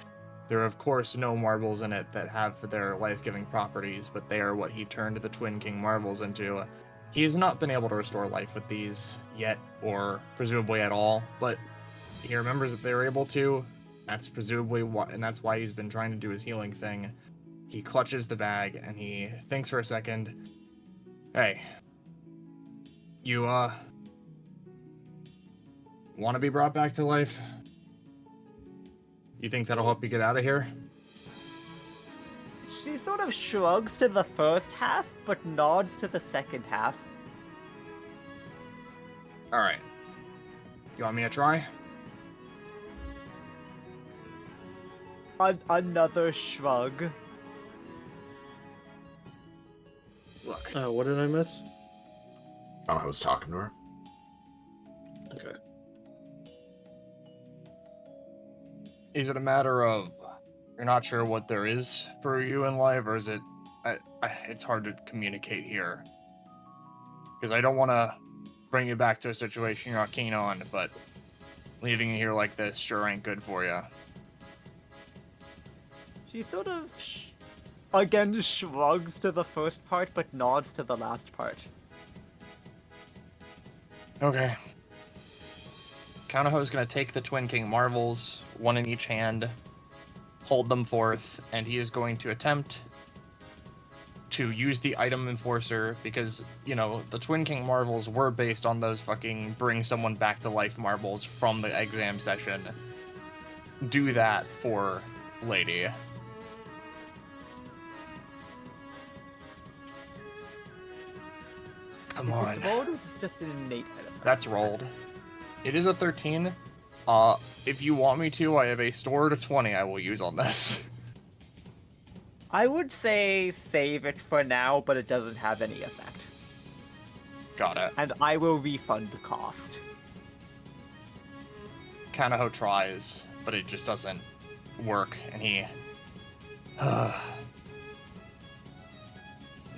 There are, of course, no marbles in it that have their life-giving properties, but they are what he turned the Twin King marbles into. He has not been able to restore life with these yet, or presumably at all, but he remembers that they were able to. That's presumably why, and that's why he's been trying to do his healing thing. He clutches the bag and he thinks for a second. Hey, you want to be brought back to life? You think that'll help you get out of here? She sort of shrugs to the first half, but nods to the second half. Alright. You want me to try? Another shrug. Look. What did I miss? I was talking to her. Okay. Is it a matter of you're not sure what there is for you in life, or is it... it's hard to communicate here. Because I don't want to bring you back to a situation you're not keen on, but leaving you here like this sure ain't good for you. She sort of again shrugs to the first part, but nods to the last part. Okay. Kanaho's gonna take the Twin King marbles, one in each hand, hold them forth, and he is going to attempt to use the item enforcer because, you know, the Twin King marbles were based on those fucking bring someone back to life marbles from the exam session. Do that for Lady. Come on. Is this rolled or is this just an innate item? That's rolled. It is a 13. If you want me to, I have a stored 20 I will use on this. I would say save it for now, but it doesn't have any effect. Got it. And I will refund the cost. Kanaho tries, but it just doesn't work, and he...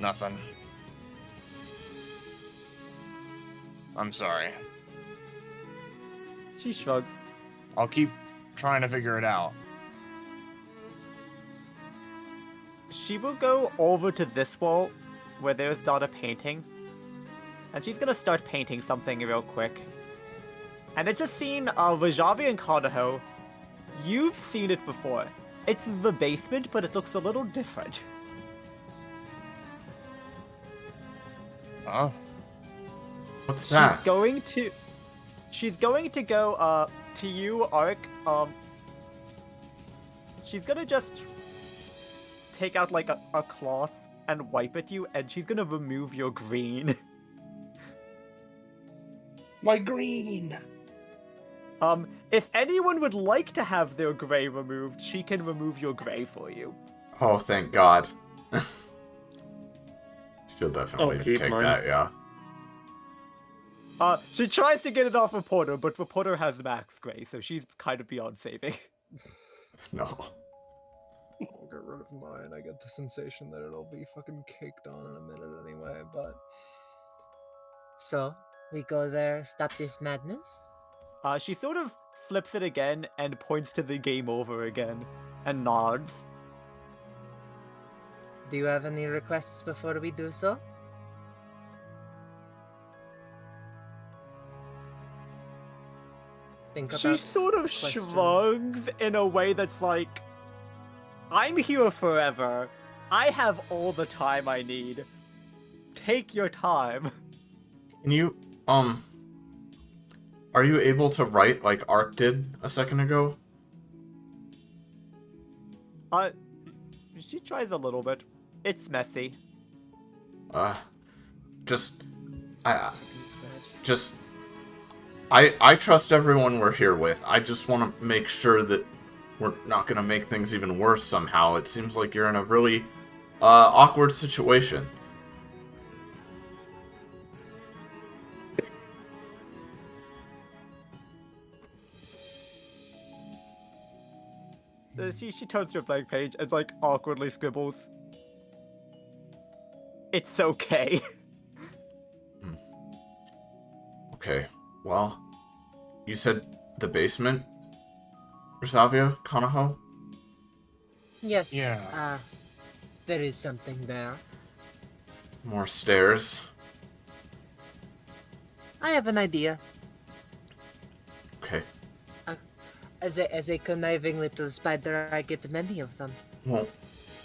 Nothing. I'm sorry. She shrugs. I'll keep trying to figure it out. She will go over to this wall, where there's not a painting. And she's gonna start painting something real quick. And it's a scene of Rajavi and Kanaho. You've seen it before. It's the basement, but it looks a little different. Huh? What's that? She's going to go, to you, Ark. She's gonna just take out, like, a cloth and wipe at you, and she's gonna remove your green. My green! If anyone would like to have their gray removed, she can remove your gray for you. Oh, thank God. She'll definitely keep take mine. that, yeah. She tries to get it off of Porter, but Porter has max gray, so she's kind of beyond saving. No. I'll get rid of mine. I get the sensation that it'll be fucking caked on in a minute anyway, but... So, we go there, stop this madness? She sort of flips it again and points to the game over again, and nods. Do you have any requests before we do so? Think about She sort of the question. shrugs in a way that's like, I'm here forever. I have all the time I need. Take your time. Can you, are you able to write like Ark did a second ago? She tries a little bit. It's messy. I trust everyone we're here with. I just want to make sure that we're not going to make things even worse somehow. It seems like you're in a really awkward situation. She turns to a blank page and like awkwardly scribbles. It's okay. Okay, well, You said the basement, Rosavia? Kanaho? Yes. Yeah. There is something there. More stairs. I have an idea. Okay. As a conniving little spider, I get many of them. Well,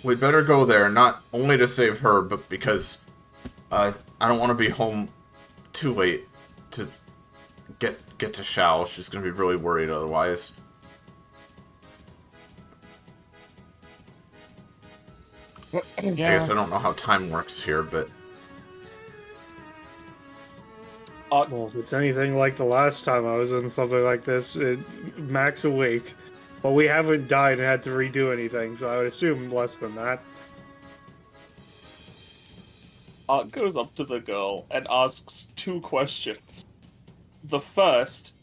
we'd better go there, not only to save her, but because I don't want to be home too late to get to Shao. She's gonna be really worried otherwise. Yeah. I guess I don't know how time works here, but Well, if it's anything like the last time I was in something like this, max a week. But we haven't died and had to redo anything, so I would assume less than that. Art goes up to the girl and asks 2 questions. The first...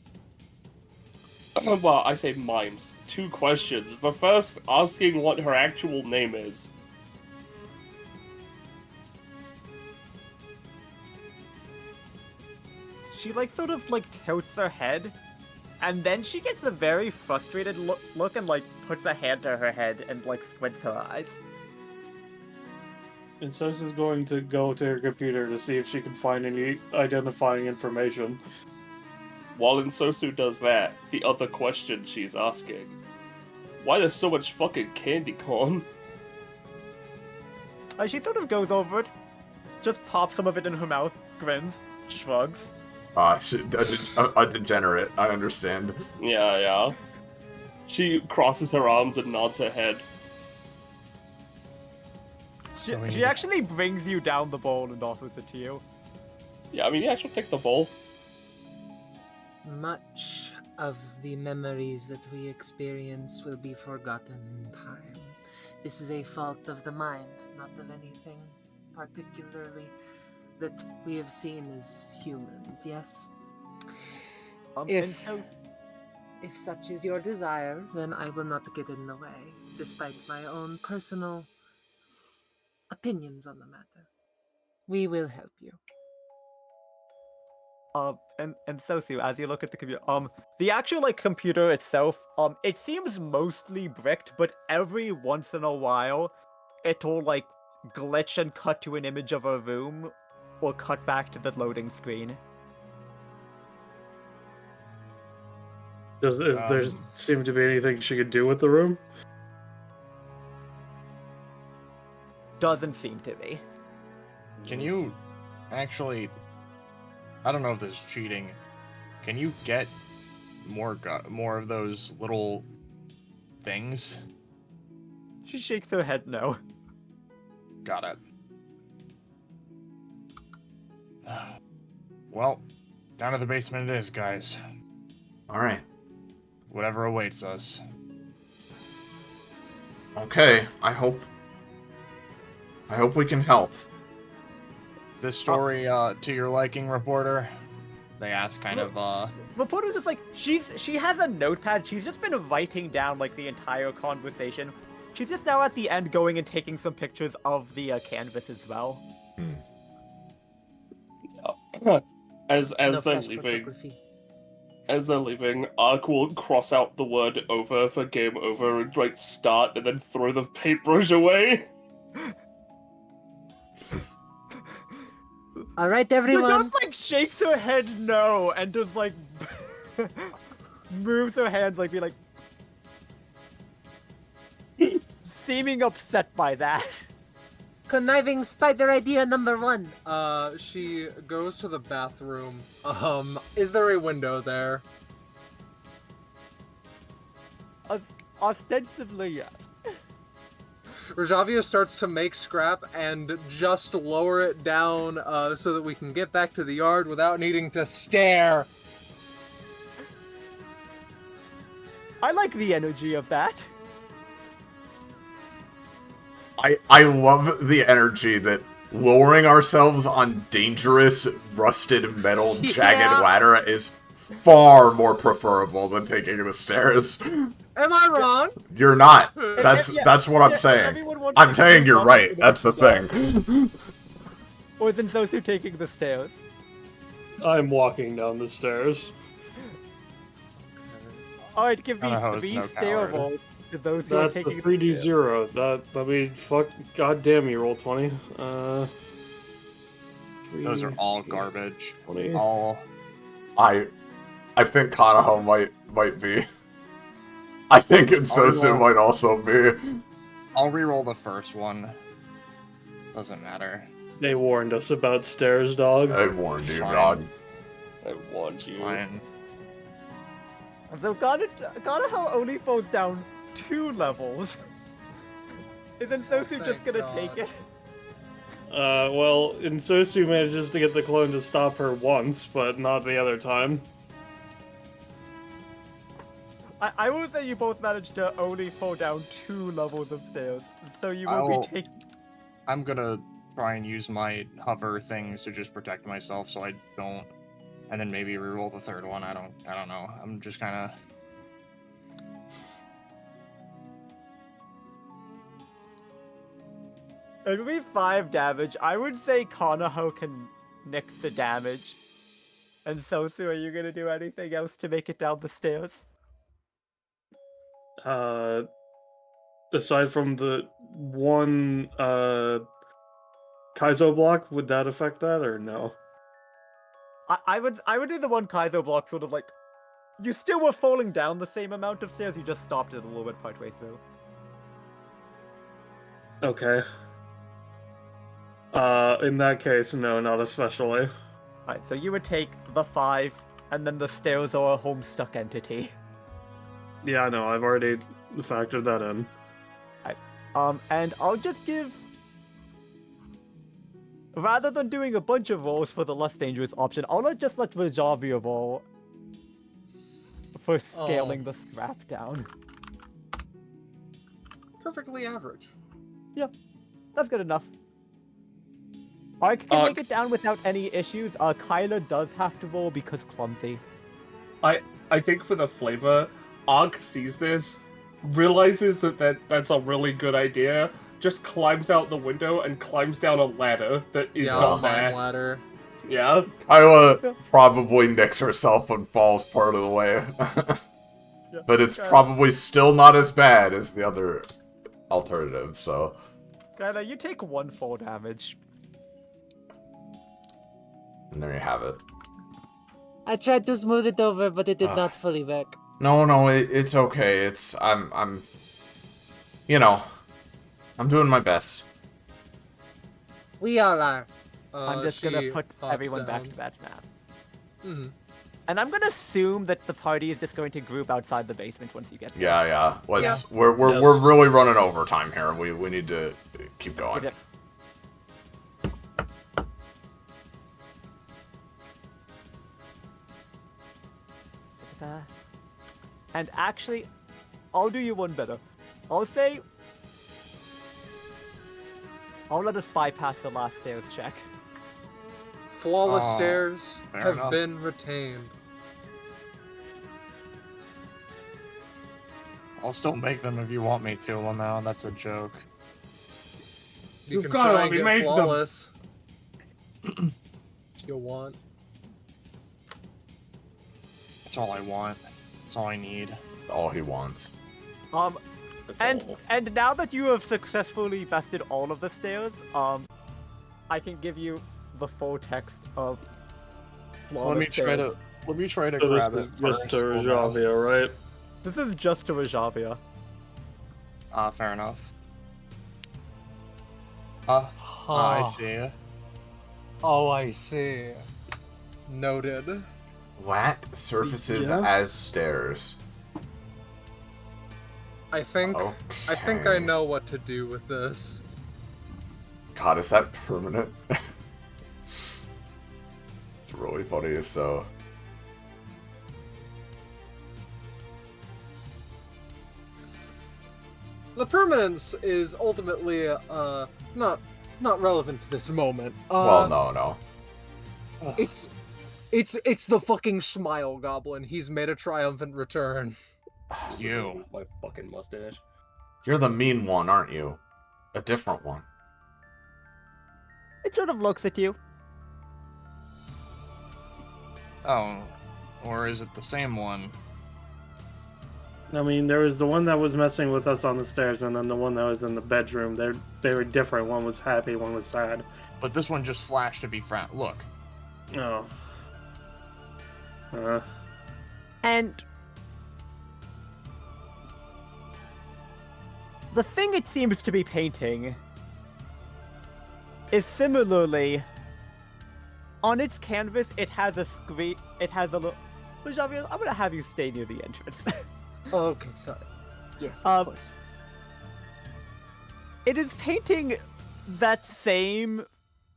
Well, I say mimes. 2 questions. The first, asking what her actual name is. She, like, sort of, like, tilts her head, and then she gets a very frustrated look and, like, puts a hand to her head and, like, squints her eyes. And Sosa's going to go to her computer to see if she can find any identifying information. While Insosu does that, the other question she's asking. Why there's so much fucking candy corn? She sort of goes over it, just pops some of it in her mouth, grins, shrugs. A degenerate, I understand. Yeah. She crosses her arms and nods her head. She actually brings you down the bowl and offers it to you. Yeah, I mean, yeah, she'll take the bowl. Much of the memories that we experience will be forgotten in time. This is a fault of the mind, not of anything particularly that we have seen as humans, yes? If such is your desire, then I will not get in the way, despite my own personal opinions on the matter. We will help you. And Sosu, as you look at the computer, the actual, like, computer itself, it seems mostly bricked, but every once in a while, it'll, like, glitch and cut to an image of a room, or cut back to the loading screen. Does there seem to be anything she could do with the room? Doesn't seem to be. Can you actually... I don't know if this is cheating. Can you get more of those little things? She shakes her head no. Got it. Well, down to the basement it is, guys. Alright. Whatever awaits us. Okay, I hope we can help. Is this story to your liking, reporter? They ask kind of Reporter's just like, she has a notepad, she's just been writing down, like, the entire conversation. She's just now at the end going and taking some pictures of the canvas as well. As they're leaving, Ark will cross out the word over for game over and write start and then throw the paintbrush away. Alright, everyone. The ghost, like, shakes her head no and just, like, moves her hands, like, be like, seeming upset by that. Conniving spider idea number 1. She goes to the bathroom. Is there a window there? Ostensibly, yes. Rajavia starts to make scrap and just lower it down so that we can get back to the yard without needing to stare. I like the energy of that. I love the energy that lowering ourselves on dangerous, rusted metal, jagged ladder is far more preferable than taking the stairs. Am I wrong? You're not. That's what I'm saying. I'm saying you're right. That's the thing. Or than those who taking the stairs. I'm walking down the stairs. Alright, give me Kanaho's 3 no stair coward. rolls to those who are That's the taking 3d0. That mean, fuck, goddamn, you roll 20. Those are all 3, garbage. 20. All. I think Kanaho might be. I think Insosu reroll. might also be. I'll reroll the first one. Doesn't matter. They warned us about stairs, dog. I warned you, Fine. dog. I want you. Fine. So Kanaho only falls down 2 levels. Isn't Sosu just thank gonna God. take it? Well, Insosu manages to get the clone to stop her once, but not the other time. I will say you both managed to only fall down 2 levels of stairs, so you will be taking. I'm gonna try and use my hover things to just protect myself so I don't, and then maybe reroll the third one. I don't know. I'm just kind of. It would be 5 damage. I would say Kanaho can nix the damage. And Sosu, are you gonna do anything else to make it down the stairs? Aside from the one, Kaizo block, would that affect that, or no? I would do the one Kaizo block, sort of like, you still were falling down the same amount of stairs, you just stopped it a little bit partway through. Okay. In that case, no, not especially. Right, so you would take the 5, and then the stairs are a homestuck entity. Yeah, I know, I've already factored that in. And I'll just give... Rather than doing a bunch of rolls for the less dangerous option, I'll just let Rajavia roll for scaling the strap down. Perfectly average. Yeah, that's good enough. I can make it down without any issues. Kyla does have to roll because clumsy. I think for the flavor, Ark sees this, realizes that's a really good idea, just climbs out the window and climbs down a ladder that is not mine there. ladder. Yeah. Kyla probably nicks herself and falls part of the way. Yeah. But it's probably still not as bad as the other alternative, so... Kyla, you take 1 fall damage. And there you have it. I tried to smooth it over, but it did not fully work. No, it's okay. I'm you know, I'm doing my best. We all are. I'm just gonna She put hops everyone back down. to batch map. Mm-hmm. And I'm gonna assume that the party is just going to group outside the basement once you get there. Yeah. Let's. Yeah. We're really running overtime here. We need to keep going. Yep. And actually, I'll do you one better. I'll say... I'll let us bypass the last stairs check. Flawless stairs fair have enough. been retained. I'll still make them if you want me to. Well, no, that's a joke. You You've can gotta try let and me get make them. flawless. You'll want. That's all I want. That's all I need. All he wants. And now that you have successfully bested all of the stairs, I can give you the full text of flawless Let me try stairs. to So grab this it is just first. to Hold on. Rajavia, right? This is just to Rajavia. Fair enough. I see. Oh, I see. Noted. Flat surfaces Yeah. as stairs. I think I Okay. know what to do with this. God, is that permanent? It's really funny, so... The permanence is ultimately not relevant to this moment. well, no. It's the fucking smile goblin. He's made a triumphant return. You. My fucking mustache. You're the mean one, aren't you? A different one. It sort of looks at you. Oh. Or is it the same one? I mean, there was the one that was messing with us on the stairs, and then the one that was in the bedroom. They were different. One was happy, one was sad. But this one just flashed to be frown. Look. Oh. And the thing it seems to be painting is similarly on its canvas. It has a screen. It has a little. Javier, I'm gonna have you stay near the entrance. Oh, okay, sorry. Yes, of course. It is painting that same.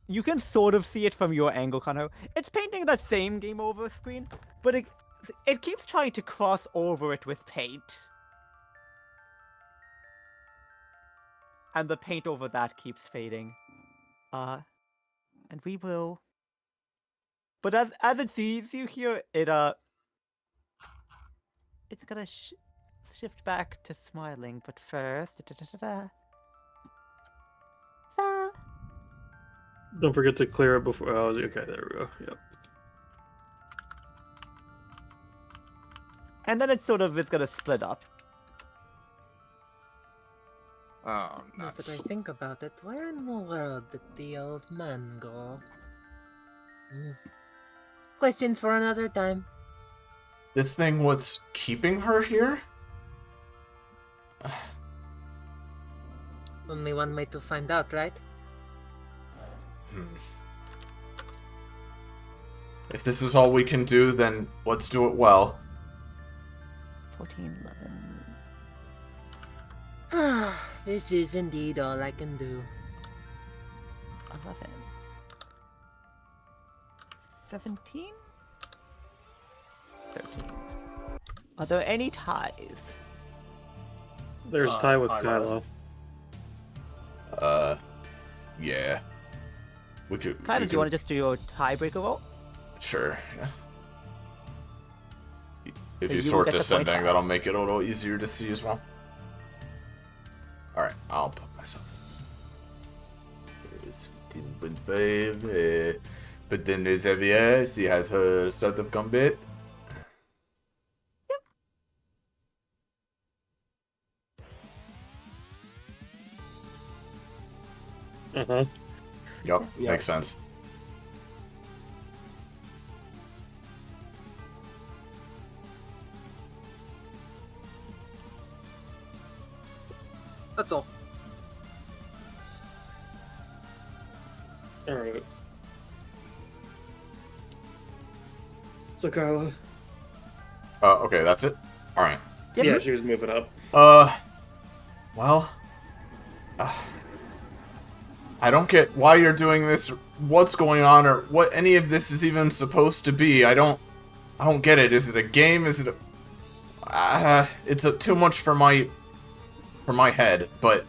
You can sort of see it from your angle, Kano. It's painting that same game over screen, but it keeps trying to cross over it with paint. And the paint over that keeps fading. And we will... But as it sees you here, it's gonna shift back to smiling, but first... Don't forget to clear it before... Oh, okay, there we go. Yep. And then it sort of is gonna split up. Oh, Now nuts. that I think about it, where in the world did the old man go? Questions for another time. This thing, what's keeping her here? Only one way to find out, right? If this is all we can do, then let's do it well. 14, 11... This is indeed all I can do. 11... 17? 13. Are there any ties? There's tie with Kylo. Kylo. Yeah. We could... Kind of, do you want to just do your tiebreaker roll? Sure, yeah. If So you you sort will get the point descending, five. that'll make it a little easier to see as well. Alright, I'll put myself. It's 15.5, but then there's Xavier, she has her startup combat. Uh-huh. Yup, Yeah. makes sense. That's all. Alright. So, Kylo. Okay, that's it? Alright. Yep. Yeah, she was moving up. Well... I don't get why you're doing this, what's going on, or what any of this is even supposed to be. I don't get it. Is it a game? Is it a... it's too much for my head, but...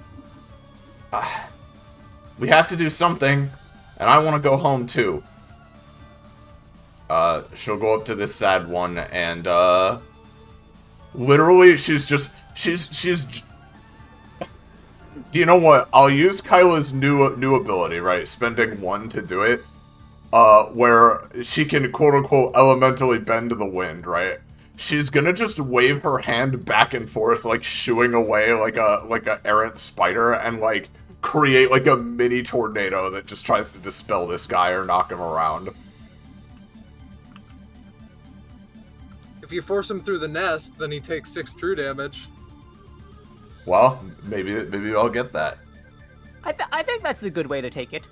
we have to do something, and I want to go home too. She'll go up to this sad one, and, literally, she's... Do you know what? I'll use Kyla's new ability, right? Spending 1 to do it. Where she can quote-unquote elementally bend the wind, right? She's gonna just wave her hand back and forth, like shooing away like a errant spider, and like create like a mini tornado that just tries to dispel this guy or knock him around. If you force him through the nest, then he takes 6 true damage. Well, maybe I'll get that. I think that's a good way to take it.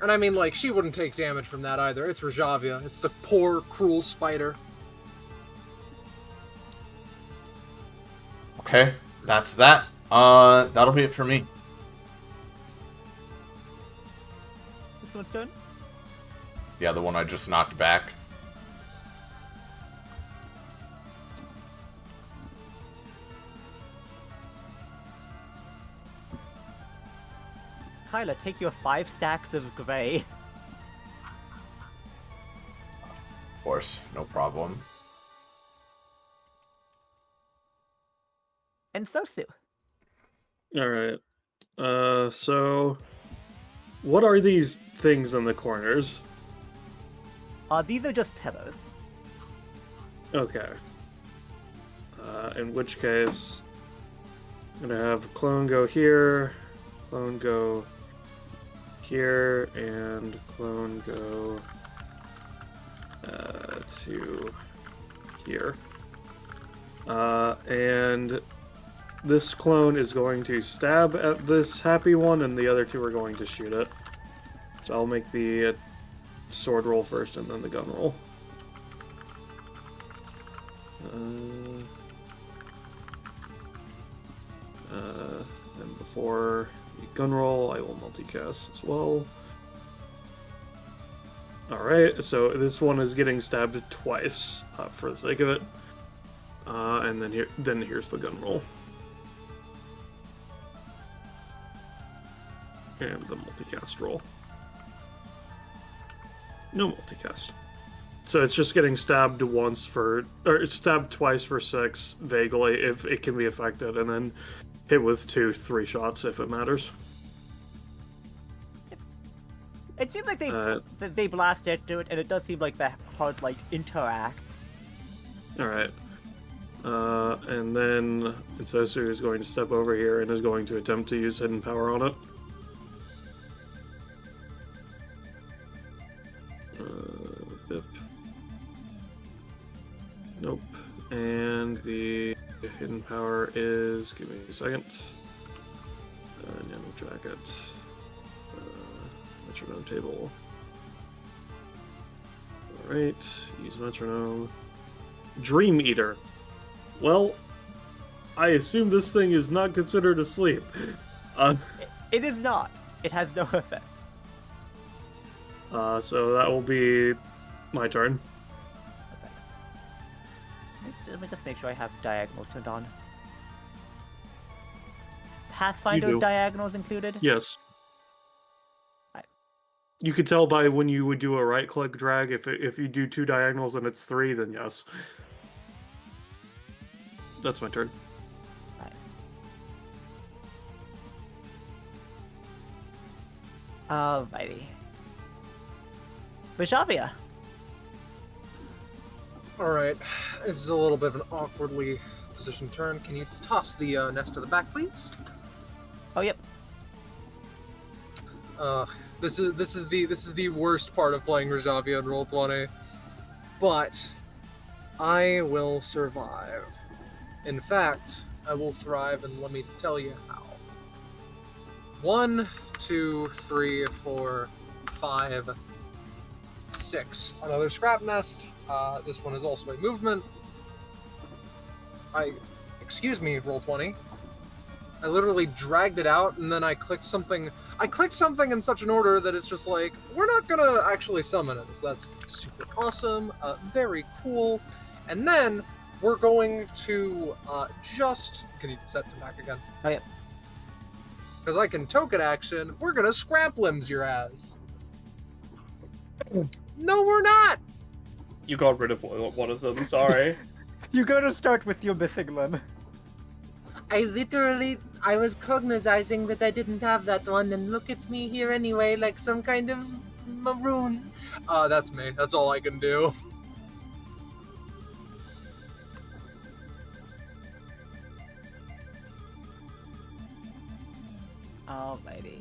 And I mean, like, she wouldn't take damage from that either. It's Rajavia. It's the poor, cruel spider. Okay, that's that. That'll be it for me. This one's done. Yeah, the one I just knocked back. Kyla, take your 5 stacks of gray. Of course, no problem. And Sosu. Alright. So... What are these things in the corners? These are just pillars. Okay. In which case, I'm gonna have clone go here, clone go here, and clone go to here. And this clone is going to stab at this happy one, and the other two are going to shoot it. So I'll make the sword roll first, and then the gun roll. And before the gun roll, I will multicast as well. Alright, so this one is getting stabbed twice, for the sake of it. And then here's the gun roll. And the multicast roll. No multicast. So it's just getting stabbed once or it's stabbed twice for 6, vaguely, if it can be affected, and then hit with 2-3 shots if it matters. It seems like they blast into it, and it does seem like the hard light interacts. Alright. And then Ensue is going to step over here and is going to attempt to use hidden power on it. Bip. Nope. And the hidden power is... Give me a second. Nano jacket. Metronome table. Alright. Use metronome. Dream Eater. Well, I assume this thing is not considered asleep. It is not. It has no effect. So that will be my turn. Let me just make sure I have diagonals turned on. Pathfinder diagonals included? Yes. Right. You could tell by when you would do a right-click drag. If you do 2 diagonals and it's 3, then yes. That's my turn. Alrighty. Vishavia. Alright, this is a little bit of an awkwardly positioned turn. Can you toss the nest to the back, please? Oh, yep. This is the worst part of playing Rajavia in Roll20. But I will survive. In fact, I will thrive, and let me tell you how. 1, 2, 3, 4, 5, 6. Another scrap nest. This one is also a movement. Excuse me, Roll20. I literally dragged it out, and then I clicked something. I clicked something in such an order that it's just like, we're not gonna actually summon it. So that's super awesome, very cool. And then we're going to can you set to back again? Oh, yeah. Because I can token action. We're gonna scrap limbs your ass. No, we're not. You got rid of one of them. Sorry. You gotta start with your missing limb. I was cognizing that I didn't have that one, and look at me here anyway, like some kind of maroon. That's me. That's all I can do. Alrighty.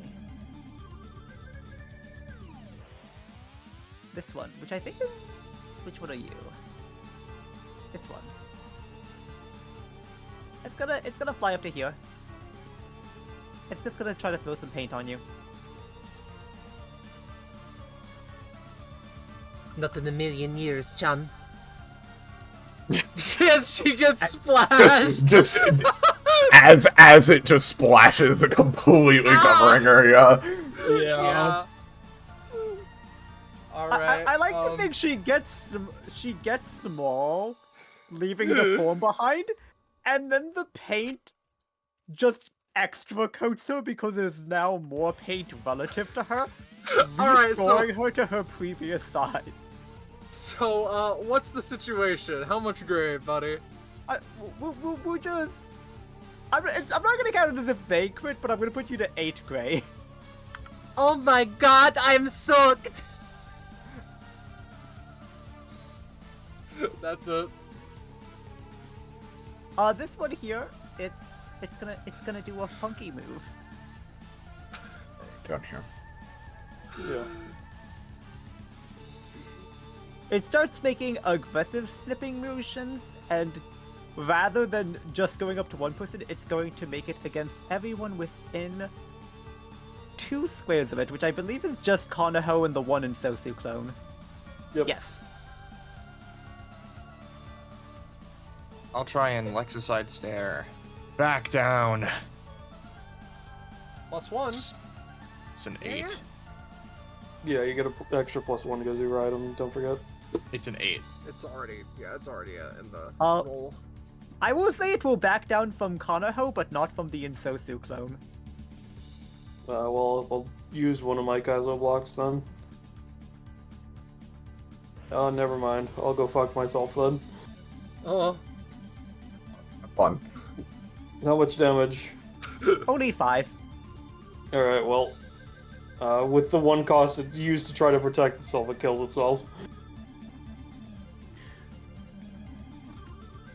This one, which I think is... Which one are you? This one. It's gonna fly up to here. It's just gonna try to throw some paint on you. Not in a million years, chum. Yes, she gets splashed. Just as it just splashes, completely covering her. Yeah. All right. I like to think she gets small, leaving the form behind, and then the paint just extra coats her because there's now more paint relative to her, restoring her to her previous size. So, what's the situation? How much gray, buddy? We'll just... I'm not gonna count it as if they crit, but I'm gonna put you to 8 gray. Oh my god, I'm soaked! That's it. This one here, it's gonna do a funky move. Down here. Yeah. It starts making aggressive snipping motions, and rather than just going up to one person, it's going to make it against everyone within 2 squares of it, which I believe is just Konoho and the one ensue clone. Yep. Yes. I'll try and Lexicide Stare. Back down. +1. It's an 8. Yeah, you get an extra +1 because you ride them. Don't forget. It's an 8. It's already in the Uh, roll. I will say it will back down from Konoho, but not from the ensue clone. Well, I'll use one of my Kaizo blocks then. Oh, never mind. I'll go fuck myself then. Oh, Fun. How much damage? Only 5. Alright, well. With the 1 cost it used to try to protect itself, it kills itself.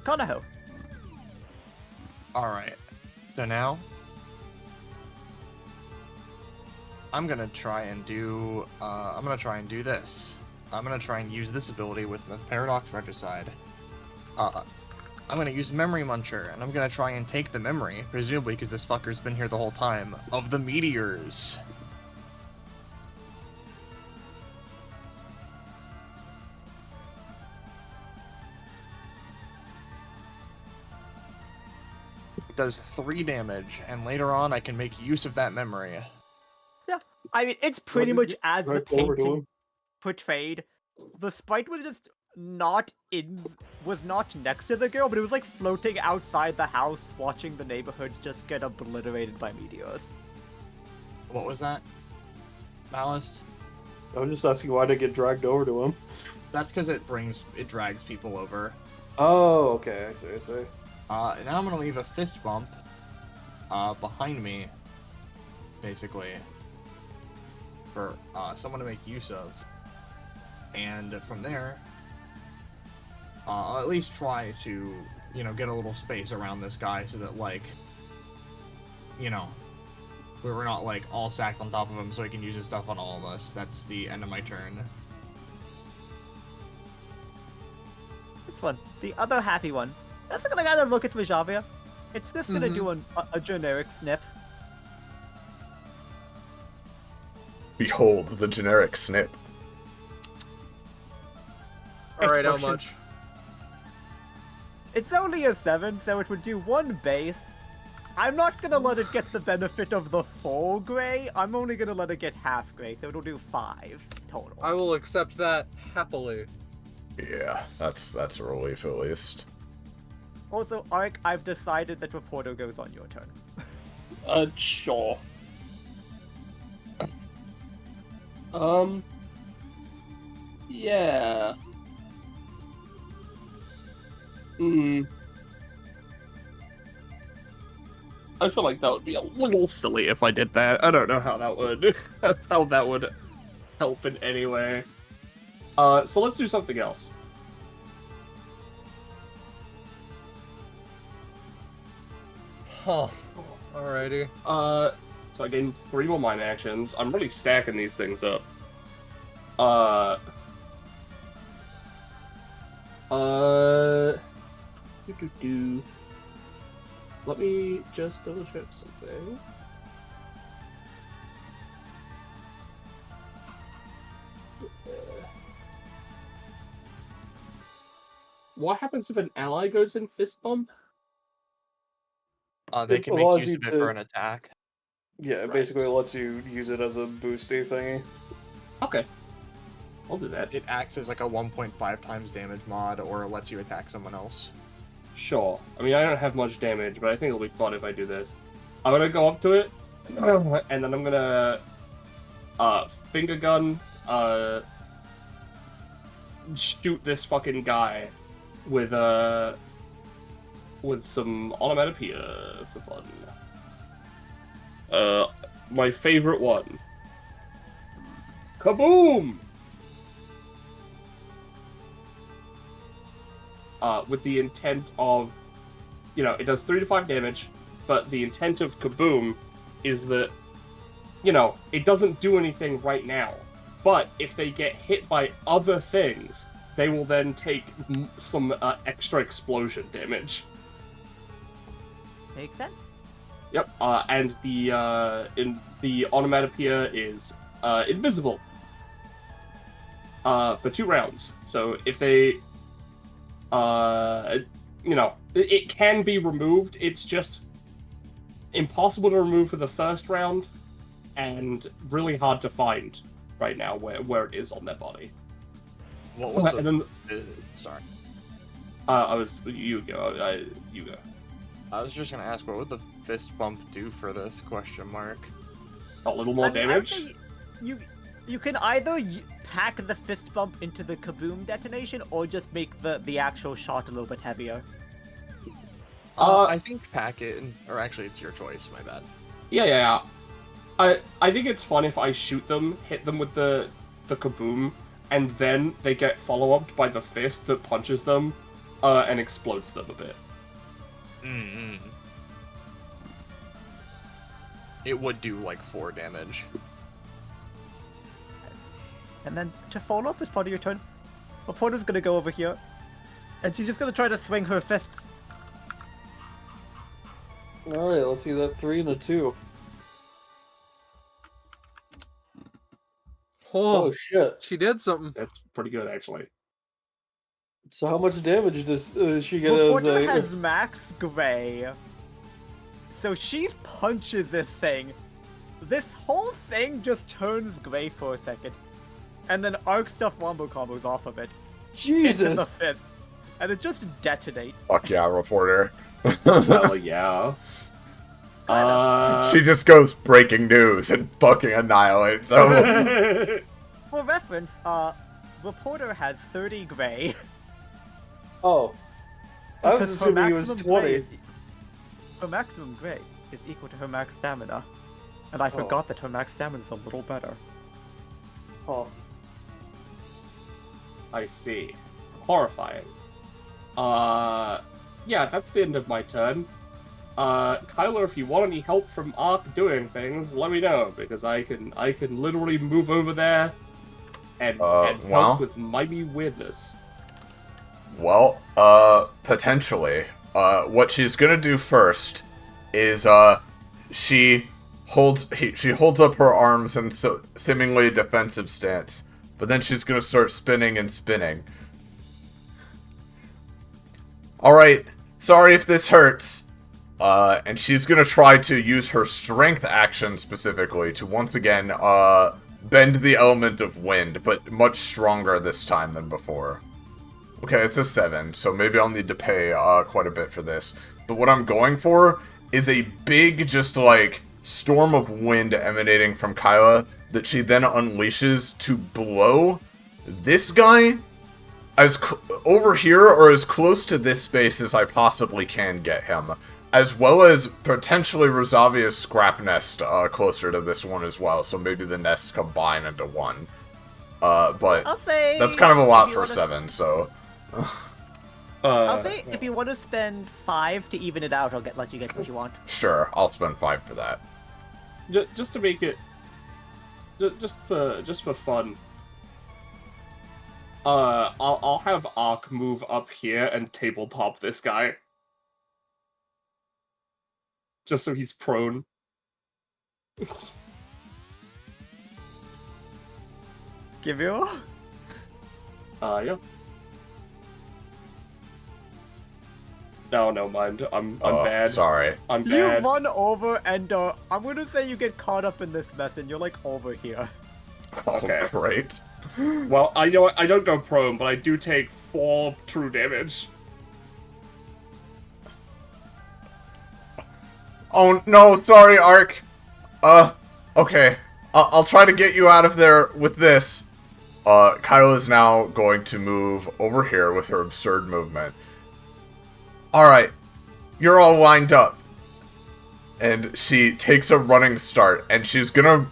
Konoho. Alright. So now I'm gonna try and do this. I'm gonna try and use this ability with the Paradox Regicide. I'm gonna use Memory Muncher, and I'm gonna try and take the memory, presumably because this fucker's been here the whole time, of the meteors. It does 3 damage, and later on I can make use of that memory. Yeah, I mean, it's pretty much as the Right over to painting him. portrayed. The sprite was just not next to the girl, but it was like floating outside the house, watching the neighborhood just get obliterated by meteors. What was that? Ballast? I was just asking why to get dragged over to him. That's because it drags people over. Oh, okay, I see. Now I'm gonna leave a fist bump behind me, basically, for someone to make use of. And from there, I'll at least try to, get a little space around this guy so that, like, we're not, like, all stacked on top of him so he can use his stuff on all of us. That's the end of my turn. This one, the other happy one. That's gonna kind of look at Rajavia. It's just gonna do a generic snip. Behold the generic snip. alright, how Explosion. much? It's only a 7, so it would do 1 base. I'm not gonna let it get the benefit of the full gray. I'm only gonna let it get half gray, so it'll do 5 total. I will accept that happily. Yeah, that's a relief at least. Also, Ark, I've decided that Reporter goes on your turn. Sure. Yeah. I feel like that would be a little silly if I did that. I don't know how that would help in any way. So let's do something else. Huh. Alrighty. So I gained 3 more mine actions. I'm really stacking these things up. Let me just double check something. What happens if an ally goes in fist bump? They It can make allows use you of it to- for an attack. Yeah, it Right. basically lets you use it as a boosty thingy. Okay. I'll do that. It acts as like a 1.5 times damage mod, or lets you attack someone else. Sure. I mean, I don't have much damage, but I think it'll be fun if I do this. I'm gonna go up to it, and then I'm gonna finger gun shoot this fucking guy with some onomatopoeia for fun. My favorite one. Kaboom! With the intent of, it does 3 to 5 damage, but the intent of Kaboom is that, it doesn't do anything right now. But if they get hit by other things, they will then take some extra explosion damage. Makes sense. Yep, and the onomatopoeia is invisible for 2 rounds. So if they, it can be removed. It's just impossible to remove for the first round, and really hard to find right now where it is on their body. What was and then, sorry. You go. You go. I was just gonna ask, what would the fist bump do for this ? A little more damage? You can either pack the fist bump into the Kaboom detonation, or just make the actual shot a little bit heavier. I think pack it, or actually it's your choice, my bad. Yeah. I think it's fun if I shoot them, hit them with the Kaboom, and then they get follow-up by the fist that punches them, and explodes them a bit. It would do like 4 damage. And then to follow up as part of your turn, Reporter's gonna go over here, and she's just gonna try to swing her fists. Alright, let's see that 3 and a 2. Oh shit. She did something. That's pretty good, actually. So how much damage does she get Reporter as a... has max gray, so she punches this thing. This whole thing just turns gray for a second, and then arc stuff wombo combos off of it. Jesus! Into the fist, and it just detonates. Fuck yeah, Reporter. Hell yeah. She just goes breaking news and fucking annihilates them. For reference, Reporter has 30 gray. Oh. I was Because her assuming it was maximum 20. gray is- Her maximum gray is equal to her max stamina. And I forgot that her max stamina is a little better. Oh. I see. Horrifying. Yeah, that's the end of my turn. Kyler, if you want any help from Ark doing things, let me know, because I can literally move over there and help with mighty weirdness. Well, potentially. What she's gonna do first is, she holds up her arms in seemingly defensive stance, but then she's gonna start spinning and spinning. Alright, sorry if this hurts. And she's gonna try to use her strength action specifically to once again, bend the element of wind, but much stronger this time than before. Okay, it's a 7, so maybe I'll need to pay, quite a bit for this. But what I'm going for is a big, just like, storm of wind emanating from Kyla that she then unleashes to blow this guy over here, or as close to this space as I possibly can get him. As well as potentially Rosavia's scrap nest closer to this one as well, so maybe the nests combine into one. But I'll say that's kind of a lot for 7, so... I'll say if you want to spend 5 to even it out, I'll let you get what you want. Sure, I'll spend 5 for that. Just to make it... Just for fun. I'll have Ark move up here and tabletop this guy. Just so he's prone. Give you? Yeah. No, mind. I'm bad. Sorry. I'm You bad. run over and I'm gonna say you get caught up in this mess and you're like over here. Okay. Oh, great. Well, I don't go prone, but I do take 4 true damage. Oh, no, sorry, Ark. Okay. I'll try to get you out of there with this. Kyla is now going to move over here with her absurd movement. Alright. You're all lined up. And she takes a running start, and she's gonna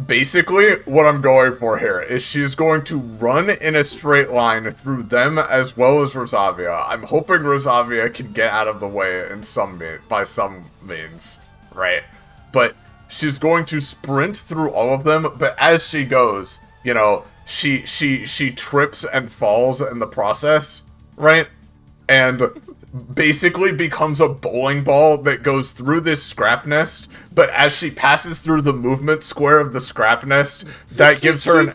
basically, what I'm going for here is she's going to run in a straight line through them as well as Rosavia. I'm hoping Rosavia can get out of the way in by some means, right? But she's going to sprint through all of them, but as she goes, you know, she trips and falls in the process, right? And basically becomes a bowling ball that goes through this scrap nest, but as she passes through the movement square of the scrap nest, that gives her an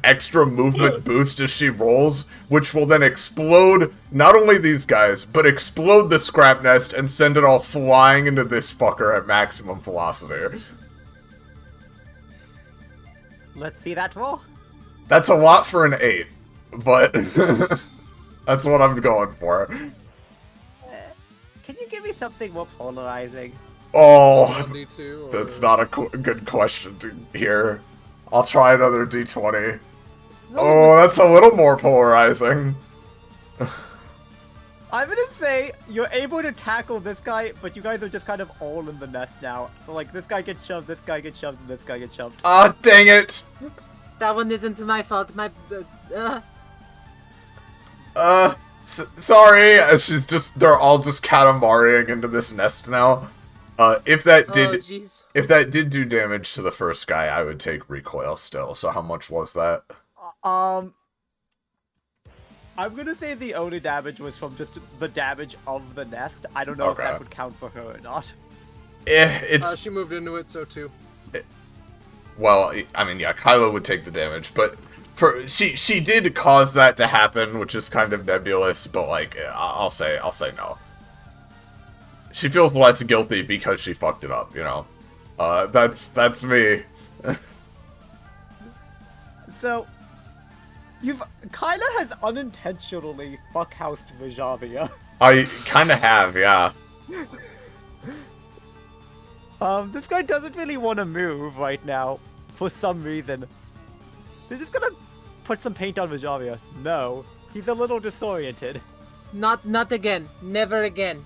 extra movement boost as she rolls, which will then explode not only these guys, but explode the scrap nest and send it all flying into this fucker at maximum velocity. Let's see that roll. That's a lot for an 8, but that's what I'm going for. Can you give me something more polarizing? Oh, 1d2, that's not a good question to hear. I'll try another d20. Oh, that's a little more polarizing. I'm gonna say you're able to tackle this guy, but you guys are just kind of all in the nest now. So like, this guy gets shoved, this guy gets shoved, and this guy gets shoved. Ah, dang it! That one isn't my fault. Sorry. They're all just katamariing into this nest now. If that did do damage to the first guy, I would take recoil still. So how much was that? I'm gonna say the only damage was from just the damage of the nest. I don't know if that would count for her or not. She moved into it, so too. Well, I mean, yeah, Kylo would take the damage, but she did cause that to happen, which is kind of nebulous. But like, I'll say no. She feels less guilty because she fucked it up, you know. That's me. So, Kyla has unintentionally fuckhoused Rajavia. I kind of have, yeah. This guy doesn't really want to move right now, for some reason. They're just gonna put some paint on Rajavia. No, he's a little disoriented. Not again. Never again.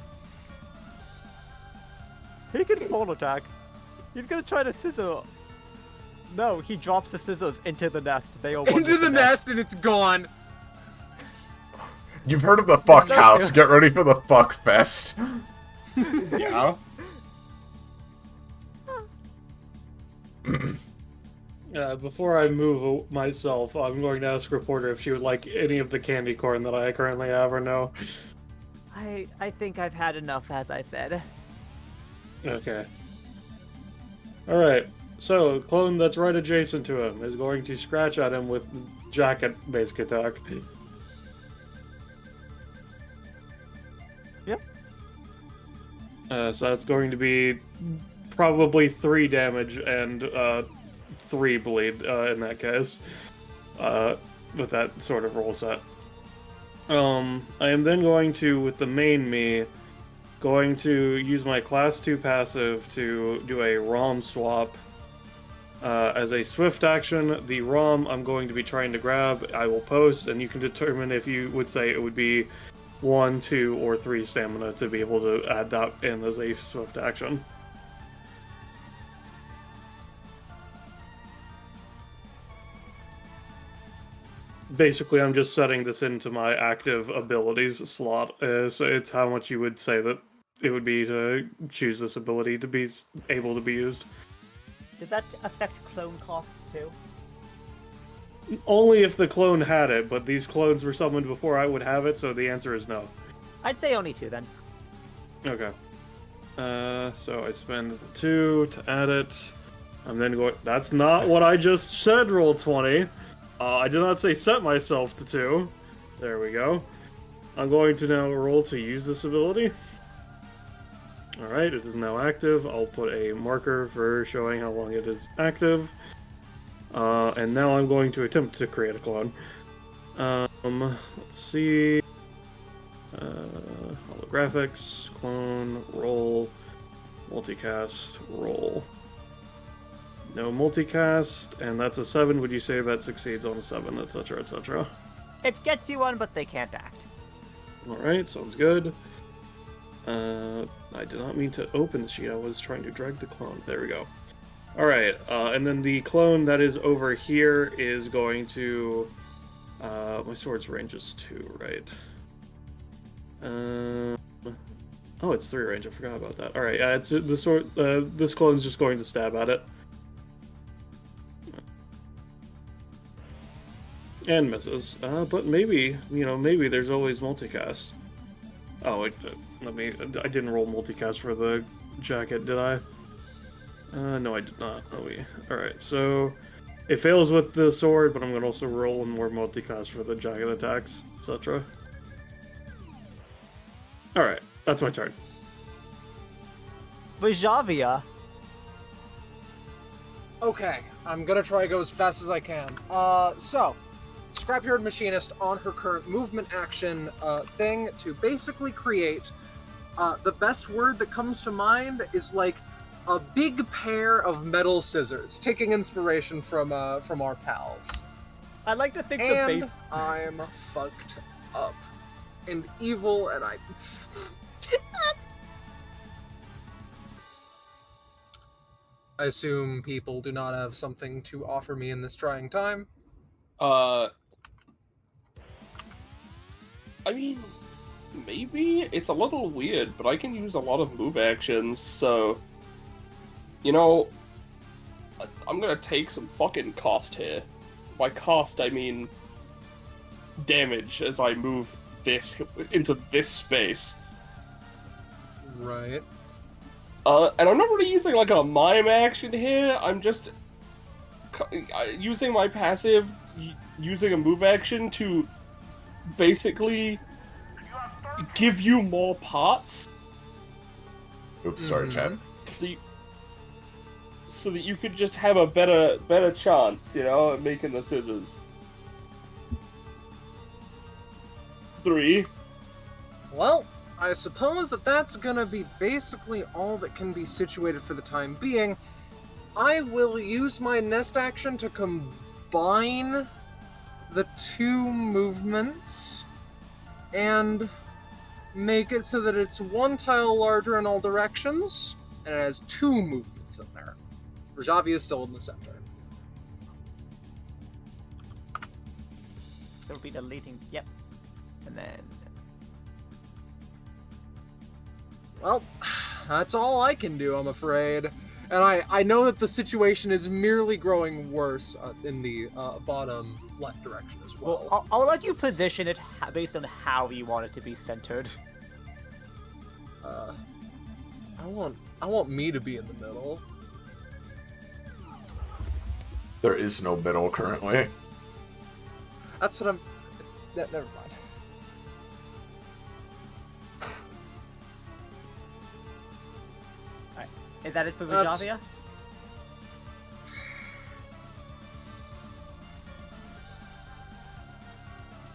He can full attack. He's gonna try to scissor. No, he drops the scissors into the nest. They all into the nest and it's gone. You've heard of the fuck house. Get ready for the fuck fest. Yeah. Before I move myself, I'm going to ask Reporter if she would like any of the candy corn that I currently have or no. I think I've had enough, as I said. Okay. Alright, so the clone that's right adjacent to him is going to scratch at him with jacket basic attack. Yep. So that's going to be probably 3 damage and 3 bleed in that case. With that sort of roll set. I am then going to, with the main me, going to use my class 2 passive to do a ROM swap. As a swift action, the ROM I'm going to be trying to grab, I will post, and you can determine if you would say it would be 1, 2, or 3 stamina to be able to add that in as a swift action. Basically, I'm just setting this into my active abilities slot, so it's how much you would say that it would be to choose this ability to be able to be used. Does that affect clone cost too? Only if the clone had it, but these clones were summoned before I would have it, so the answer is no. I'd say only 2 then. Okay. So I spend 2 to add it. I'm then going... That's not what I just said, roll 20. I did not say set myself to 2. There we go. I'm going to now roll to use this ability. Alright, it is now active. I'll put a marker for showing how long it is active. And now I'm going to attempt to create a clone. Let's see. Holographics, clone, roll, multicast, roll. No multicast, and that's a 7. Would you say that succeeds on a 7, etc., etc.? It gets you one, but they can't act. Alright, sounds good. I did not mean to open the sheet, I was trying to drag the clone. There we go. Alright, and then the clone that is over here is going to... my sword's range is 2, right? Oh, it's 3 range, I forgot about that. Alright, it's the sword, this clone's just going to stab at it. And misses. But maybe, maybe there's always multicast. Oh, wait, I didn't roll multicast for the jacket, did I? No, I did not. Alright, so it fails with the sword, but I'm going to also roll more multicast for the jagged attacks, etc. Alright, that's my turn. Vajavia. Okay, I'm gonna try to go as fast as I can. So, Scrapyard Machinist on her current movement action thing to basically create, the best word that comes to mind is like a big pair of metal scissors, taking inspiration from our pals. I like to think And the base. I'm fucked up and evil, and I assume people do not have something to offer me in this trying time. I mean, maybe it's a little weird, but I can use a lot of move actions, so I'm gonna take some fucking cost here. By cost, I mean damage as I move this into this space. Right. And I'm not really using like a mime action here. I'm just using my passive, using a move action to basically give you more parts. Oops, sorry, chat. So that you could just have a better chance, at making the scissors. 3. Well, I suppose that's gonna be basically all that can be situated for the time being. I will use my nest action to combine the 2 movements and make it so that it's 1 tile larger in all directions, and it has 2 movements in there. Rajavia is still in the center. There'll be deleting. Yep. And then. Well, that's all I can do, I'm afraid. And I know that the situation is merely growing worse in the bottom left direction as well. Well, I'll let you position it based on how you want it to be centered. I want me to be in the middle. There is no middle currently. That's what I'm... never mind. Alright. Is that it for Vajavia?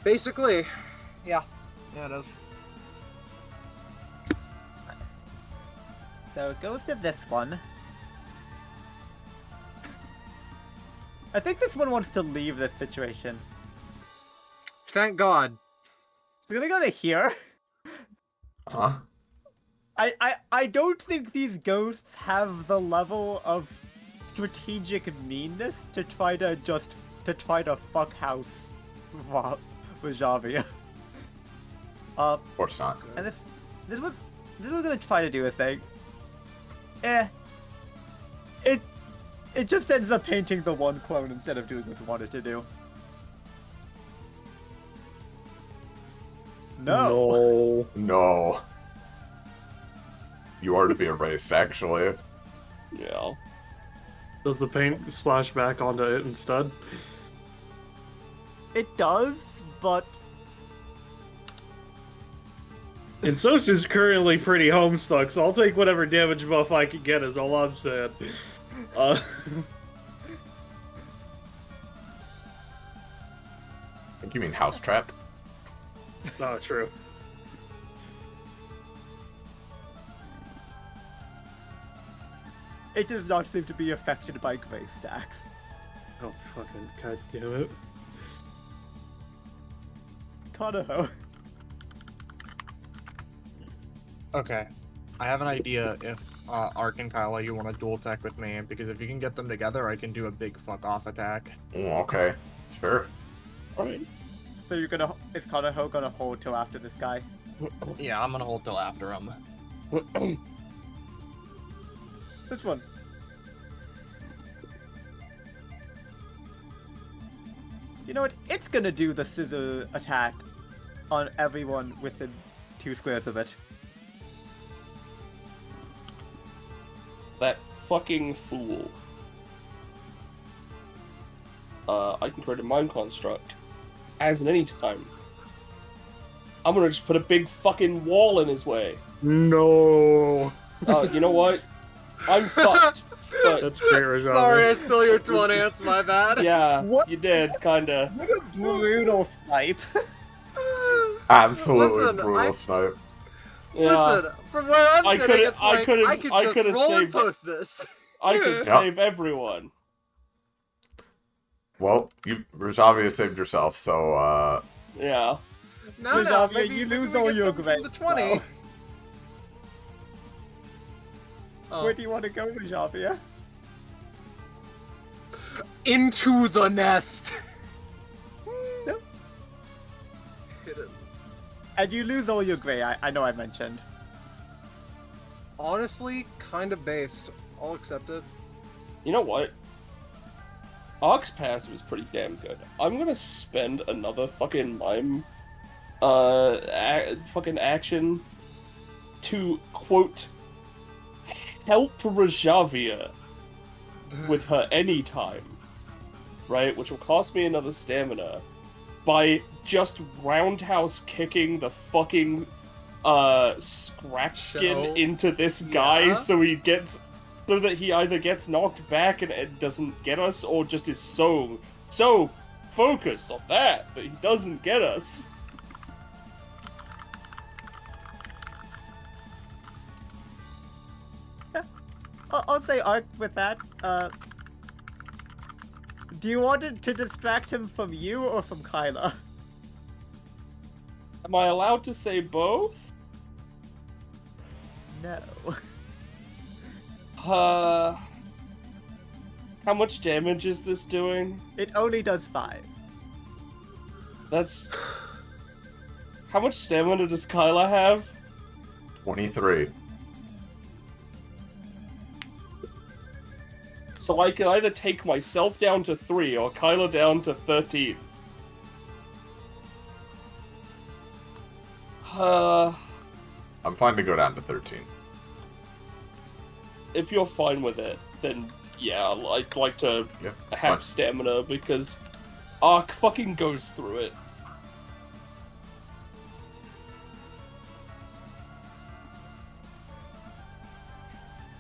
Basically, yeah. Yeah, it is. So it goes to this one. I think this one wants to leave this situation. Thank God. It's gonna go to here. Huh? I don't think these ghosts have the level of strategic meanness to try to fuck house Vajavia. Of course not. And this one's gonna try to do a thing. It just ends up painting the one clone instead of doing what it wanted to do. No. No. You are to be erased, actually. Yeah. Does the paint splash back onto it instead? It does, but... Ensue's currently pretty homestuck, so I'll take whatever damage buff I can get is all I'm saying. I think you mean Housetrapped. Oh, true. It does not seem to be affected by gray stacks. Oh, fucking god damn it. Kanaho. Okay, I have an idea. If Ark and Kyla, you want to dual tech with me, because if you can get them together, I can do a big fuck off attack. Oh, okay. Sure. Alright. So is Kanaho gonna hold till after this guy? Yeah, I'm gonna hold till after him. Which one? You know what? It's gonna do the scissor attack on everyone within 2 squares of it. That fucking fool. I can create a mind construct. As in any time. I'm gonna just put a big fucking wall in his way. No. You know what? I'm fucked. But That's great, Rajava. Sorry, I stole your 20. It's my bad. yeah, What? you did, kinda. What a brutal snipe. Absolutely Listen, brutal snipe. Yeah, Listen, from where I'm I sitting, could've- it's I like, could've- I could I just could've roll and saved it. post this. I could Yep. save everyone. Well, Rajavia saved yourself, so, Yeah. No, Rajavia, maybe you maybe lose we all get your something from the great 20. now. Oh. Where do you want to go, Rajavia? Into the nest. Nope. Hit it. And you lose all your gray, I know I mentioned. Honestly, kind of based. I'll accept it. You know what? Ark's passive is pretty damn good. I'm gonna spend another fucking mime, fucking action to, quote, help Rajavia with her anytime, right? Which will cost me another stamina by just roundhouse kicking the fucking, scratch skin So, into this guy yeah. so that he either gets knocked back and it doesn't get us, or just is so focused on that he doesn't get us. I'll say Ark with that. Do you want it to distract him from you or from Kyla? Am I allowed to say both? No. How much damage is this doing? It only does 5. That's... How much stamina does Kyla have? 23. So I can either take myself down to 3 or Kyla down to 13. I'm fine to go down to 13. If you're fine with it, then yeah, I'd like to Yeah, that's have fine. stamina because Ark fucking goes through it.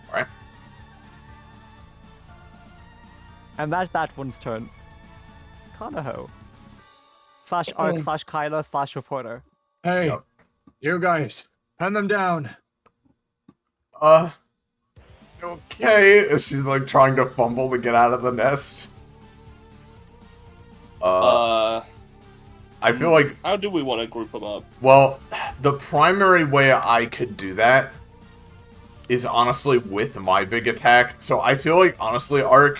Alright. And that's that one's turn. Kanaho. Slash Ark, slash Kyla, slash reporter. Hey, Yep. you guys, pen them down. Okay. She's like trying to fumble to get out of the nest. I feel like, How do we want to group them up? well, the primary way I could do that is honestly with my big attack. So I feel like, honestly, Ark,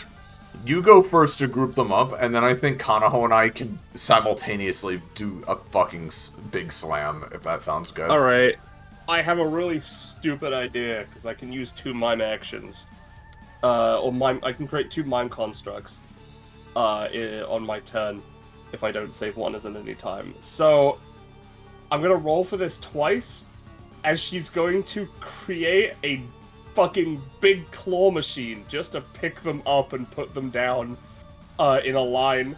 you go first to group them up, and then I think Kanaho and I can simultaneously do a fucking big slam, if that sounds good. Alright. I have a really stupid idea, because I can use 2 mime actions. I can create 2 mime constructs on my turn, if I don't save one as in any time. So, I'm gonna roll for this twice, as she's going to create a fucking big claw machine just to pick them up and put them down in a line.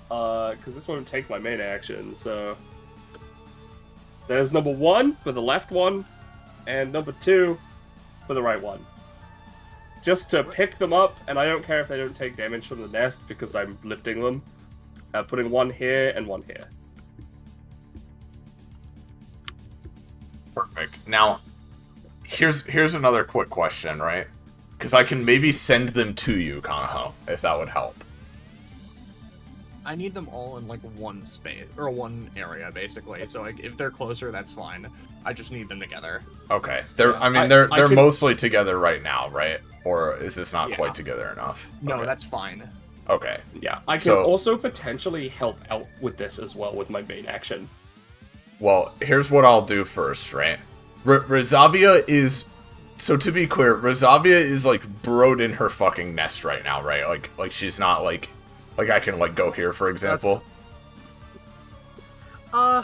Because this won't take my main action, so... There's number 1 for the left one, and number 2 for the right one. Just to pick them up, and I don't care if they don't take damage from the nest because I'm lifting them. Putting 1 here and 1 here. Perfect. Now, here's another quick question, right? Because I can maybe send them to you, Kanaho, if that would help. I need them all in like one space or one area basically. So like if they're closer, that's fine. I just need them together. Okay. They're mostly together right now, right? Or is this not quite together enough? No, okay. that's fine. Okay. Yeah, I can also potentially help out with this as well with my main action. Well, here's what I'll do first, right? Rizavia is... So to be clear, Rizavia is, like, burrowed in her fucking nest right now, right? Like she's not, like... Like, I can, like, go here, for example. I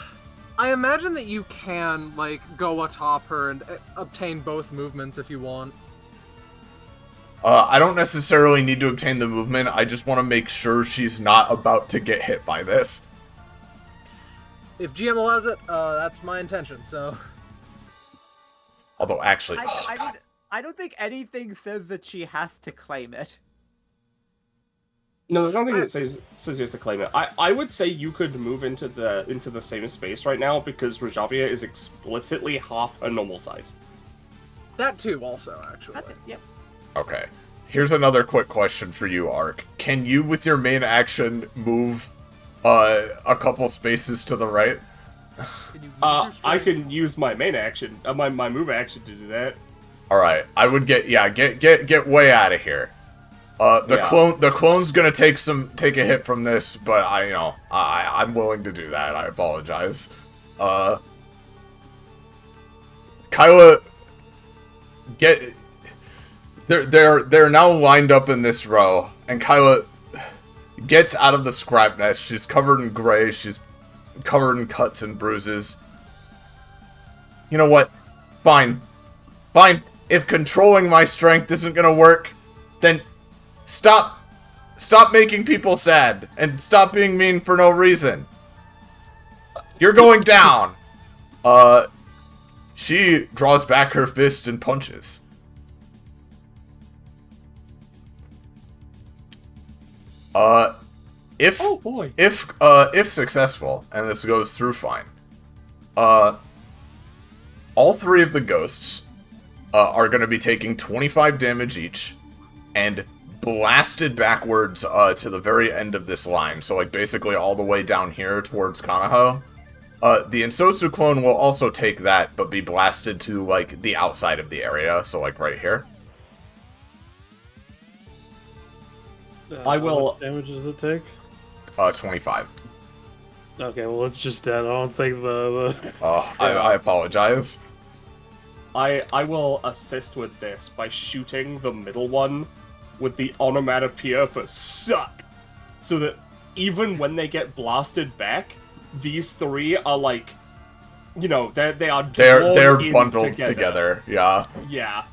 imagine that you can, like, go atop her and obtain both movements if you want. I don't necessarily need to obtain the movement, I just want to make sure she's not about to get hit by this. If GM allows it, that's my intention, so... Although, actually... I don't think anything says that she has to claim it. No, there's nothing that says you have to claim it. I would say you could move into the same space right now because Rajavia is explicitly half a normal size. That too, also, actually. Yep. Okay. Here's another quick question for you, Ark. Can you, with your main action, move a couple spaces to the right? I can use my main action, my move action to do that. All right, I would get way out of here. The clone's gonna take a hit from this, but I'm willing to do that. I apologize. Kyla, they're now lined up in this row, and Kyla gets out of the scrap nest. She's covered in gray. She's covered in cuts and bruises. You know what? Fine. If controlling my strength isn't gonna work, then stop making people sad and stop being mean for no reason. You're going down. She draws back her fist and punches. If successful, and this goes through fine, all three of the ghosts are going to be taking 25 damage each, and blasted backwards to the very end of this line, so like basically all the way down here towards Kanaho. The ensue clone will also take that, but be blasted to like the outside of the area, so like right here. I will. What damage does it take? 25. Okay, well it's just that. I don't think the... I apologize. I will assist with this by shooting the middle one with the onomatopoeia for suck, so that even when they get blasted back, these three are like, you know, they're bundled together. Yeah. Yeah.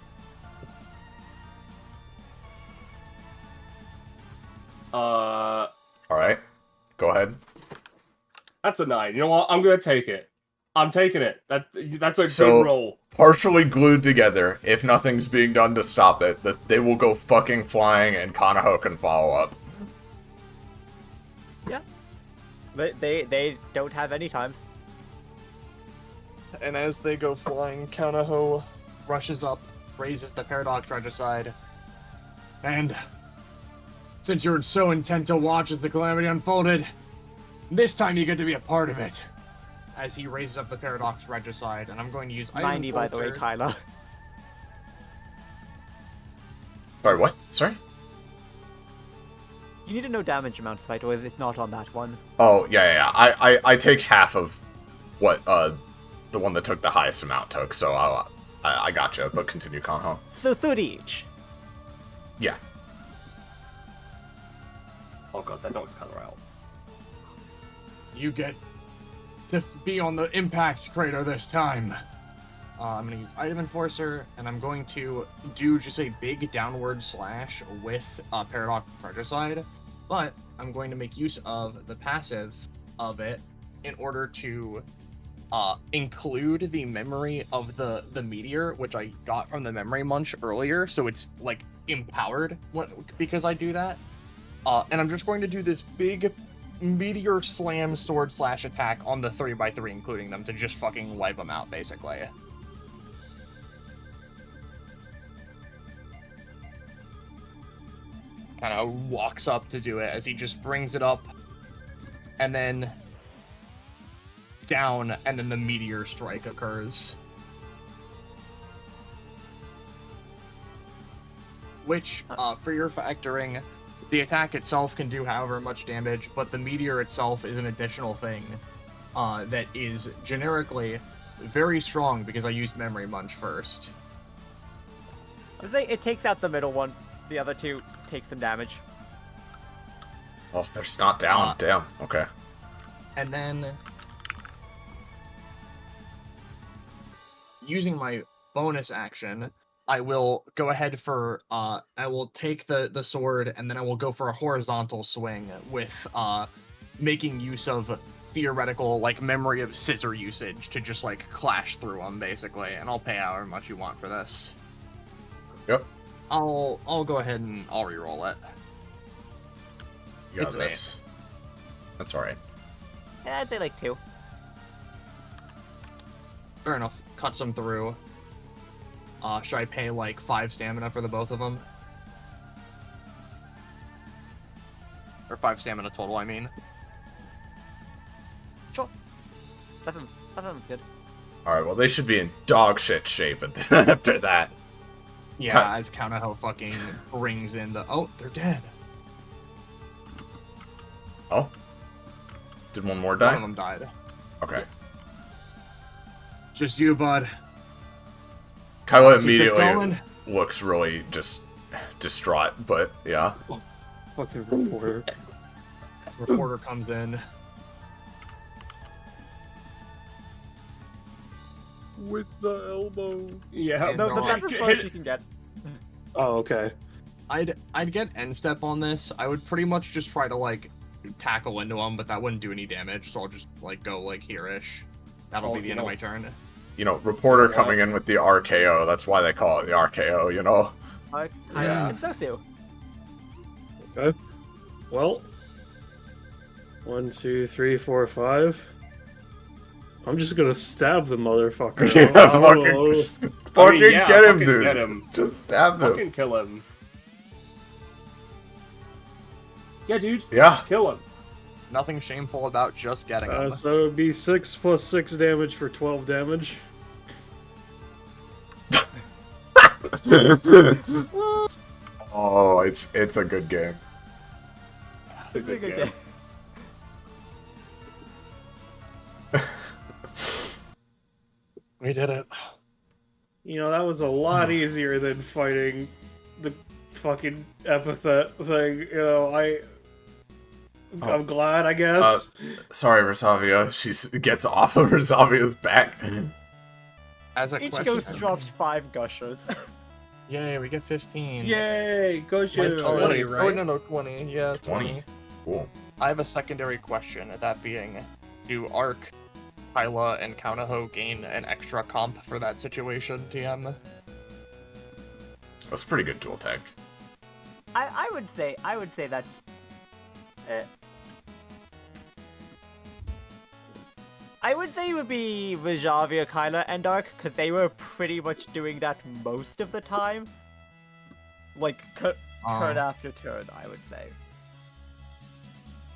All right, go ahead. That's a 9. You know what? I'm gonna take it. I'm taking it. That's a good roll. Partially glued together, if nothing's being done to stop it, that they will go fucking flying and Kanaho can follow up. Yeah. They don't have any time. And as they go flying, Kanaho rushes up, raises the Paradox Regicide, and since you're so intent to watch as the calamity unfolded, this time you get to be a part of it. As he raises up the Paradox Regicide, and I'm going to use 90, by the way, Kyla. Sorry, what? Sorry? You need to know damage amounts, by the way, it's not on that one. Oh, yeah. I take half of what the one that took the highest amount took, so I gotcha, but continue, Kanaho. So 30 each. Yeah. Oh god, that knocks Kyla out. You get to be on the impact crater this time. I'm going to use Item Enforcer, and I'm going to do just a big downward slash with Paradox Regicide, but I'm going to make use of the passive of it in order to include the memory of the meteor, which I got from the memory munch earlier, so it's like empowered because I do that. And I'm just going to do this big meteor slam sword slash attack on the 3x3, including them, to just fucking wipe them out, basically. Kind of walks up to do it as he just brings it up and then down, and then the meteor strike occurs. Which, for your factoring, the attack itself can do however much damage, but the meteor itself is an additional thing that is generically very strong because I used Memory Munch first. I would say it takes out the middle one. The other two take some damage. Oh, they're not down. Damn. Okay. And then, using my bonus action, I will go ahead for, I will take the sword, and then I will go for a horizontal swing with, making use of theoretical, like, memory of scissor usage to just, like, clash through them, basically, and I'll pay however much you want for this. Yep. I'll go ahead and I'll reroll it. You got It's an this. That's alright. Yeah, I'd say like 2. Fair enough. Cuts them through. Should I pay like 5 stamina for the both of them? Or 5 stamina total, I mean. Sure. That sounds good. Alright, well, they should be in dog shit shape after that. Yeah, as Kanaho fucking brings in the... Oh, they're dead. Oh? Did one more One die? of them died. Okay. Just you, bud. Kyla Keep this immediately going. looks really just distraught, but yeah. Fucking reporter. Reporter comes in. With the elbow. Yeah, And No, that's as far as you can get. Oh, okay. I'd get end step on this. I would pretty much just try to like tackle into him, but that wouldn't do any damage. So I'll just like go like here-ish. That'll be the end of my turn. You know, reporter coming in with the RKO. That's why they call it the RKO, you know? Yeah. It's so. Okay. Well. 1, 2, 3, 4, 5. I'm just gonna stab the motherfucker. Yeah, fucking yeah, get him, fucking dude. get him. Just stab him. Fucking kill him. Yeah, dude. Yeah. Kill him. Nothing shameful about just getting him. So it would be 6 plus 6 damage for 12 damage. Oh, it's a good game. It's a good game. We did it. You know, that was a lot easier than fighting the fucking epithet thing. You know, I'm glad, I guess. Sorry, Rosavia. She gets off of Rosavia's back. As a Each question, ghost drops 5 gushers. Yay, we get 15. Yay, go Mine's shoot. 20, 20, Oh, right? no, 20. Yeah, 20. 20. Cool. I have a secondary question, that being, do Ark, Hyla, and Kanaho gain an extra comp for that situation, TM? That's pretty good dual tech. I would say that's. I would say it would be Rajavia, Kyla, and Dark, because they were pretty much doing that most of the time. Like, turn after turn, I would say.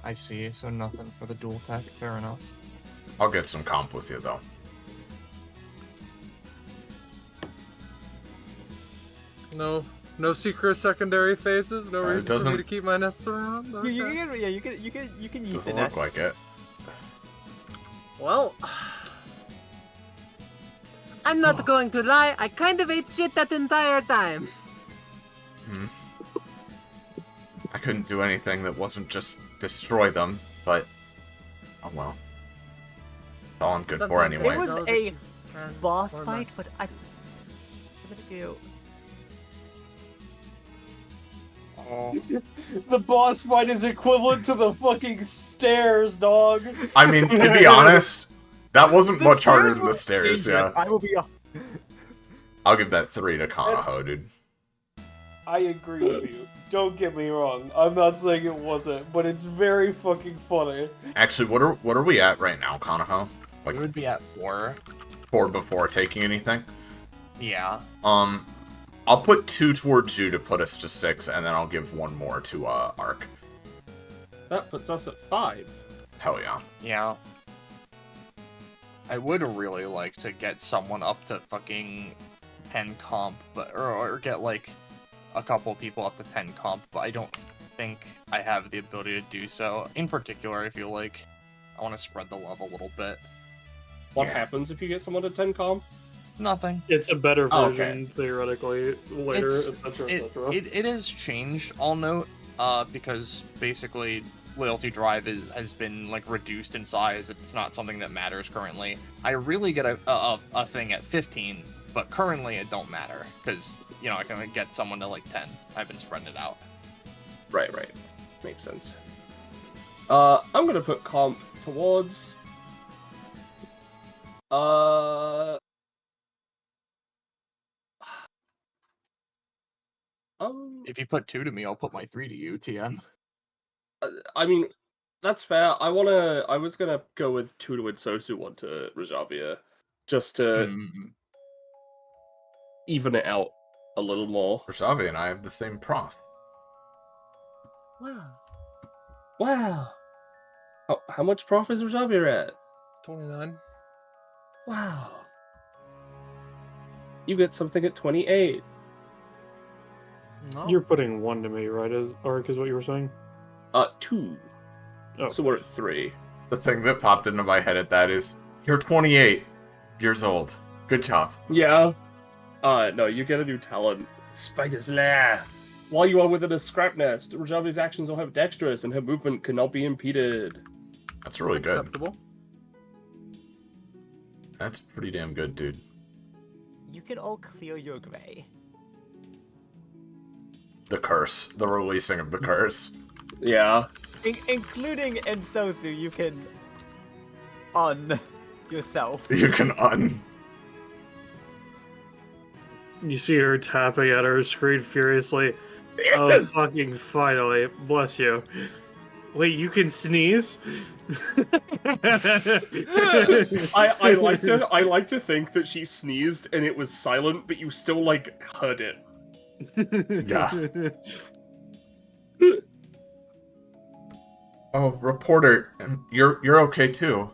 I see, so nothing for the dual tech, fair enough. I'll get some comp with you, though. No secret secondary phases. No It reason for doesn't- me to keep my nests around. Okay. You can use Doesn't the look nest. like it. Well, I'm not going to lie, I kind of ate shit that entire time. I couldn't do anything that wasn't just destroy them, but oh well. That's all I'm good for Sometimes anyway. It was know that a you can boss or fight, must. but I'm gonna go. The boss fight is equivalent to the fucking stairs, dog. I mean, to be honest, that wasn't The much harder stairs than the were stairs, dangerous. yeah. I will be. I'll give that 3 to Kanaho, dude. I agree with you. Don't get me wrong. I'm not saying it wasn't, but it's very fucking funny. Actually, what are we at right now, Kanaho? Like We would be at 4. 4 before taking anything? Yeah. I'll put 2 towards you to put us to 6, and then I'll give 1 more to Ark. That puts us at 5. Hell yeah. Yeah. I would really like to get someone up to fucking 10 comp, but or get like a couple people up to 10 comp, but I don't think I have the ability to do so. In particular, I feel like I want to spread the love a little bit. What happens if you get someone to 10 comp? Nothing. It's a better version, Okay. theoretically, later, etc., etc. It has changed, I'll note, because basically loyalty drive has been like reduced in size. It's not something that matters currently. I really get a thing at 15, but currently it don't matter because you know I can get someone to like 10. I've been spreading it out. Right. Makes sense. I'm gonna put comp towards. If you put 2 to me, I'll put my 3 to you, TM. I mean, that's fair. I was gonna go with 2 to Sosu, 1 to Rajavia, just to even it out a little more. Rajavia and I have the same prof. Wow. How much prof is Rajavia at? 29. Wow. You get something at 28. No. You're putting 1 to me, right? Ark is what you were saying? 2. Oh. So we're at 3. The thing that popped into my head at that is, you're 28 years old. Good job. Yeah. No, you get a new talent. Spider's Lair. While you are within a scrap nest, Rajavi's actions will have dexterous and her movement cannot be impeded. That's really good. Acceptable. That's pretty damn good, dude. You can all clear your gray. The curse. The releasing of the curse. Yeah. Including Ensosu, you can un yourself. You can un. You see her tapping at her screen furiously. Oh, fucking finally. Bless you. Wait, you can sneeze? I like to think that she sneezed and it was silent, but you still like heard it. Yeah. Oh, reporter, you're okay too.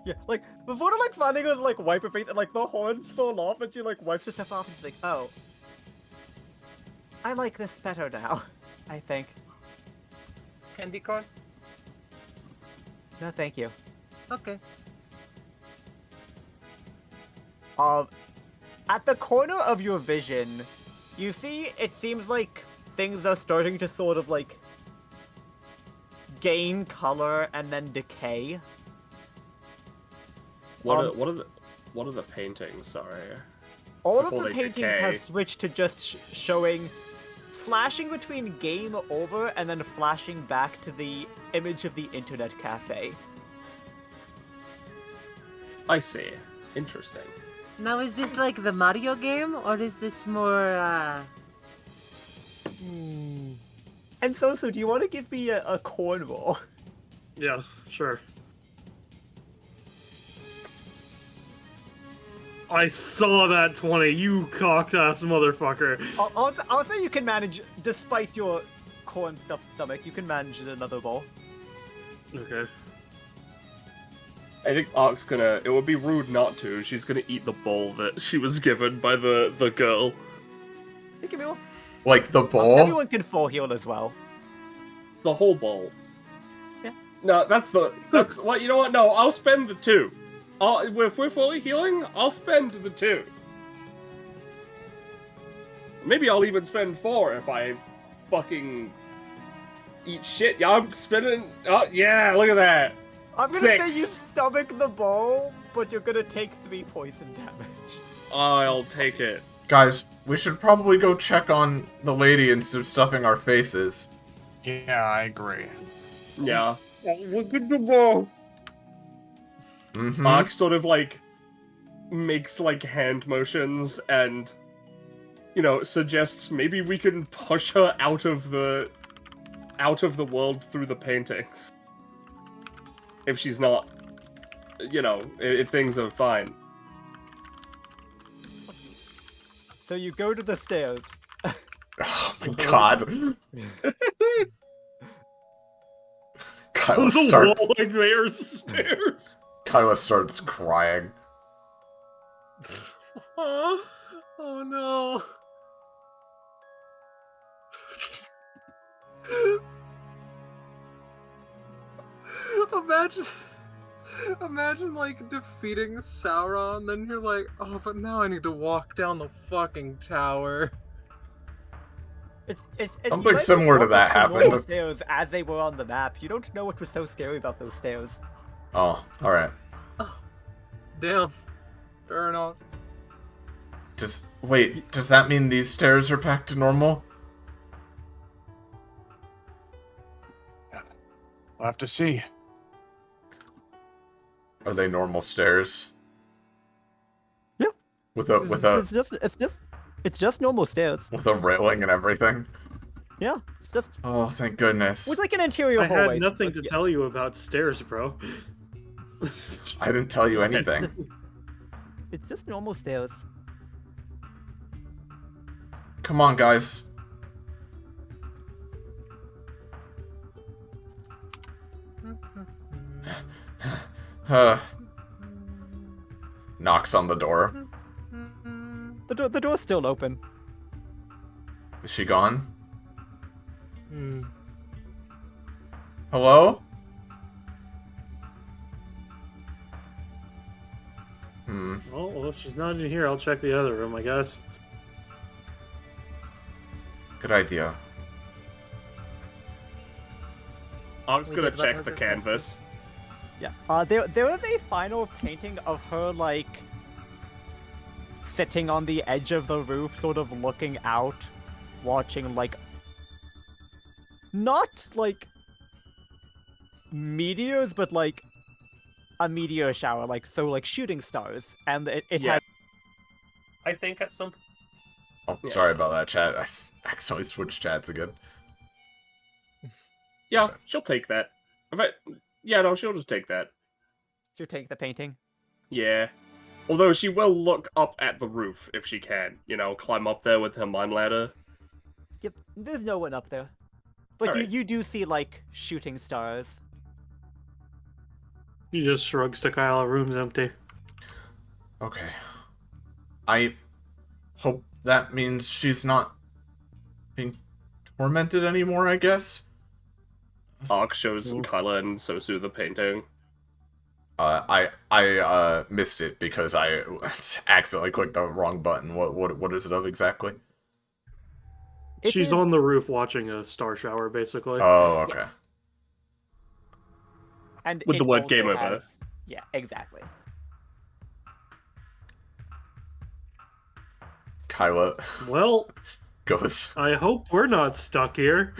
Yeah, like, before like finding her like wipe her face and like the horns fall off and she like wipes herself off and she's like, oh. I like this better now, I think. Candy corn? No, thank you. Okay. At the corner of your vision, you see it seems like things are starting to sort of like gain color and then decay. What are the paintings? Sorry. All of Before the they paintings decay. have switched to just showing, flashing between game over and then flashing back to the image of the internet cafe. I see. Interesting. Now, is this like the Mario game, or is this more, And so do you want to give me a corn roll? Yeah, sure. I saw that 20, you cocked-ass motherfucker. I'll say you can manage, despite your corn stuffed stomach, you can manage another bowl. Okay. I think Ark's it would be rude not to. She's gonna eat the bowl that she was given by the girl. Hey, give me one. Like the bowl? Everyone can full heal as well. The whole bowl. Yeah. No, that's what, you know what? No, I'll spend the 2. If we're fully healing, I'll spend the 2. Maybe I'll even spend 4 if I fucking eat shit. Yeah, I'm spending. Oh, yeah, look at that. I'm gonna 6. say you stomach the bowl, but you're gonna take 3 poison damage. I'll take it. Guys, we should probably go check on the lady instead of stuffing our faces. Yeah, I agree. Yeah. Look at the bowl. Mm-hmm. Ark sort of like makes like hand motions and, you know, suggests maybe we can push her out of the world through the paintings. If she's not, you know, if things are fine. So you go to the stairs. Oh my god. Kyla the starts. wall like there's stairs. Kyla starts crying. Oh no. Imagine like defeating Sauron, then you're like, oh, but now I need to walk down the fucking tower. Something similar to that happened. Stairs as they were on the map. You don't know what was so scary about those stairs. Oh, alright. Oh, damn. Fair enough. Does that mean these stairs are back to normal? We'll have to see. Are they normal stairs? Yeah. It's just normal stairs. with a railing and everything? Yeah, it's just Oh, thank goodness. with like an interior I hallway. had nothing to tell you about stairs, bro. I didn't tell you anything. It's just normal stairs. Come on, guys. Knocks on the door. The door's still open. Is she gone? Hmm. Hello? Well, if she's not in here, I'll check the other room, I guess. Good idea. I'm just We gonna did what check was the requested. canvas. Yeah. There was a final painting of her like sitting on the edge of the roof, sort of looking out, watching like not like meteors, but like a meteor shower, like shooting stars, and it Yeah. had. I think at some. Oh, Yeah. sorry about that, chat. I accidentally switched chats again. Yeah, she'll take that. Yeah, no, she'll just take that. She'll take the painting. Yeah. Although she will look up at the roof if she can. You know, climb up there with her mine ladder. Yep. There's no one up there, but Alright. you do see like shooting stars. He just shrugs to Kyle, room's empty. Okay. I hope that means she's not being tormented anymore, I guess? Ark shows Kyla and Sosu the painting. I missed it because I accidentally clicked the wrong button. What is it of exactly? It She's is- on the roof watching a star shower, basically. Oh, okay. Yes. And With it the word also game over. has- Yeah, exactly. Kyla Well, goes. I hope we're not stuck here.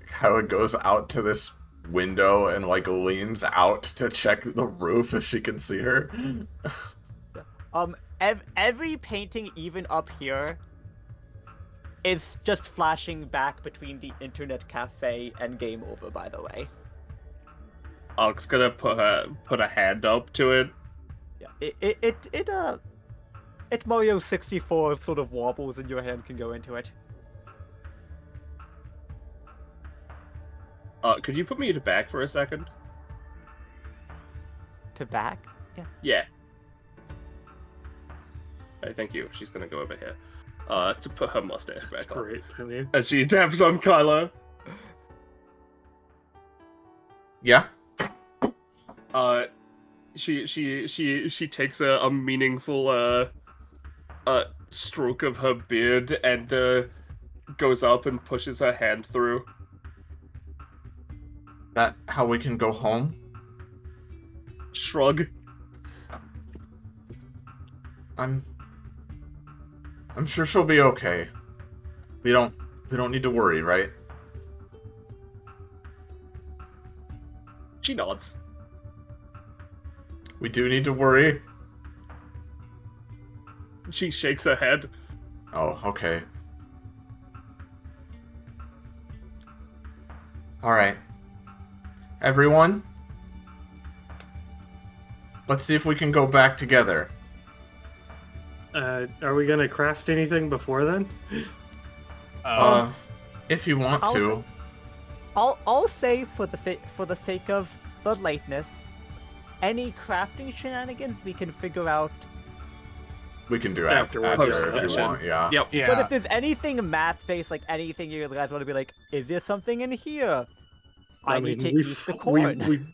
Kyla goes out to this window and like leans out to check the roof if she can see her. Every painting, even up here, is just flashing back between the internet cafe and game over. By the way, Ark's gonna put a hand up to it. yeah, it Mario 64 sort of wobbles and your hand can go into it. Could you put me to back for a second? To back, yeah. Yeah. Hey, thank you. She's gonna go over here. To put her mustache back on. Great, I mean. As she taps on Kyla. Yeah. She takes a meaningful stroke of her beard and goes up and pushes her hand through. That how we can go home? Shrug. I'm sure she'll be okay. We don't need to worry, right? She nods. We do need to worry. She shakes her head. Oh, okay. Alright. Everyone, let's see if we can go back together. Are we gonna craft anything before then? If you want to. I'll say for the sake of the lateness, any crafting shenanigans we can figure out. We can do Afterwards, after if you session. want, yeah. Yep. Yeah. But if there's anything math-based, like anything you guys want to be like, is there something in here? I need to eat the corn.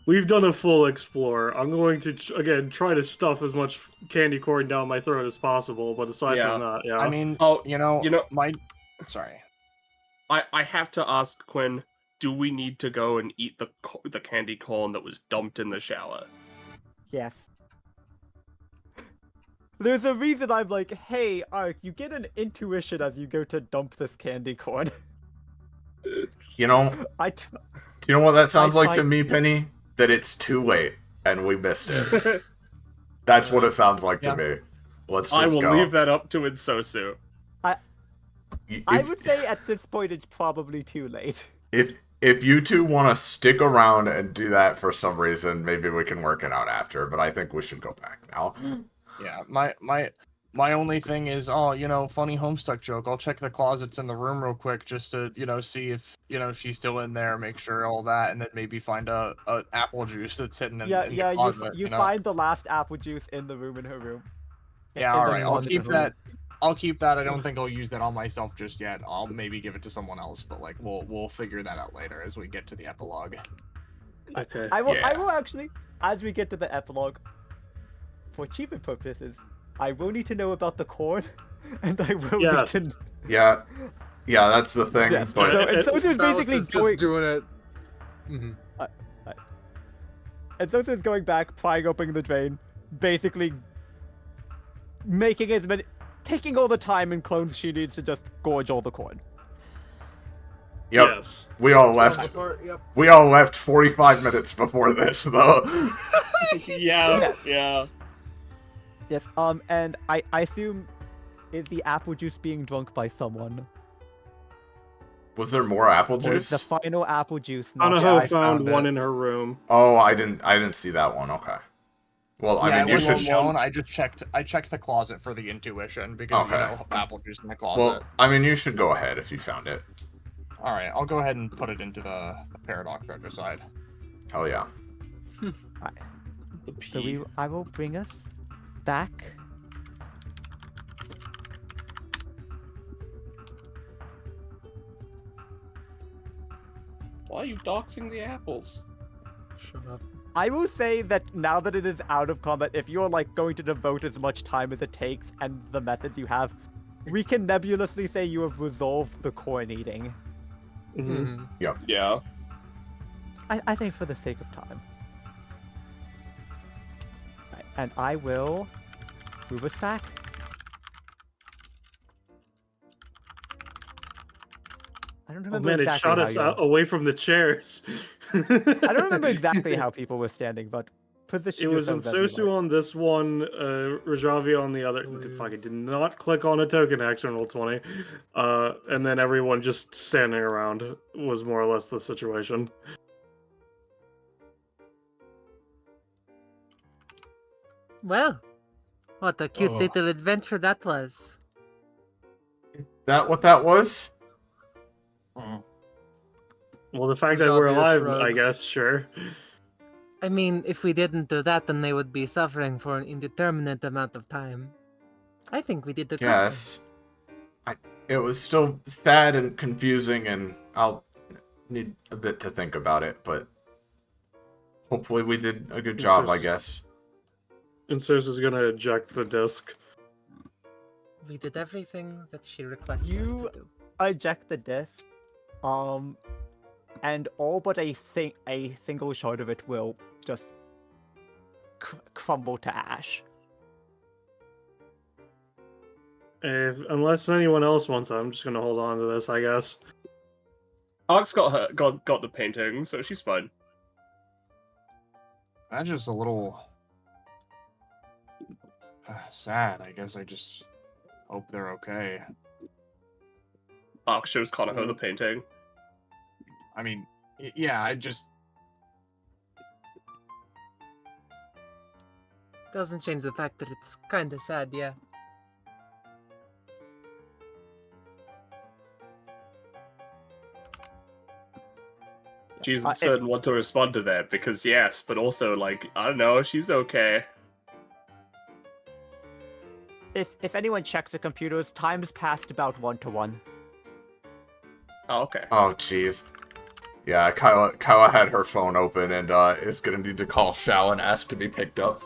We've done a full explore. I'm going to again try to stuff as much candy corn down my throat as possible. But aside Yeah. from that, yeah. I mean, Oh, you know, you know- my. Sorry. I have to ask Quinn, do we need to go and eat the candy corn that was dumped in the shower? Yes. There's a reason I'm like, hey, Ark, you get an intuition as you go to dump this candy corn. You know, do you know what that sounds like to me, Penny? That it's too late and we missed it. That's what it sounds like to me. Let's just I will go. leave that up to Ensosu. I would say at this point it's probably too late. If you two want to stick around and do that for some reason, maybe we can work it out after. But I think we should go back now. Yeah, my only thing is, funny Homestuck joke. I'll check the closets in the room real quick just to, see if, she's still in there, make sure all that, and then maybe find a apple juice that's hidden in the closet. You find the last apple juice in the room in her room. Yeah, In all the right. I'll closet keep in her room. that. I'll keep that. I don't think I'll use that on myself just yet. I'll maybe give it to someone else, but like we'll figure that out later as we get to the epilogue. Okay. I will Yeah. actually, as we get to the epilogue, for achievement purposes, I will need to know about the corn, and I will need to. Yeah, that's the thing. Yes. But So this is Ballas basically is just doing it. And so this is going back, prying open the drain, basically making as many, taking all the time and clones she needs to just gorge all the corn. yep, Yes. we all Sounds left. the part, yep. We all left 45 minutes before this, though. Yeah. Yes. And I assume, is the apple juice being drunk by someone? Was there more apple Or is juice? the final apple juice not? Anaho I found found one it. in her room. Oh, I didn't see that one. Okay. Well, I mean, it you wasn't should. shown. I checked the closet for the intuition because Okay. apple juice in the closet. Well, I mean, you should go ahead if you found it. All right, I'll go ahead and put it into the paradox regicide. Hell yeah. So I will bring us back. Why are you doxing the apples? Shut up. I will say that now that it is out of combat, if you're like going to devote as much time as it takes and the methods you have, we can nebulously say you have resolved the corn eating. Mhm. Yeah. I think for the sake of time. Right, and I will move us back. I don't Oh remember man, it exactly shot how us you... away from the chairs. I don't remember exactly how people were standing, but position It was in yourselves as you Sosu like. on this one, Rajavi on the other. Fuck, it did not click on a token action roll 20. And then everyone just standing around was more or less the situation. Well, what a cute little adventure that was. That what that was? Well, the fact that we're Rajavi alive, shrugs. I guess, sure. I mean, if we didn't do that, then they would be suffering for an indeterminate amount of time. I think we did the good thing. Yes. It was still sad and confusing, and I'll need a bit to think about it, but hopefully we did a good job, I guess. And Sosu's gonna eject the disc. We did everything that she requested us You- to do. Eject the disc, and all but a single shard of it will just crumble to ash. Unless anyone else wants it, I'm just gonna hold on to this, I guess. Ark's got the painting, so she's fine. That's just a little sad. I guess I just hope they're okay. Ark shows Konoha the painting. I mean, yeah, I just Doesn't change the fact that it's kinda sad, yeah. She's uncertain what to respond to that, because yes, but also, like, I don't know, she's okay. If anyone checks the computers, time's passed about 1-to-1. Oh, okay. Oh, jeez. Yeah, Kyla had her phone open and is gonna need to call Shao and ask to be picked up.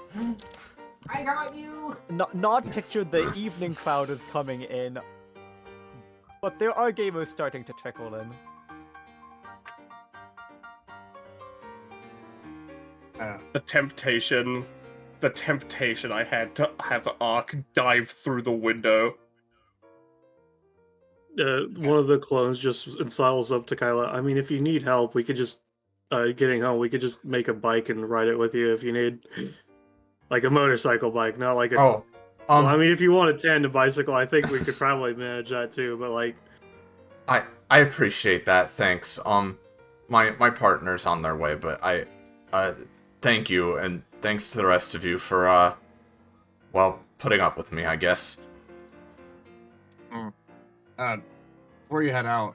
I got you! Not picture the evening crowd is coming in, but there are gamers starting to trickle in. The temptation I had to have Ark dive through the window. One of the clones just sidles up to Kyla. I mean, if you need help, we could just getting home. We could just make a bike and ride it with you if you need, like a motorcycle bike, not like a. Oh, well, I mean, if you want a tandem bicycle, I think we could probably manage that too. But like, I appreciate that. Thanks. My partner's on their way, but thank you, and thanks to the rest of you for well, putting up with me, I guess. Before you head out,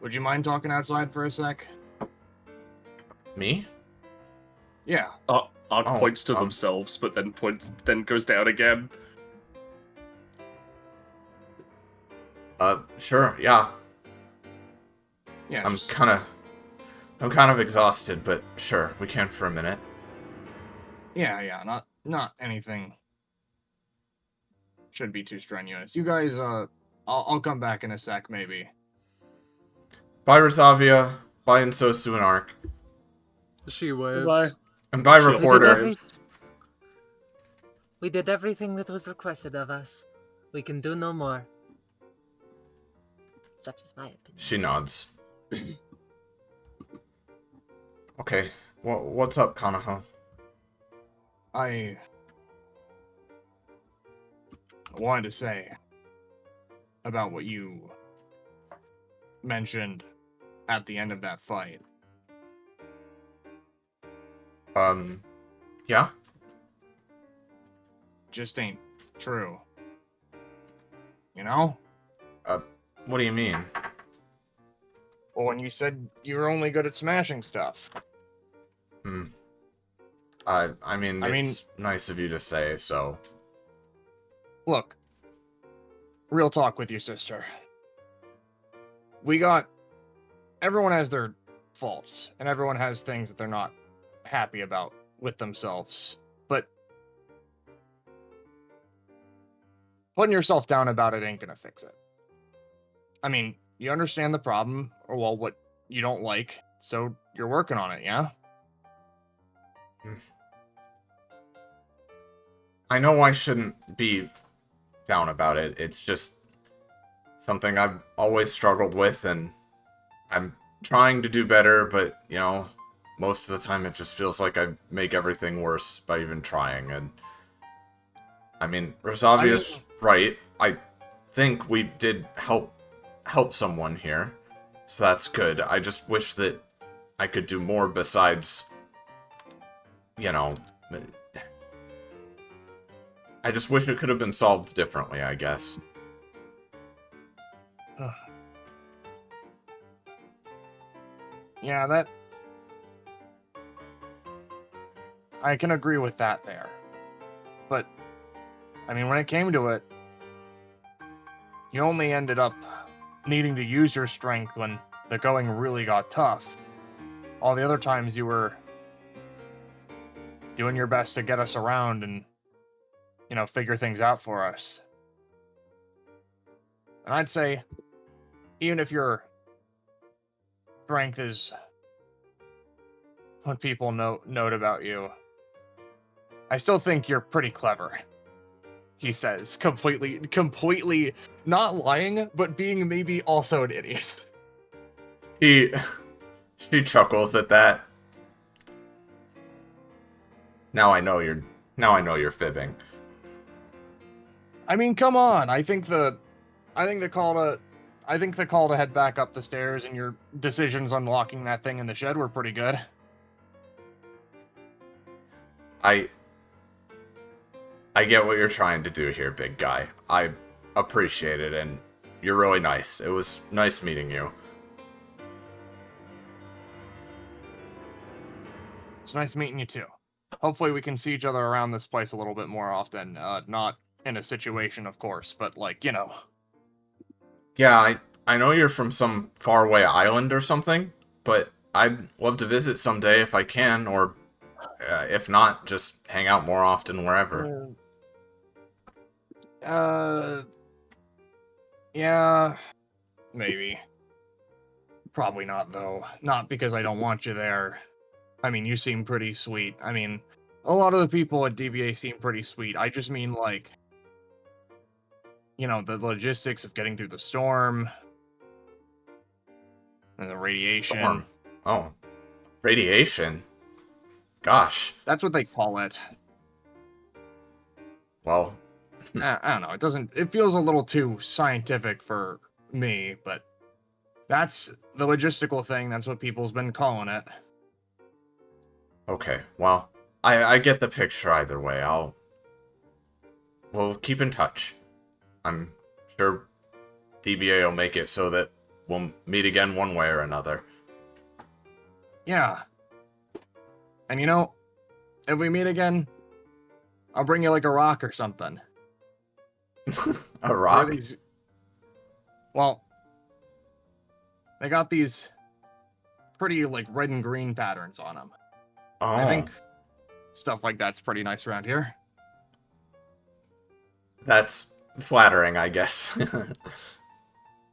would you mind talking outside for a sec? Me? Yeah. Ark points to themselves, but then goes down again. Sure, yeah. Yeah. I'm kind of exhausted, but sure, we can for a minute. Yeah, not anything should be too strenuous. You guys, I'll come back in a sec, maybe. Bye, Rosavia. Bye, Ensue and Ark. She waves. bye. And bye, Reporter. We did everything that was requested of us. We can do no more. Such is my opinion. She nods. Okay, what's up, Kanaho? I wanted to say about what you mentioned at the end of that fight. Yeah? Just ain't true. You know? What do you mean? Well, when you said you were only good at smashing stuff. I mean, it's nice of you to say, so... Look. Real talk with your sister. Everyone has their faults, and everyone has things that they're not happy about with themselves. But putting yourself down about it ain't gonna fix it. I mean, you understand the problem, or well, what you don't like, so you're working on it, yeah? I know I shouldn't be down about it. It's just something I've always struggled with, and I'm trying to do better, but, you know, most of the time it just feels like I make everything worse by even trying, and... I mean, Rosavia's right. I think we did help someone here, so that's good. I just wish that I could do more besides, you know... I just wish it could have been solved differently, I guess. Yeah, that... I can agree with that there. But, I mean, when it came to it, you only ended up needing to use your strength when the going really got tough. All the other times you were doing your best to get us around and, you know, figure things out for us. And I'd say, even if your strength is what people note about you, I still think you're pretty clever. He says, completely not lying, but being maybe also an idiot. She chuckles at that. Now I know you're fibbing. I mean, come on. I think the call to head back up the stairs and your decisions on locking that thing in the shed were pretty good. I get what you're trying to do here, big guy. I appreciate it, and you're really nice. It was nice meeting you. It's nice meeting you too. Hopefully we can see each other around this place a little bit more often. Not in a situation, of course, but like, you know. Yeah, I know you're from some faraway island or something, but I'd love to visit someday if I can, or if not, just hang out more often wherever. Yeah, maybe. Probably not, though. Not because I don't want you there. I mean, you seem pretty sweet. I mean, a lot of the people at DBA seem pretty sweet. I just mean, like, you know, the logistics of getting through the storm and the radiation. Storm. Oh, radiation. Gosh. That's what they call it. Well, I don't know. It doesn't. It feels a little too scientific for me, but that's the logistical thing. That's what people's been calling it. okay. Well, I get the picture either way. We'll keep in touch. I'm sure DBA will make it so that we'll meet again one way or another. Yeah. And you know, if we meet again, I'll bring you like a rock or something. A rock? Well, they got these pretty like red and green patterns on them. Oh. I think stuff like that's pretty nice around here. That's flattering, I guess.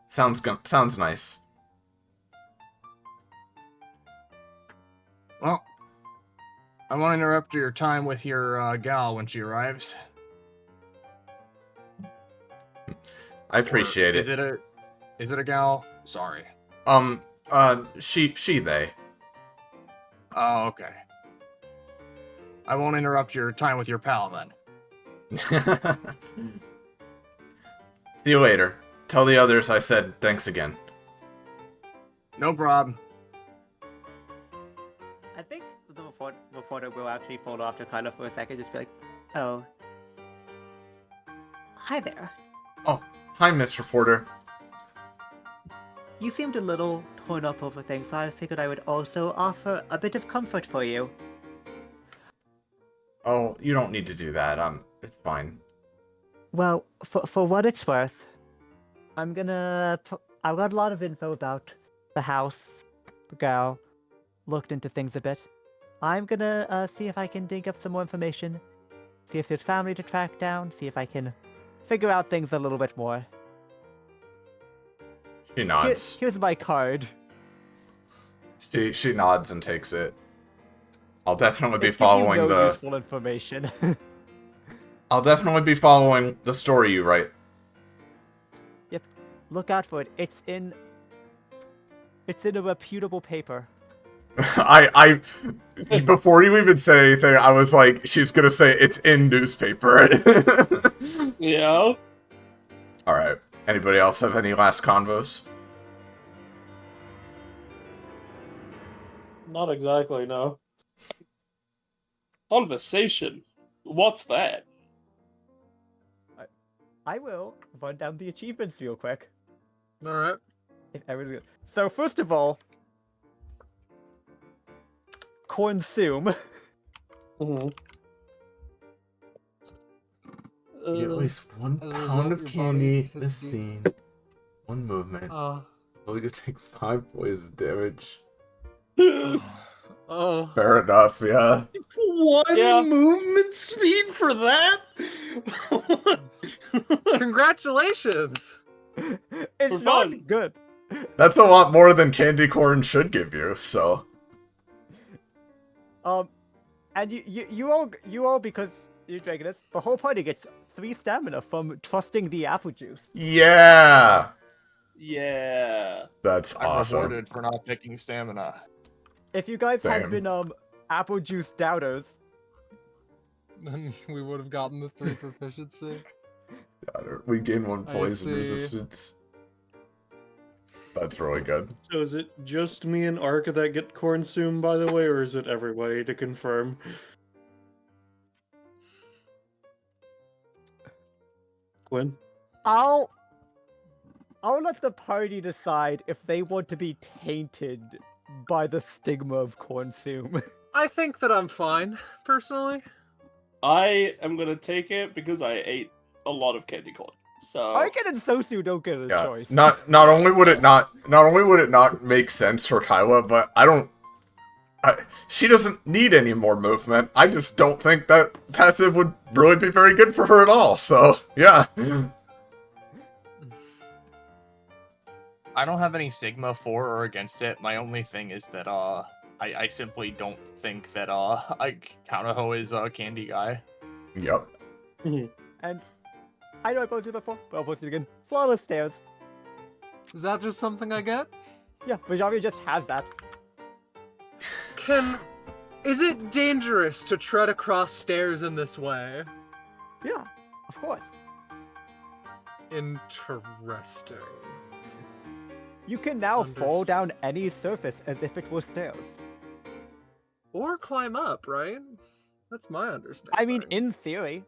Sounds nice. Well, I won't interrupt your time with your gal when she arrives. I appreciate it. Is it a gal? Sorry. She, they. Oh, okay. I won't interrupt your time with your pal then. See you later. Tell the others I said thanks again. No problem. I think the reporter will actually fall off to Kyla for a second, just be like, oh. Hi there. Oh, hi, Miss Reporter. You seemed a little torn up over things, so I figured I would also offer a bit of comfort for you. Oh, you don't need to do that. It's fine. Well, for what it's worth, I've got a lot of info about the house, the girl, looked into things a bit. I'm gonna see if I can dig up some more information, see if there's family to track down, see if I can figure out things a little bit more. She nods. Here's my card. She nods and takes it. I'll definitely be It gives following you no the... useful information. I'll definitely be following the story you write. Yep. Look out for it. It's in a reputable paper. I before you even said anything, I was like, she's gonna say it's in newspaper. Yeah. Alright. Anybody else have any last convos? Not exactly, no. Conversation? What's that? I will run down the achievements real quick. Alright. If everything... So first of all, consume. Mm-hmm. Eat at least 1 as a pound result, of your candy body has this to be- scene. 1 movement. Uh, Well, you take 5 poison damage. oh. Fair enough, yeah. One movement speed for that? Congratulations! It's For not fun. good. That's a lot more than candy corn should give you, so... And you all because you drank this, the whole party gets 3 stamina from trusting the apple juice. Yeah! Yeah. That's I'm awesome. rewarded for not picking stamina. If you guys had Same. been apple juice doubters, Then we would have gotten the 3 proficiency. We gain 1 I poison see. resistance. That's really good. So is it just me and Arca that get consumed, by the way, or is it everybody to confirm? Quinn? I'll let the party decide if they want to be tainted by the stigma of consume. I think that I'm fine, personally. I am gonna take it because I ate a lot of candy corn. So Arkin and Sosu don't get a choice. Not only would it not make sense for Kyla, but she doesn't need any more movement. I just don't think that passive would really be very good for her at all. So yeah. I don't have any stigma for or against it. My only thing is that I simply don't think that Kanaho is a candy guy. Yep. And I know I posted it before, but I'll post it again. Flawless stairs. Is that just something I get? Yeah, Bajavi just has that. Is it dangerous to tread across stairs in this way? Yeah, of course. Interesting. You can now fall down any surface as if it were stairs. Or climb up, right? That's my understanding. I mean, in theory.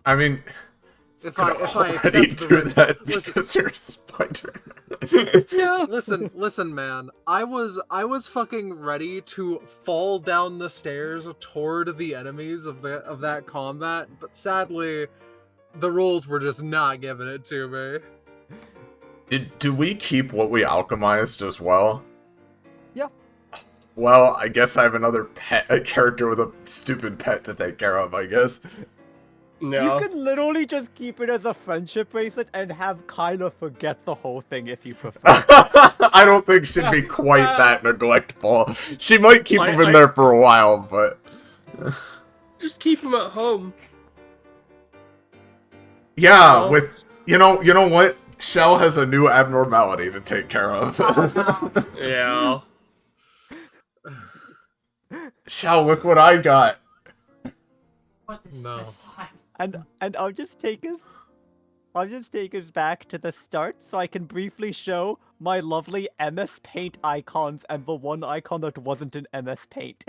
I mean, if I accept the risk, that because you're a spider. Yeah. Listen, man. I was fucking ready to fall down the stairs toward the enemies of that combat, but sadly, the rules were just not giving it to me. Do we keep what we alchemized as well? Yeah. Well, I guess I have another a character with a stupid pet to take care of, I guess. No. You could literally just keep it as a friendship bracelet and have Kyla forget the whole thing if you prefer. I don't think she'd be quite that neglectful. She might keep him in there for a while, but... Just keep him at home. Yeah, with... You know what? Shell has a new abnormality to take care of. Yeah. Shell, look what I got. What is this time? And I'll just take us back to the start so I can briefly show my lovely MS Paint icons and the one icon that wasn't in MS Paint.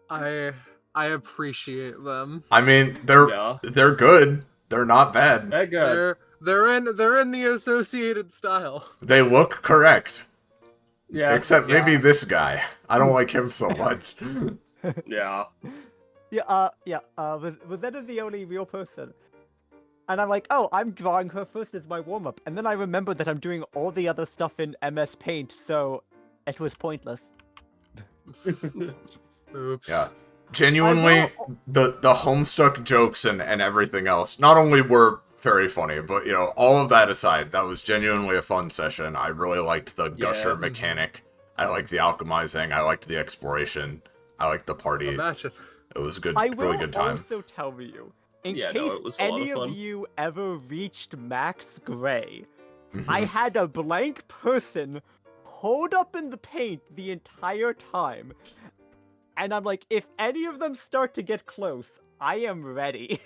I appreciate them. I mean, they're good. They're not bad. They're good. They're in the associated style. They look correct. Yeah. Except maybe this guy. I don't like him so much. Yeah. Rosetta's the only real person. And I'm like, oh, I'm drawing her first as my warm-up. And then I remember that I'm doing all the other stuff in MS Paint, so it was pointless. Oops. Yeah. Genuinely, the Homestuck jokes and everything else, not only were very funny, but, all of that aside, that was genuinely a fun session. I really liked the gusher mechanic. I liked the alchemizing. I liked the exploration. I liked the party. Imagine. It was a really good time. I will also tell you, in Yeah, case no, it was a lot any of of fun. you ever reached Max Gray, I had a blank person hold up in the paint the entire time. And I'm like, if any of them start to get close, I am ready.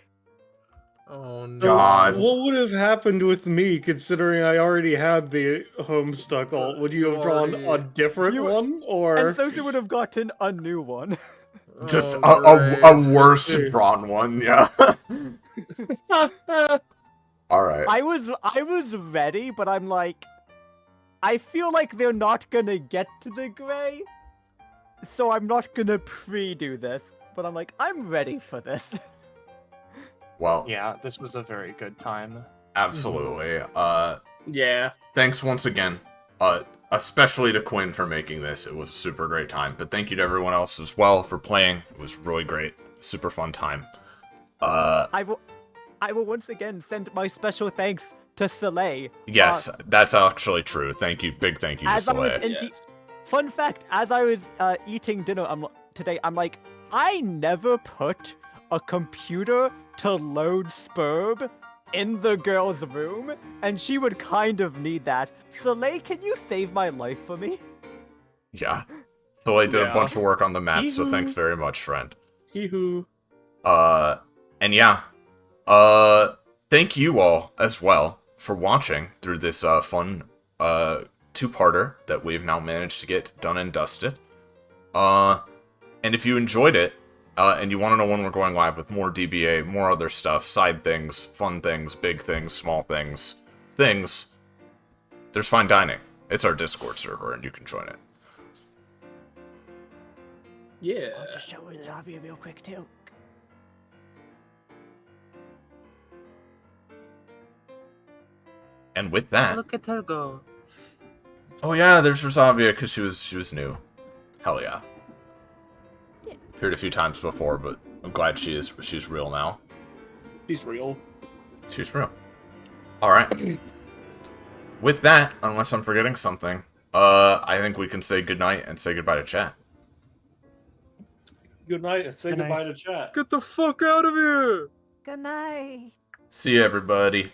Oh no. God. What would have happened with me, considering I already had the Homestuck ult? Would you have drawn a different one, or...? And Sosu would have gotten a new one. Just great. a worse drawn one, yeah. Alright. I was ready, but I'm like, I feel like they're not gonna get to the gray, so I'm not gonna pre-do this. But I'm like, I'm ready for this. Well, Yeah, this was a very good time. absolutely. Yeah. Thanks once again. Especially to Quinn for making this. It was a super great time. But thank you to everyone else as well for playing. It was really great. Super fun time. I will once again send my special thanks to Soleil. Yes, that's actually true. Thank you. Big thank you to Soleil. Fun fact, as I was eating dinner today, I'm like, I never put a computer to load Spurb in the girl's room, and she would kind of need that. Soleil, can you save my life for me? Yeah. Soleil did a bunch of work on the map, so thanks very much, friend. Hee-hoo. And yeah. Thank you all as well for watching through this fun two-parter that we've now managed to get done and dusted. And if you enjoyed it, and you want to know when we're going live with more DBA, more other stuff, side things, fun things, big things, small things, there's Fine Dining. It's our Discord server, and you can join it. Yeah. I'll just show Xavier real quick too. And with that, Look at her go. oh yeah, there's Rosavia because she was new. Hell yeah. Appeared a few times before, but I'm glad she's real now. She's real. She's real. All right. With that, unless I'm forgetting something, I think we can say goodnight and say goodbye to chat. Good night and say Good night. goodbye to chat. Get the fuck out of here! Good night. See you, everybody.